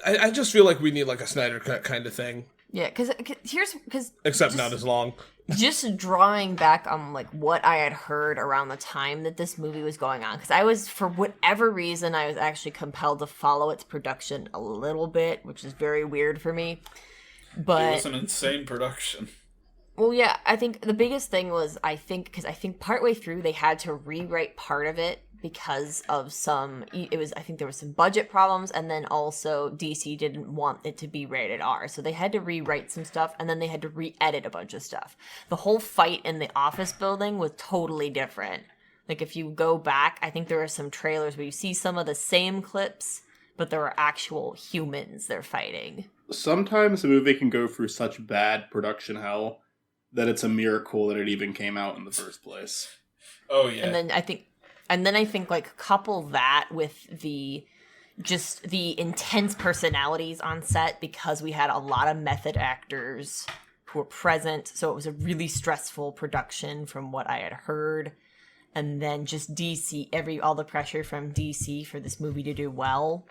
I just feel like we need, like, a Snyder cut kind of thing. Yeah, because Except just, not as long. Just drawing back on, like, what I had heard around the time that this movie was going on. Because I was, for whatever reason, I was actually compelled to follow its production a little bit, which is very weird for me. But It was an insane production. Well, yeah, I think the biggest thing was, I think partway through they had to rewrite part of it because of I think there was some budget problems, and then also DC didn't want it to be rated R. So they had to rewrite some stuff, and then they had to re-edit a bunch of stuff. The whole fight in the office building was totally different. Like, if you go back, I think there are some trailers where you see some of the same clips, but there are actual humans they're fighting. Sometimes a movie can go through such bad production hell that it's a miracle that it even came out in the first place. Oh, yeah. And then I think like couple that with the intense personalities on set, because we had a lot of method actors who were present, so it was a really stressful production from what I had heard. And then just DC, all the pressure from DC for this movie to do well.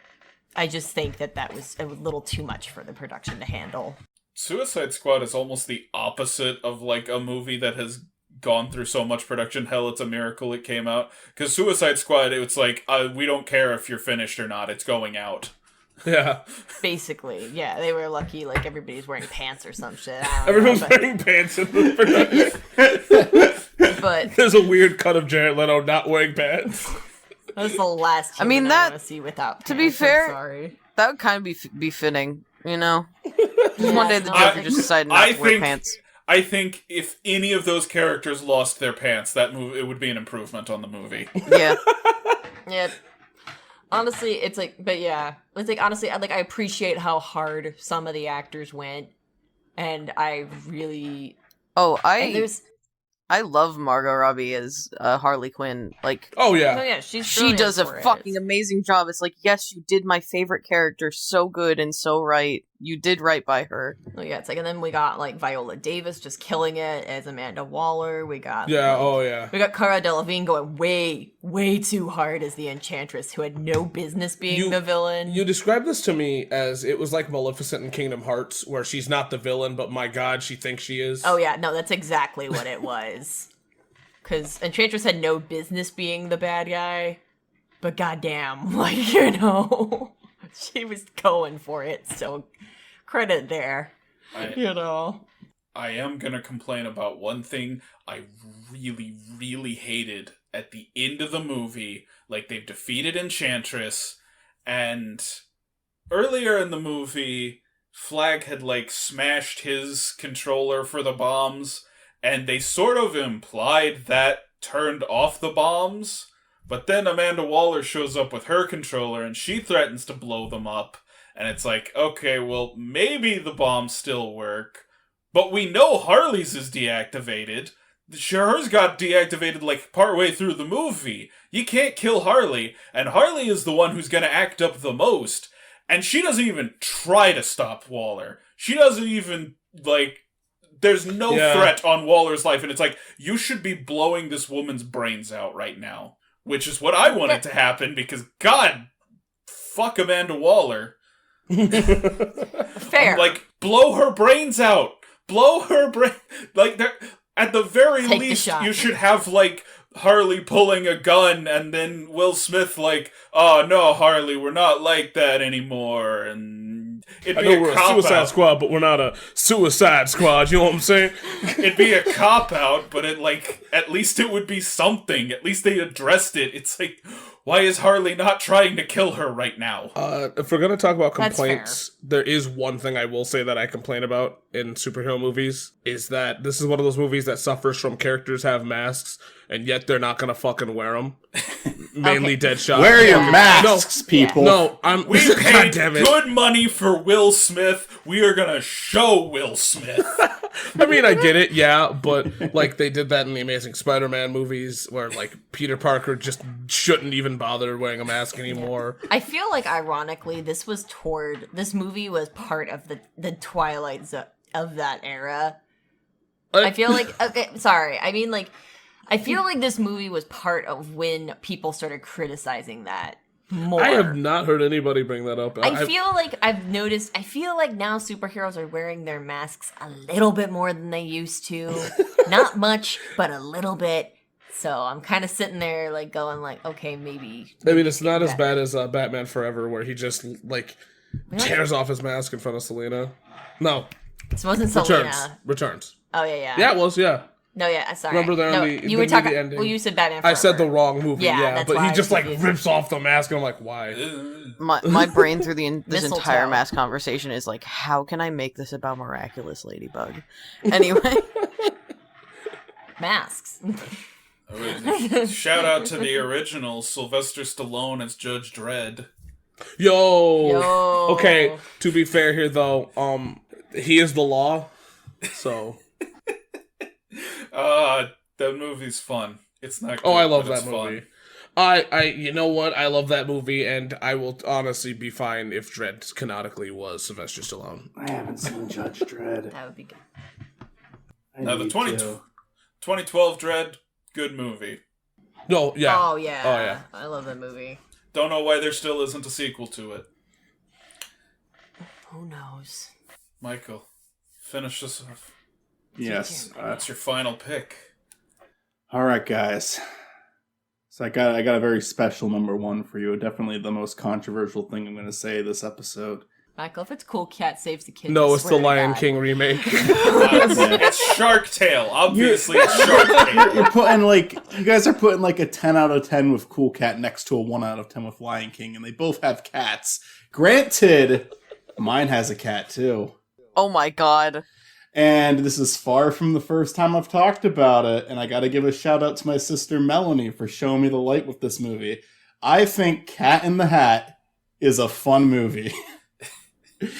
I just think that was a little too much for the production to handle. Suicide Squad is almost the opposite of, like, a movie that has gone through so much production hell it's a miracle it came out. Because Suicide Squad, it's like, we don't care if you're finished or not, it's going out. Yeah. Basically, yeah, they were lucky, like, everybody's wearing pants or some shit. Everyone's wearing pants in the production. But There's a weird cut of Jared Leto not wearing pants. that's the last I mean, human that- want to see without pants. to be fair- I'm sorry. That would kind of be befitting, you know? Just one day the no, Joker just decided not to wear pants. I think if any of those characters lost their pants, it would be an improvement on the movie. Yeah. Yeah. Honestly, it's like, but yeah, it's like, honestly, I appreciate how hard some of the actors went, and I really, Oh, and I love Margot Robbie as Harley Quinn. Like, Oh, oh yeah. yeah, she's she brilliant does a for it. fucking amazing job. It's like, yes, you did my favorite character so good and so right. You did right by her. Oh yeah, it's like, and then we got like Viola Davis just killing it as Amanda Waller. We got Yeah, oh, yeah. we got Cara Delevingne going way too hard as the Enchantress, who had no business being the villain. You described this to me as it was like Maleficent in Kingdom Hearts, where she's not the villain, but my god, she thinks she is. Oh yeah, no, that's exactly what it was. Because Enchantress had no business being the bad guy, but goddamn, like, you know, she was going for it, so credit there, you know. I am gonna complain about one thing I really hated at the end of the movie. Like, they've defeated Enchantress, and earlier in the movie, Flag had, like, smashed his controller for the bombs, and they sort of implied that turned off the bombs, but then Amanda Waller shows up with her controller, and she threatens to blow them up, and it's like, okay, well, maybe the bombs still work, but we know Harley's is deactivated. Hers got deactivated, like, partway through the movie. You can't kill Harley, and Harley is the one who's gonna act up the most, and she doesn't even try to stop Waller. She doesn't even, like, there's no threat on Waller's life, and it's like, you should be blowing this woman's brains out right now. Which is what I wanted to happen, because, God, fuck Amanda Waller. Fair. I'm like, blow her brains out! Blow her brain... Like, at the very Take the least, shot. you should have, like, Harley pulling a gun, and then Will Smith like, "Oh no, Harley, we're not like that anymore," and it'd I be know we're a Suicide out. Squad, but we're not a Suicide Squad. You know what I'm saying? It'd be a cop out, but it like at least it would be something. At least they addressed it. It's like, why is Harley not trying to kill her right now? If we're gonna talk about That's complaints, there is one thing I will say that I complain about in superhero movies, is that this is one of those movies that suffers from characters have masks, and yet they're not gonna fucking wear them. Mainly Deadshot. Wear your Fucking- masks, people. No, I'm. We God paid damn it. good money for Will Smith. We are gonna show Will Smith. I mean, I get it, yeah, but like they did that in the Amazing Spider-Man movies, where like Peter Parker just shouldn't even bother wearing a mask anymore. I feel like, ironically, this movie was part of the twilight of that era. I feel like, okay, sorry, I mean, like, I feel like this movie was part of when people started criticizing that more. I have not heard anybody bring that up. I feel like I've noticed, I feel like now superheroes are wearing their masks a little bit more than they used to. Not much, but a little bit. So I'm kind of sitting there like going like, okay, maybe. I mean, it's not as bad as Batman Forever, where he just like tears off his mask in front of Selena. No, This wasn't Returns. Selena. Returns. Oh, yeah. Yeah, it was. Yeah, No, yeah, sorry. Remember there no, on the you were movie talking. ending? Well, you said Batman Forever. I said the wrong movie. Yeah, Yeah, that's but why he I just was like confused. rips off the mask, and I'm like, why? My brain through this Mistletoe. entire mask conversation is like, how can I make this about Miraculous Ladybug? Anyway. Masks. Shout out to the original Sylvester Stallone as Judge Dredd. Yo. Okay, to be fair here though, he is the law, so. That movie's fun. It's not. Oh, good, I love but it's that fun. movie. You know what? I love that movie, and I will honestly be fine if Dredd canonically was Sylvester Stallone. I haven't seen Judge Dredd. That would be good. Now the 2012 Dredd, good movie. No, yeah. Oh, yeah. Oh, yeah. I love that movie. Don't know why there still isn't a sequel to it. Who knows? Michael, finish this off. Yes. That's your final pick. All right, guys. So I got a very special number one for you. Definitely the most controversial thing I'm going to say this episode. Michael, if it's Cool Cat Saves the Kid. No, I it's the swear to Lion God. King remake. It's Shark Tale. Obviously, it's Shark Tale. You're putting you guys are putting like a 10 out of 10 with Cool Cat next to a 1 out of 10 with Lion King, and they both have cats. Granted, mine has a cat too. Oh my god. And this is far from the first time I've talked about it, and I gotta give a shout out to my sister Melanie for showing me the light with this movie. I think Cat in the Hat is a fun movie.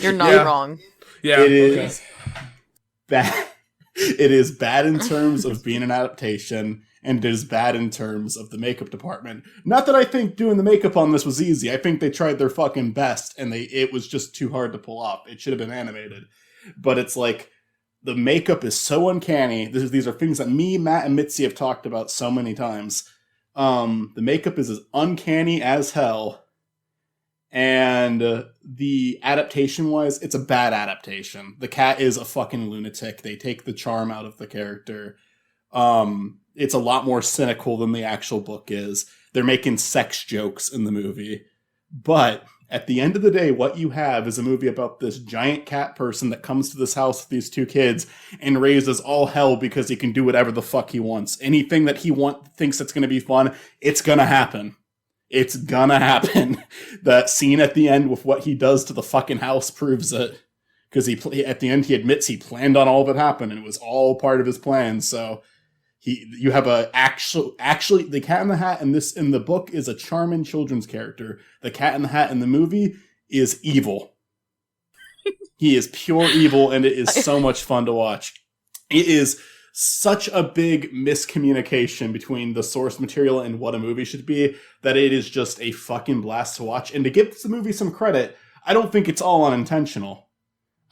You're not Yeah. wrong. Yeah, It is bad. It is bad in terms of being an adaptation, and it is bad in terms of the makeup department. Not that I think doing the makeup on this was easy. I think they tried their fucking best, and it was just too hard to pull off. It should have been animated. But it's like, the makeup is so uncanny. These are things that me, Matt, and Mitzy have talked about so many times. The makeup is as uncanny as hell. And the adaptation-wise, it's a bad adaptation. The cat is a fucking lunatic. They take the charm out of the character. It's a lot more cynical than the actual book is. They're making sex jokes in the movie. But at the end of the day, what you have is a movie about this giant cat person that comes to this house with these two kids and raises all hell because he can do whatever the fuck he wants. Anything that he thinks that's going to be fun, it's going to happen. It's gonna happen. That scene at the end with what he does to the fucking house proves it. Because at the end he admits he planned on all of it happen, and it was all part of his plan. So you have actually the Cat in the Hat in the book is a charming children's character. The Cat in the Hat in the movie is evil. He is pure evil, and it is so much fun to watch. It is such a big miscommunication between the source material and what a movie should be that it is just a fucking blast to watch. And to give the movie some credit, I don't think it's all unintentional.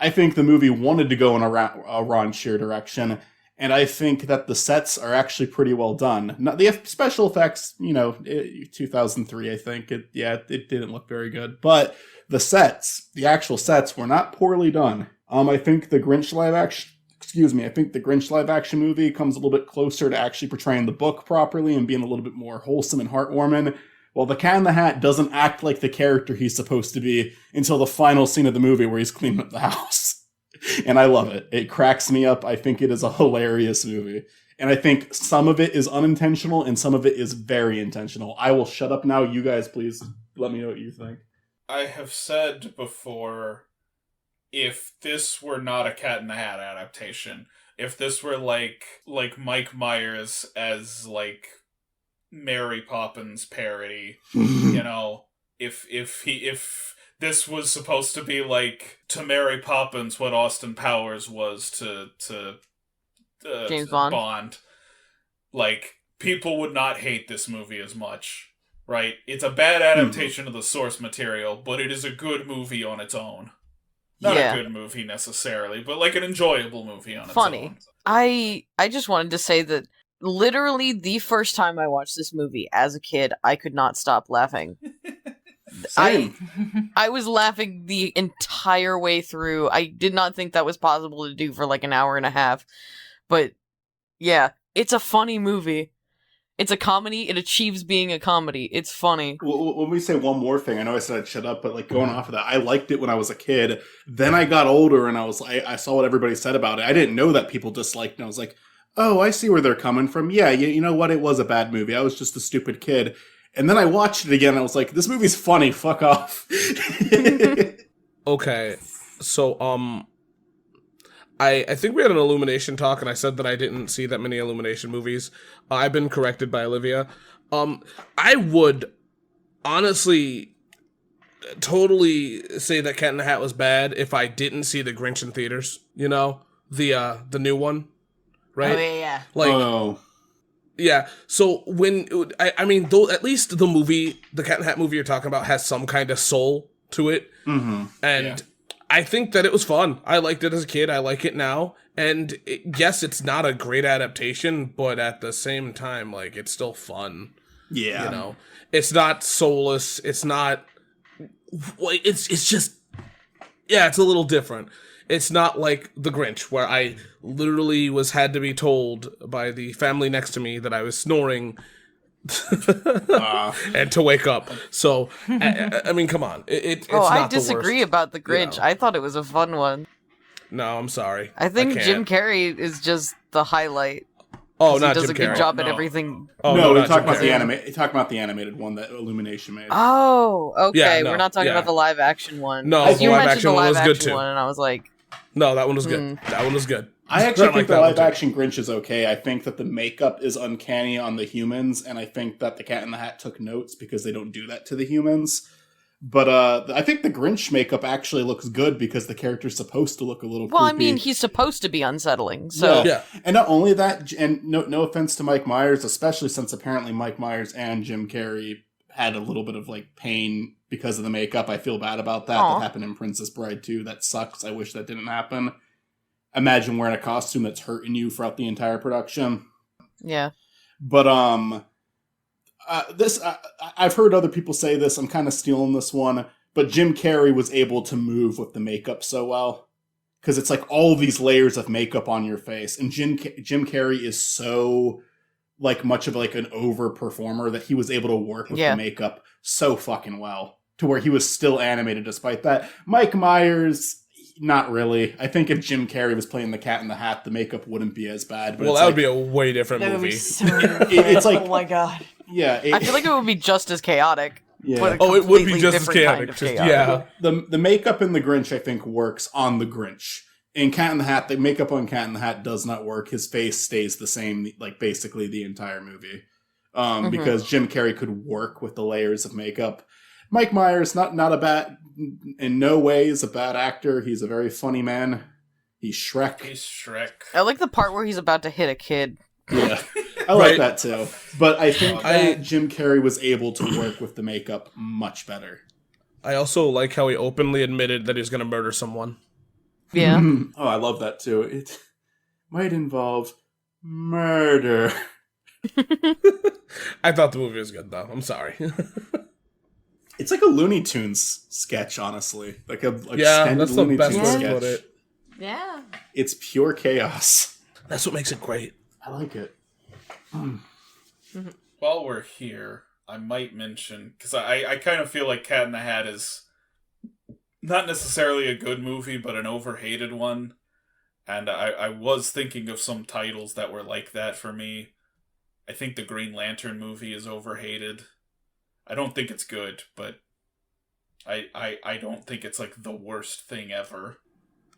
I think the movie wanted to go in a raunchier direction, and I think that the sets are actually pretty well done. Not the special effects, 2003, I think. It didn't look very good. But the actual sets were not poorly done. I think the Grinch live action excuse me, I think the Grinch live action movie comes a little bit closer to actually portraying the book properly and being a little bit more wholesome and heartwarming. Well, the Cat in the Hat doesn't act like the character he's supposed to be until the final scene of the movie where he's cleaning up the house. And I love it. It cracks me up. I think it is a hilarious movie. And I think some of it is unintentional and some of it is very intentional. I will shut up now. You guys, please let me know what you think. I have said before, if this were not a Cat in the Hat adaptation, if this were like Mike Myers as like Mary Poppins parody, you know, if this was supposed to be like to Mary Poppins what Austin Powers was to James Bond, like, people would not hate this movie as much, right? It's a bad adaptation of the source material, but it is a good movie on its own. Not a good movie necessarily, but like an enjoyable movie on its own. I just wanted to say that literally the first time I watched this movie as a kid, I could not stop laughing. Same. I was laughing the entire way through. I did not think that was possible to do for like an hour and a half. But yeah, it's a funny movie. It's a comedy. It achieves being a comedy. It's funny. Well, let me say one more thing. I know I said I'd shut up, but like going off of that, I liked it when I was a kid. Then I got older and I saw what everybody said about it. I didn't know that people disliked it. And I was like, oh, I see where they're coming from. Yeah, you know what? It was a bad movie. I was just a stupid kid. And then I watched it again and I was like, this movie's funny. Fuck off. Okay, so I think we had an Illumination talk, and I said that I didn't see that many Illumination movies. I've been corrected by Olivia. I would honestly totally say that Cat in the Hat was bad if I didn't see the Grinch in theaters. You know, the new one, right? Oh yeah. Like, yeah. So when I mean, though, at least the movie, the Cat in the Hat movie you're talking about, has some kind of soul to it, and I think that it was fun. I liked it as a kid. I like it now. And yes, it's not a great adaptation, but at the same time, like, it's still fun. Yeah. You know, it's not soulless. It's not, it's just, yeah, it's a little different. It's not like The Grinch, where I literally had to be told by the family next to me that I was snoring and to wake up. So I mean, come on, it's not I the disagree worst, about the Grinch. you know. I thought it was a fun one. No, I'm sorry. I think can't. Jim Carrey is just the highlight. Oh, 'Cause not he does Jim a good Carrey. job at No. everything. Oh, no, not we talked Jim about Carrey. the animated one that Illumination made. Oh, okay. Yeah, no, we're not talking yeah. about the live action one. No, 'Cause the you live mentioned action the one live was good action too. one, and I was like, No, that one was good. That one was good. I actually like think the that one live too. action Grinch is okay. I think that the makeup is uncanny on the humans, and I think that the Cat in the Hat took notes because they don't do that to the humans. But I think the Grinch makeup actually looks good because the character's supposed to look a little well, creepy. I mean, he's supposed to be unsettling. So Yeah. And not only that, and no offense to Mike Myers, especially since apparently Mike Myers and Jim Carrey had a little bit of like pain because of the makeup. I feel bad about that. Aw. That happened in Princess Bride too. That sucks. I wish that didn't happen. Imagine wearing a costume that's hurting you throughout the entire production. yeah. But I've heard other people say this. I'm kind of stealing this one, but Jim Carrey was able to move with the makeup so well because it's like all these layers of makeup on your face, and Jim Carrey is so like much of like an over performer that he was able to work with the makeup so fucking well to where he was still animated despite that. Mike Myers. Not really. I think if Jim Carrey was playing the Cat in the Hat, the makeup wouldn't be as bad. But Well, it's that like, would be a way different That would be movie. so it's like, oh my god. yeah. I feel like it would be just as chaotic. yeah. But a Oh, it would be completely just as different chaotic. kind of Just, chaotic. yeah. The makeup in the Grinch, I think, works on the Grinch. In Cat in the Hat, the makeup on Cat in the Hat does not work. His face stays the same, like basically the entire movie, because Jim Carrey could work with the layers of makeup. Mike Myers, not a bad, in no way is a bad actor. He's a very funny man. He's Shrek. He's Shrek. I like the part where he's about to hit a kid. Yeah, I like Right. that too. But I think that Jim Carrey was able to work with the makeup much better. I also like how he openly admitted that he was going to murder someone. Yeah. Oh, I love that too. It might involve murder. I thought the movie was good, though. I'm sorry. It's like a Looney Tunes sketch, honestly. Like a Yeah, extended that's the Looney best Tunes way to sketch. put it. Yeah. It's pure chaos. That's what makes it great. I like it. While we're here, I might mention, because I kind of feel like Cat in the Hat is not necessarily a good movie, but an overhated one. And I was thinking of some titles that were like that for me. I think the Green Lantern movie is overhated. I don't think it's good, but I don't think it's like the worst thing ever,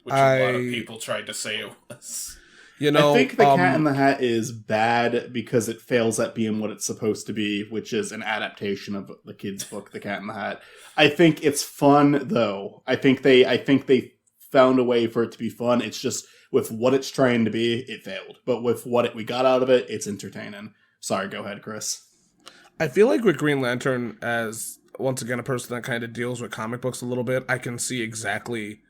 which a lot of people tried to say it was. You know, I think The Cat in the Hat is bad because it fails at being what it's supposed to be, which is an adaptation of the kid's book, The Cat in the Hat. I think it's fun, though. I think they found a way for it to be fun. It's just with what it's trying to be, it failed. But with what we got out of it, it's entertaining. Sorry, go ahead, Chris. I feel like with Green Lantern, as once again a person that kind of deals with comic books a little bit, I can see exactly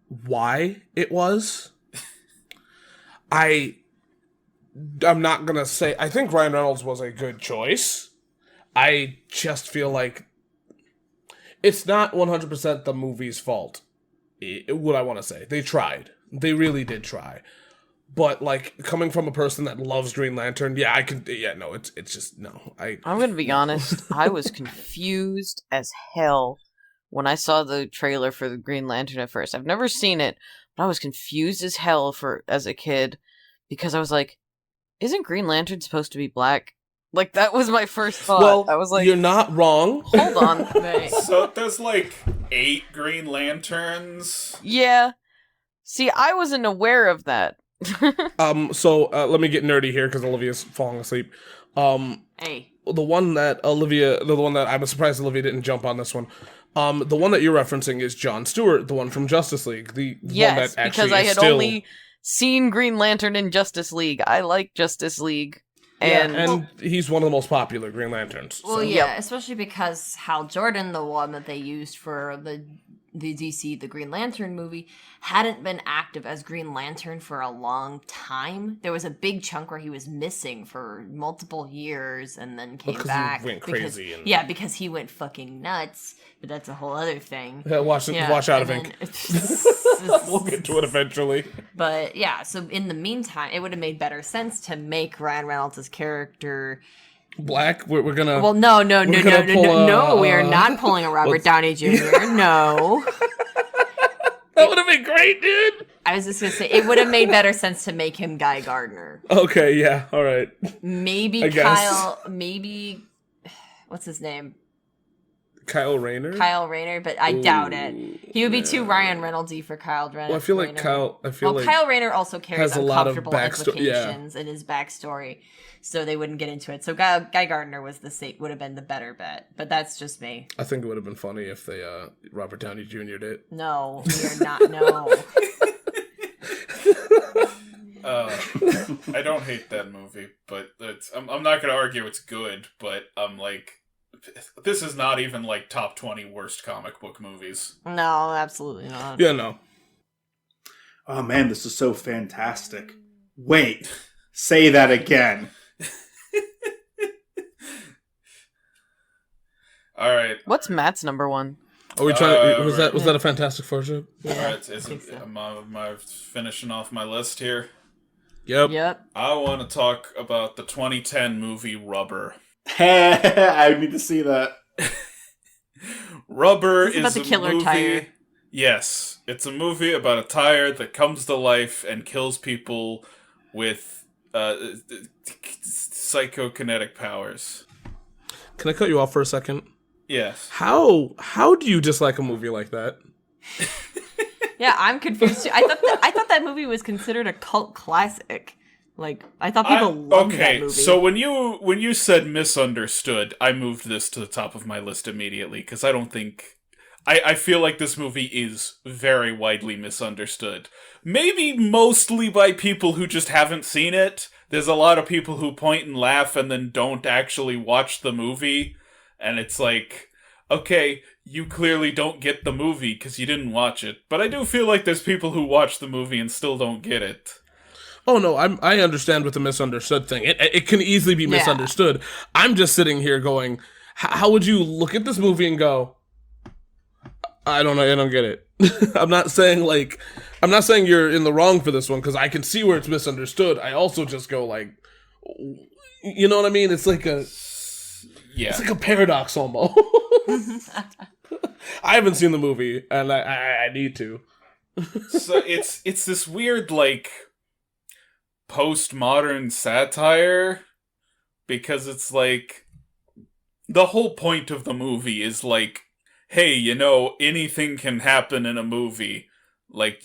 why it was. I'm not gonna say I think Ryan Reynolds was a good choice. I just feel like it's not 100% the movie's fault. What I want to say, they tried. They really did try. But like coming from a person that loves Green Lantern, yeah, I can. Yeah, no, it's just no. I'm gonna be honest. I was confused as hell when I saw the trailer for the Green Lantern at first. I've never seen it, but I was confused as hell as a kid because I was like, "Isn't Green Lantern supposed to be black?" Like that was my first thought. Well, I was like, "You're not wrong." Hold on. So there's like 8 Green Lanterns. Yeah. See, I wasn't aware of that. So let me get nerdy here because Olivia's falling asleep. Hey. The one that I'm surprised Olivia didn't jump on this one. The one that you're referencing is Jon Stewart, the one from Justice League. The one that actually because I had still... only seen Green Lantern in Justice League. I like Justice League. And he's one of the most popular Green Lanterns. Well, yeah, especially because Hal Jordan, the one that they used for the DC, the Green Lantern movie, hadn't been active as Green Lantern for a long time. There was a big chunk where he was missing for multiple years and then came back. He went crazy. Because he went fucking nuts. But that's a whole other thing. Watch out of Ink. We'll get to it eventually. But yeah, so in the meantime, it would have made better sense to make Ryan Reynolds' character black. We're gonna. Well, no. We are not pulling a Robert Downey Jr. No. That would have been great, dude. I was just gonna say it would have made better sense to make him Guy Gardner. Okay, yeah, all right. Maybe Kyle. Maybe what's his name? Kyle Rayner, but I doubt it. He would be too Ryan Reynolds-y for Kyle Rayner. Well, I feel like Kyle Rayner also carries has a lot of implications in his backstory, so they wouldn't get into it. So Guy Gardner would have been the better bet, but that's just me. I think it would have been funny if they Robert Downey Jr. did. No, we are not. No. I don't hate that movie, but I'm not going to argue it's good, but I'm like, this is not even like top 20 worst comic book movies. No, absolutely not. Yeah, no. Oh man, this is so fantastic. Wait, say that again. All right. What's Matt's number one? Are we trying to, was that a Fantastic Four joke? Yeah, all right, am I finishing off my list here? Yep. I want to talk about the 2010 movie Rubber. I need to see that. Rubber is about the killer movie. Tire. Yes, it's a movie about a tire that comes to life and kills people with psychokinetic powers. Can I cut you off for a second? Yes. How do you dislike a movie like that? Yeah, I'm confused too. I thought that movie was considered a cult classic. Like, I thought people loved that movie. So when you said misunderstood, I moved this to the top of my list immediately, because I don't think... I feel like this movie is very widely misunderstood. Maybe mostly by people who just haven't seen it. There's a lot of people who point and laugh and then don't actually watch the movie. And it's like, okay, you clearly don't get the movie because you didn't watch it. But I do feel like there's people who watch the movie and still don't get it. Oh no, I understand with the misunderstood thing. It can easily be misunderstood. I'm just sitting here going, how would you look at this movie and go, I don't know. I don't get it. I'm not saying you're in the wrong for this one because I can see where it's misunderstood. I also just go like, you know what I mean? It's like it's like a paradox almost. I haven't seen the movie, and I need to. So it's this weird like postmodern satire because it's like the whole point of the movie is like, hey, anything can happen in a movie. Like,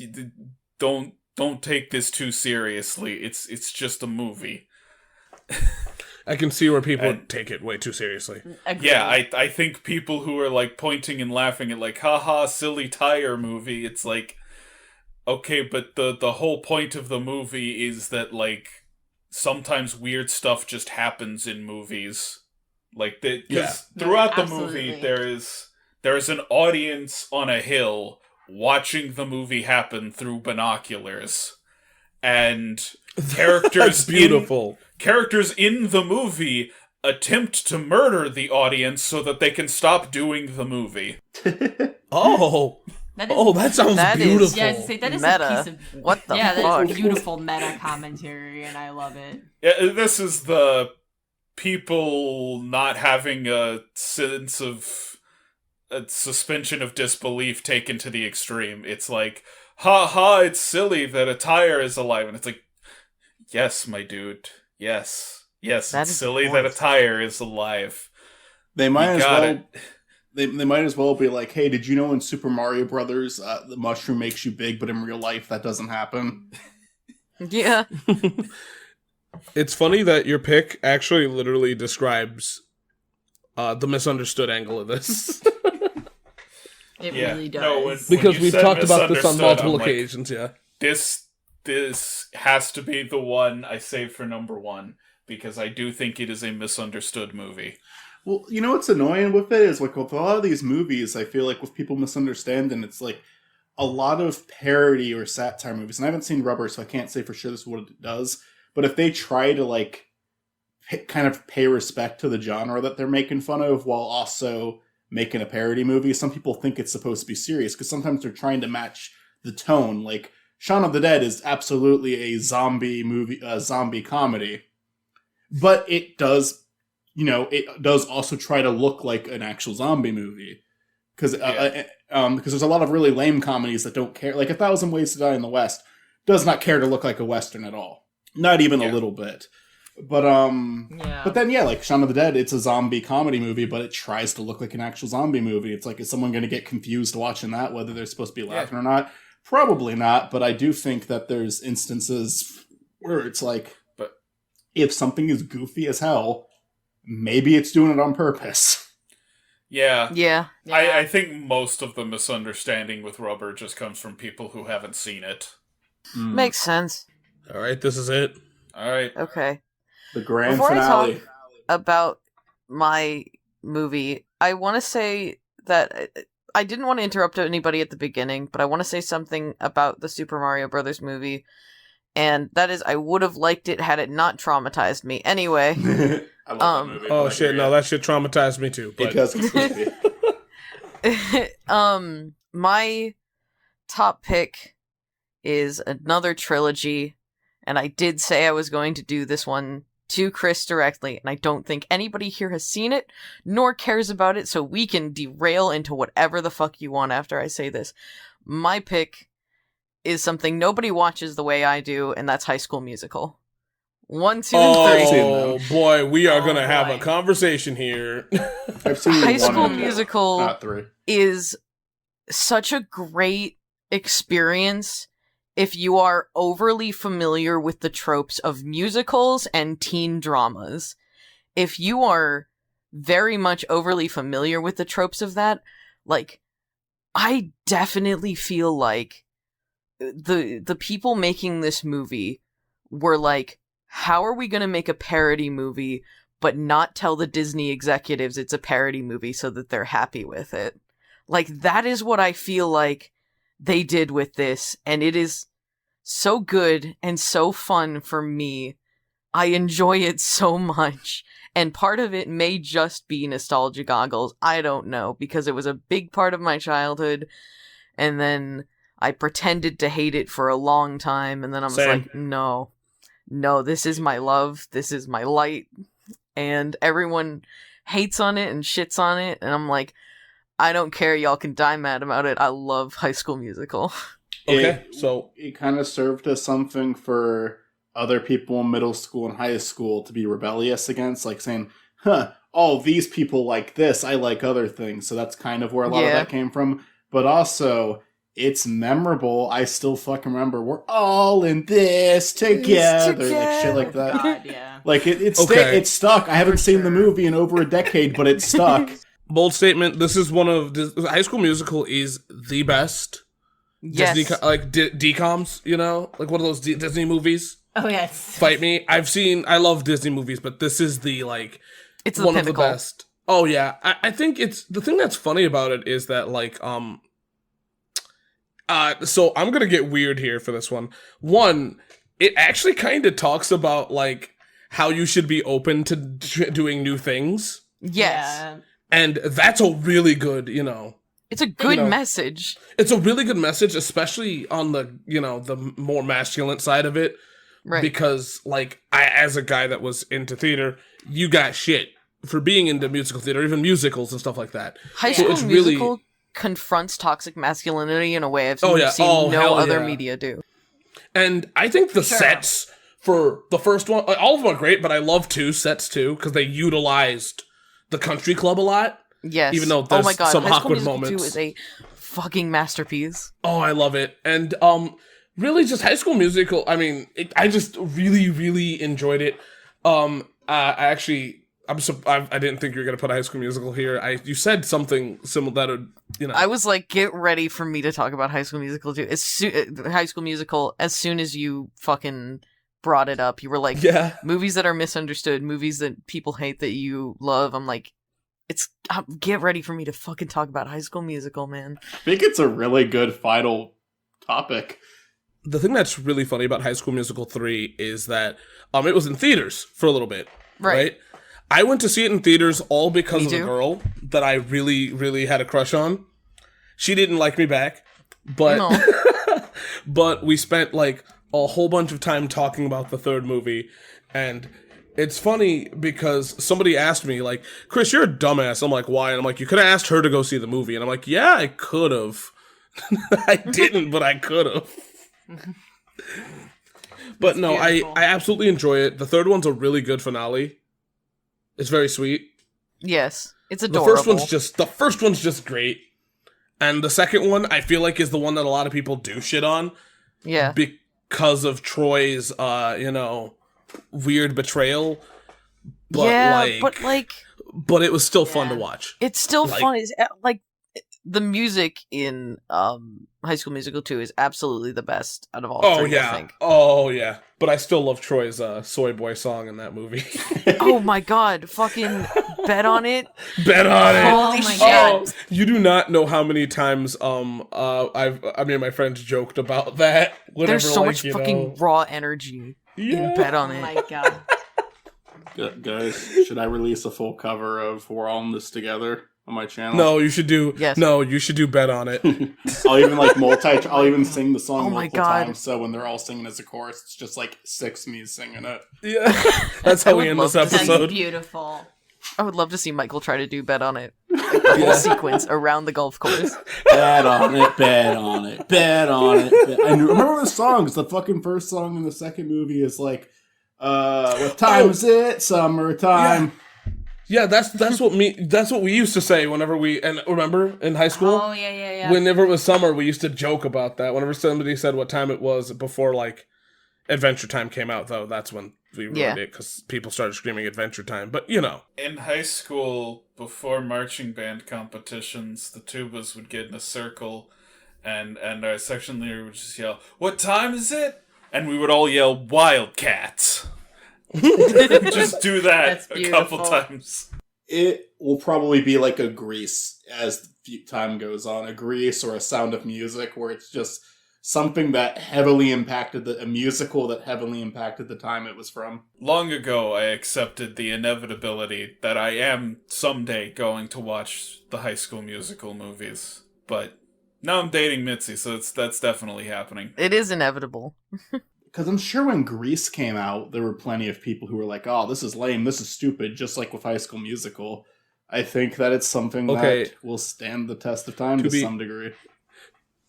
don't take this too seriously. It's just a movie. I can see where people take it way too seriously. Agreed. Yeah, I think people who are like pointing and laughing at like, haha, silly tire movie. It's like, okay, but the whole point of the movie is that like sometimes weird stuff just happens in movies. Like, because throughout the movie there is an audience on a hill watching the movie happen through binoculars, and characters characters in the movie attempt to murder the audience so that they can stop doing the movie. That sounds beautiful. That is meta. a piece of What the fuck? that is beautiful meta commentary, and I love it. Yeah, this is the people not having a sense of a suspension of disbelief taken to the extreme. It's like, ha, it's silly that a tire is alive, and it's like, yes, my dude, yes, it's silly that a tire is alive. They might as well. They might as well be like, hey, did you know in Super Mario Brothers the mushroom makes you big, but in real life that doesn't happen? Yeah. It's funny that your pick actually literally describes the misunderstood angle of this. It really does. No, because we've talked about this on multiple occasions, This has to be the one I save for number one, because I do think it is a misunderstood movie. Well, you know what's annoying with it is, like, with a lot of these movies, I feel like with people misunderstanding, it's like a lot of parody or satire movies. And I haven't seen Rubber, so I can't say for sure this is what it does. But if they try to, like, kind of pay respect to the genre that they're making fun of while also making a parody movie, some people think it's supposed to be serious, because sometimes they're trying to match the tone. Like, Shaun of the Dead is absolutely a zombie movie, a zombie comedy. But it does... it does also try to look like an actual zombie movie. Because there's a lot of really lame comedies that don't care. Like 1,000 Ways to Die in the West does not care to look like a Western at all. Not even a little bit. But but then like Shaun of the Dead, it's a zombie comedy movie, but it tries to look like an actual zombie movie. It's like, is someone going to get confused watching that, whether they're supposed to be laughing or not? Probably not, but I do think that there's instances where it's like, but if something is goofy as hell, maybe it's doing it on purpose. Yeah. I think most of the misunderstanding with Rubber just comes from people who haven't seen it. Makes sense. All right, this is it. All right. Okay. The grand Before finale. I talk about my movie, I want to say that I didn't want to interrupt anybody at the beginning, but I want to say something about the Super Mario Brothers movie, and that is I would have liked it had it not traumatized me. Anyway. I love that movie. Oh shit, no, that shit traumatized me too. But... Because it's goofy. My top pick is another trilogy, and I did say I was going to do this one to Chris directly, and I don't think anybody here has seen it, nor cares about it, so we can derail into whatever the fuck you want after I say this. My pick is something nobody watches the way I do, and that's High School Musical. 1, 2, and 3. Oh boy, we are gonna have a conversation here. I've seen High 1 School and 2, Musical not 3. is such a great experience if you are overly familiar with the tropes of musicals and teen dramas. If you are very much overly familiar with the tropes of that, like, I definitely feel like the people making this movie were like, how are we going to make a parody movie but not tell the Disney executives it's a parody movie so that they're happy with it? Like, that is what I feel like they did with this, and it is so good and so fun for me. I enjoy it so much, And part of it may just be nostalgia goggles. I don't know, because it was a big part of my childhood. And then I pretended to hate it for a long time. And then I was Same. like, no, this is my love. This is my light. And everyone hates on it and shits on it. And I'm like, I don't care. Y'all can die mad about it. I love High School Musical. Okay, so it kind of served as something for other people in middle school and high school to be rebellious against, like saying, oh, these people like this, I like other things. So that's kind of where a lot of that came from. But also, it's memorable. I still fucking remember, we're all in this together. Like shit like that. God, yeah. Like, it's stuck. I haven't For seen the sure. movie in over a decade, but it's stuck. bold statement. This is one of High School Musical is the best. Yes. Disney, like DComs, you know, like one of those Disney movies. Oh yes. Fight me. I love Disney movies, but this is the like It's the one pinnacle. of the best. Oh yeah, I think it's the thing that's funny about it is that like so I'm gonna get weird here for this one. One, it actually kind of talks about like how you should be open to doing new things, Yes. Yeah. and that's a really good, you know. It's a good know, message. It's a really good message, especially on the, you know, the more masculine side of it. Right. Because, like, as a guy that was into theater, you got shit for being into musical theater, even musicals and stuff like that. High So School it's really- Musical confronts toxic masculinity in a way I've Oh, seen, yeah. seen Oh, no hell other yeah. media do. And I think the Sure. sets for the first one, like, all of them are great, but I love sets too, because they utilized the country club a lot. Yes. Even though oh there's my God, some High School awkward Musical 2 moments. is a fucking masterpiece. Oh, I love it. And really just High School Musical, I mean, I just really, really enjoyed it. I actually, I didn't think you were going to put a High School Musical here. You said something similar that would, you know. I was like, get ready for me to talk about High School Musical 2. High School Musical, as soon as you fucking brought it up, you were like, yeah. movies that are misunderstood, movies that people hate that you love. I'm like, get ready for me to fucking talk about High School Musical, man. I think it's a really good final topic. The thing that's really funny about High School Musical 3 is that it was in theaters for a little bit, right? I went to see it in theaters all because Me of a too. girl that I really, really had a crush on. She didn't like me back, but No. but we spent like a whole bunch of time talking about the third movie, and it's funny because somebody asked me, like, Chris, you're a dumbass. I'm like, why? And I'm like, you could have asked her to go see the movie. And I'm like, yeah, I could have. I didn't, but I could have. But no, I absolutely enjoy it. The third one's a really good finale. It's very sweet. Yes, it's The adorable. first one's just great. And the second one, I feel like, is the one that a lot of people do shit on Yeah. because of Troy's, weird betrayal. But Yeah, but it was still fun Yeah. to watch. it's still like- fun. It's, like, the music in High School Musical 2 is absolutely the best out of all Oh three, I yeah, think. oh yeah. But I still love Troy's Soy Boy song in that movie. Oh my God, fucking bet on it. Bet on it. Oh Holy my shit. God. You do not know how many times I mean my friends joked about that. Whenever, There's so like, much you fucking know, raw energy in Bet on Oh It. my God. Guys, should I release a full cover of We're All in This Together on my channel? No, you should do. Yes. No, you should do Bet on It. I'll even I'll even sing the song Oh my multiple God. times, so when they're all singing as a chorus, it's just like 6 me singing it. Yeah, that's how I we would end love this to see- That's episode. beautiful. I would love to see Michael try to do Bet on It. The whole sequence around the golf course. Bet on it, bet on it, bet on it. I remember the songs. The fucking first song in the second movie is like, what time is it? Summertime. Yeah, that's what we used to say whenever remember in high school. Oh yeah. Whenever it was summer, we used to joke about that. Whenever somebody said what time it was before, like, Adventure Time came out, though, that's when we ruined it, because people started screaming Adventure Time. But, you know. In high school, before marching band competitions, the tubas would get in a circle, and our section leader would just yell, "What time is it?" And we would all yell, "Wildcats." Just do that That's a couple beautiful. times. It will probably be like a Grease as time goes on. A Grease or a Sound of Music, where it's just something that heavily impacted a musical that heavily impacted the time it was from? Long ago, I accepted the inevitability that I am someday going to watch the High School Musical movies. But now I'm dating Mitzy, so that's definitely happening. It is inevitable. Because I'm sure when Grease came out, there were plenty of people who were like, oh, this is lame, this is stupid, just like with High School Musical. I think that it's something that will stand the test of time to some degree.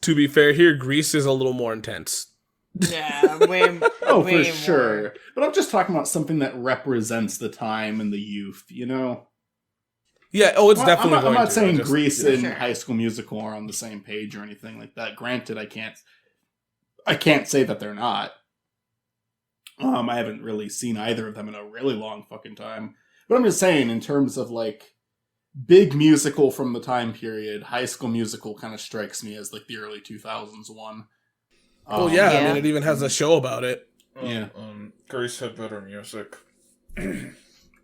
To be fair here, Grease is a little more intense. Yeah, way Oh, way for sure. But I'm just talking about something that represents the time and the youth, you know? Yeah, it's definitely I'm not saying just, Grease and Sure. High School Musical are on the same page or anything like that. Granted, I can't say that they're not. I haven't really seen either of them in a really long fucking time. But I'm just saying, in terms of, like, big musical from the time period, High School Musical kind of strikes me as, like, the early 2000s one. Well, yeah, I mean, it even has a show about it. Yeah. Grease had better music.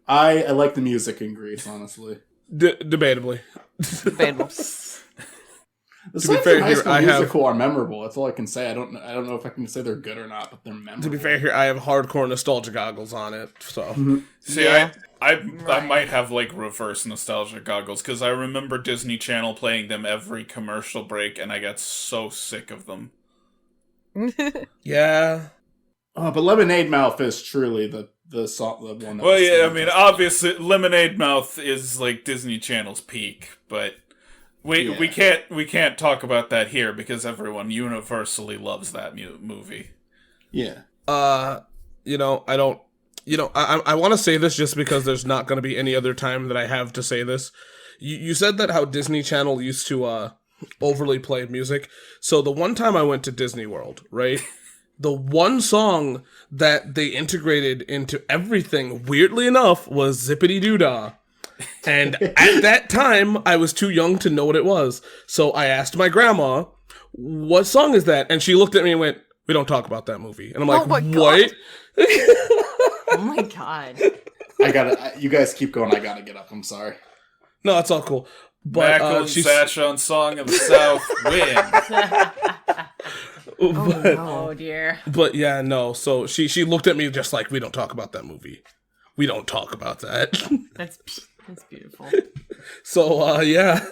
I like the music in Grease, honestly. Debatably. Debatable. The To be songs fair in High here, School I have- Musical are memorable. That's all I can say. I don't know if I can say they're good or not, but they're memorable. To be fair here, I have hardcore nostalgia goggles on it, so... See, Yeah. I might have, like, reverse nostalgia goggles, because I remember Disney Channel playing them every commercial break, and I got so sick of them. Yeah. Oh, but Lemonade Mouth is truly the song, the one that Well, was yeah, I singing mean, just- obviously, Lemonade Mouth is, like, Disney Channel's peak, but we can't talk about that here, because everyone universally loves that movie. Yeah. I want to say this just because there's not going to be any other time that I have to say this. You said that how Disney Channel used to overly play music. So the one time I went to Disney World, right? The one song that they integrated into everything, weirdly enough, was Zippity Doo Dah. And at that time, I was too young to know what it was. So I asked my grandma, what song is that? And she looked at me and went, we don't talk about that movie. And I'm like, Oh my what? Oh my god. You guys keep going. I gotta get up. I'm sorry. No, it's all cool. But Makal and she's Satchon Song of the South win. Oh dear. But yeah, no. So she looked at me just like, we don't talk about that movie. We don't talk about that. That's beautiful. So yeah.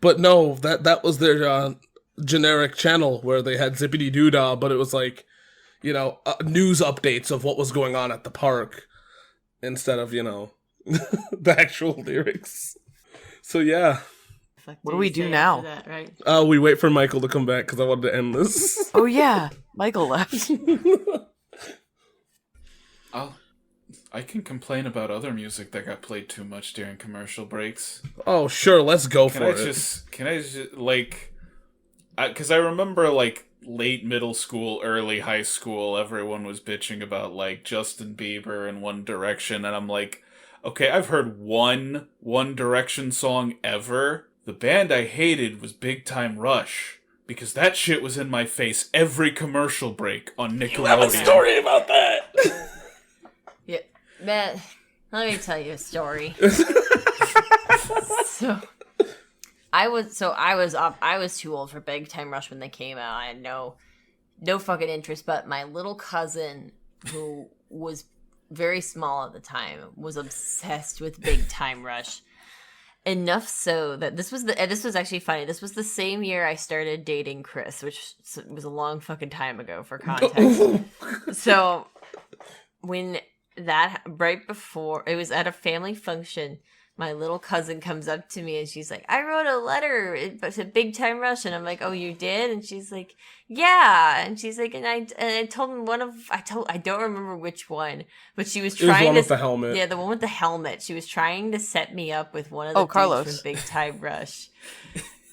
But no, that was their generic channel where they had Zippity Doo Dah, but it was like, news updates of what was going on at the park instead of, the actual lyrics. So yeah. What do we do now? That, right? We wait for Michael to come back because I wanted to end this. Oh yeah, Michael left. I can complain about other music that got played too much during commercial breaks. Oh, sure, let's go Can for I it. just, like, because I remember, like, late middle school, early high school, everyone was bitching about, like, Justin Bieber and One Direction, and I'm like, okay, I've heard one Direction song ever. The band I hated was Big Time Rush, because that shit was in my face every commercial break on Nickelodeon. You have a story about that. Yeah, Matt. Let me tell you a story. I was too old for Big Time Rush when they came out. I had no fucking interest. But my little cousin, who was very small at the time, was obsessed with Big Time Rush. Enough so that this was actually funny. This was the same year I started dating Chris, which was a long fucking time ago for context. So when that, right before, it was at a family function, my little cousin comes up to me and she's like, I wrote a letter to Big Time Rush. And I'm like, oh, you did? And she's like, yeah. And she's like, and I told him I don't remember which one, but she was It was trying the one to, with the helmet. yeah, the one with the helmet. She was trying to set me up with one of the dudes Carlos. from Big Time Rush.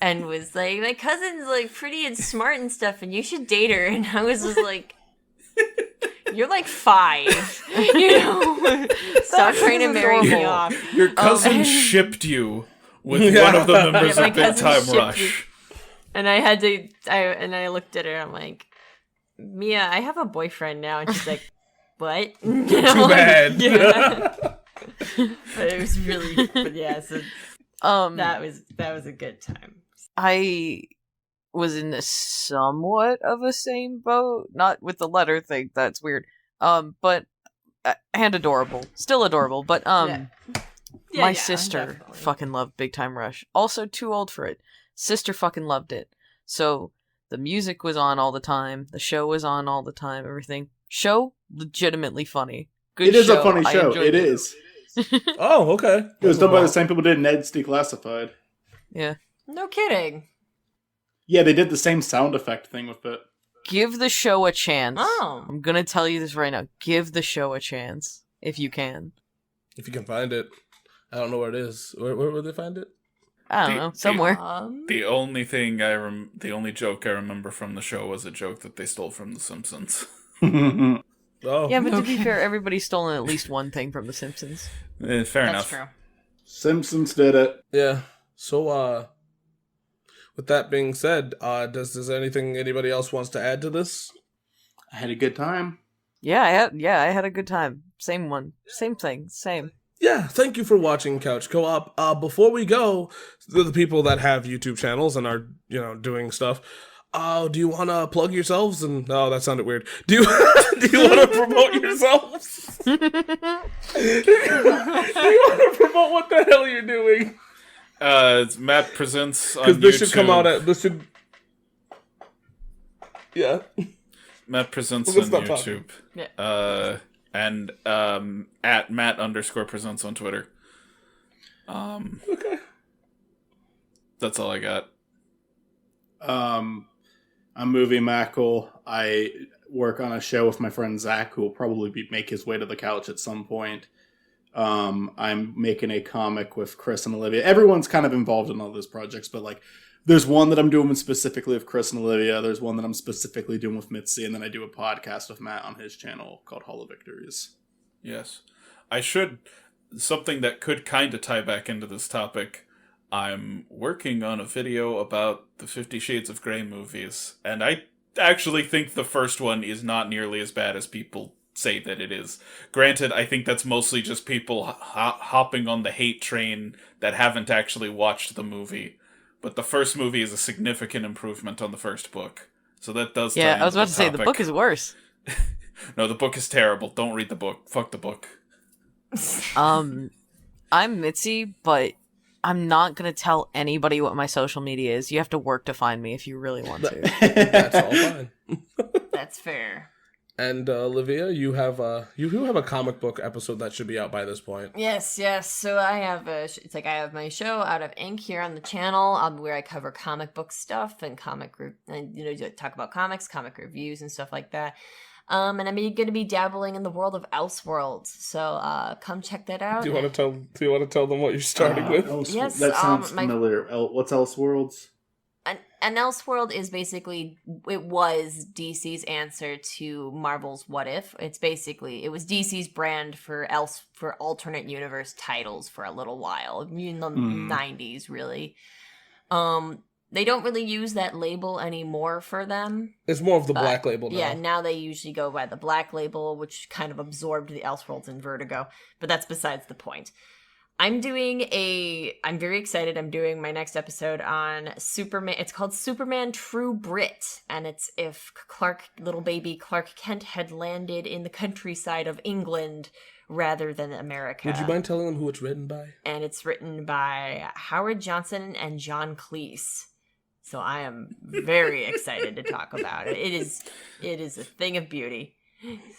And was like, my cousin's like pretty and smart and stuff, and you should date her. And I was just like, you're like 5, Stop trying to marry me adorable. off. Your cousin shipped you with Yeah. one of the members Yeah, my of Big cousin Time shipped Rush. And I looked at her. I'm like, Mia, I have a boyfriend now, and she's like, what? Too Too bad. Yeah. But it was really, but yeah. So Um, that was a good time. I was in a somewhat of a same boat. Not with the letter thing, that's weird. But and adorable. Still adorable, but Yeah, my sister definitely. fucking loved Big Time Rush. Also too old for it. Sister fucking loved it. So the music was on all the time, the show was on all the time, everything. Show legitimately funny. Good It is show. a funny I show. enjoyed It is. Oh, okay. It was done by the same people who did Ned's Declassified. Yeah. No kidding. Yeah, they did the same sound effect thing with it. Give the show a chance. Oh. I'm gonna tell you this right now. Give the show a chance. If you can. If you can find it. I don't know where it is. Where would they find it? I don't know. Somewhere. The only thing the only joke I remember from the show was a joke that they stole from The Simpsons. Oh. Yeah, but to be fair, everybody's stolen at least one thing from The Simpsons. Fair That's enough. true. Simpsons did it. Yeah. So, with that being said, does anything anybody else wants to add to this? I had a good time. Yeah, I had a good time. Same one. Same thing. Same. Yeah, thank you for watching Couch Co-op. Before we go, the people that have YouTube channels and are, doing stuff, do you want to plug yourselves? And oh, that sounded weird. Do you want to promote yourselves? Do you want to promote what the hell you're doing? It's Matt Presents on Because this YouTube. should come out at Yeah. Matt Presents We'll on stop YouTube. talking. And at Matt_presents on Twitter. Okay. That's all I got. I'm Movie Makal. I work on a show with my friend Zach, who will probably make his way to the couch at some point. I'm making a comic with Chris and Olivia. Everyone's kind of involved in all those projects, but there's one that I'm doing specifically with Chris and Olivia. There's one that I'm specifically doing with Mitzy, and then I do a podcast with Matt on his channel called Hall of Victories. Yes. Something that could kind of tie back into this topic. I'm working on a video about the 50 Shades of Grey movies, and I actually think the first one is not nearly as bad as people say that it is. Granted, I think that's mostly just people hopping on the hate train that haven't actually watched the movie. But the first movie is a significant improvement on the first book. So that does tie Yeah, I into was about to say, the topic. book is worse. No, the book is terrible. Don't read the book. Fuck the book. I'm Mitzy, but I'm not gonna tell anybody what my social media is. You have to work to find me if you really want to. That's all fine. That's fair. And Olivia, you have a comic book episode that should be out by this point. Yes. So I have I have my show Out of Ink here on the channel, where I cover comic book stuff and talk about comics, comic reviews, and stuff like that. And I'm going to be dabbling in the world of Elseworlds. So come check that out. Do you want to tell them what you're starting with? Yes, that sounds my- familiar. What's Elseworlds? An Elseworld is basically, it was DC's answer to Marvel's What If. It was DC's brand for alternate universe titles for a little while, in the 90s, really. They don't really use that label anymore for them. It's more of the Black Label now. Yeah, now they usually go by the Black Label, which kind of absorbed the Elseworlds and Vertigo, but that's besides the point. I'm very excited. I'm doing my next episode on Superman. It's called Superman True Brit, and it's if little baby Clark Kent had landed in the countryside of England rather than America. Would you mind telling them who it's written by? And it's written by Howard Johnson and John Cleese. So I am very excited to talk about it. It is a thing of beauty.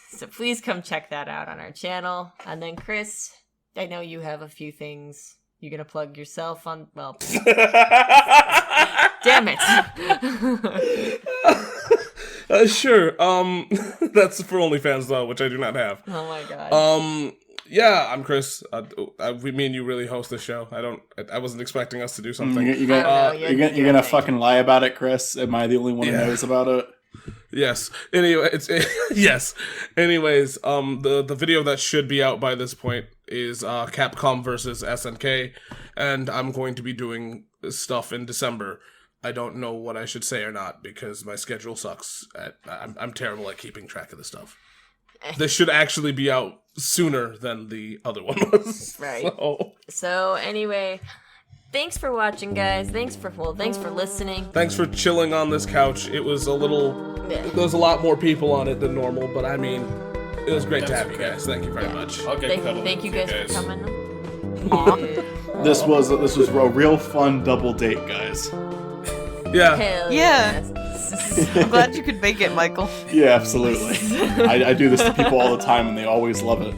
So please come check that out on our channel. And then Chris, I know you have a few things. You're going to plug yourself on, well, damn it. Sure. That's for OnlyFans though, which I do not have. Oh my god. Yeah, I'm Chris. Me and you really host the show. I wasn't expecting us to do something. You're gonna fucking lie about it, Chris? Am I the only one who knows about it? Yes. Anyway, yes. Anyways, the video that should be out by this point is Capcom versus SNK, and I'm going to be doing stuff in December. I don't know what I should say or not because my schedule sucks. I'm terrible at keeping track of this stuff. This should actually be out sooner than the other one was. Right. So anyway, thanks for watching, guys. Thanks for listening. Thanks for chilling on this couch. It was a little. Yeah. There was a lot more people on it than normal, but I mean, it was great to have you guys. Thank you very much. I'll get cuddled Thank you with guys for coming. This was a real fun double date, guys. Yeah. Hell Yeah. yes. I'm glad you could make it, Michael. Yeah, absolutely. I do this to people all the time, and they always love it.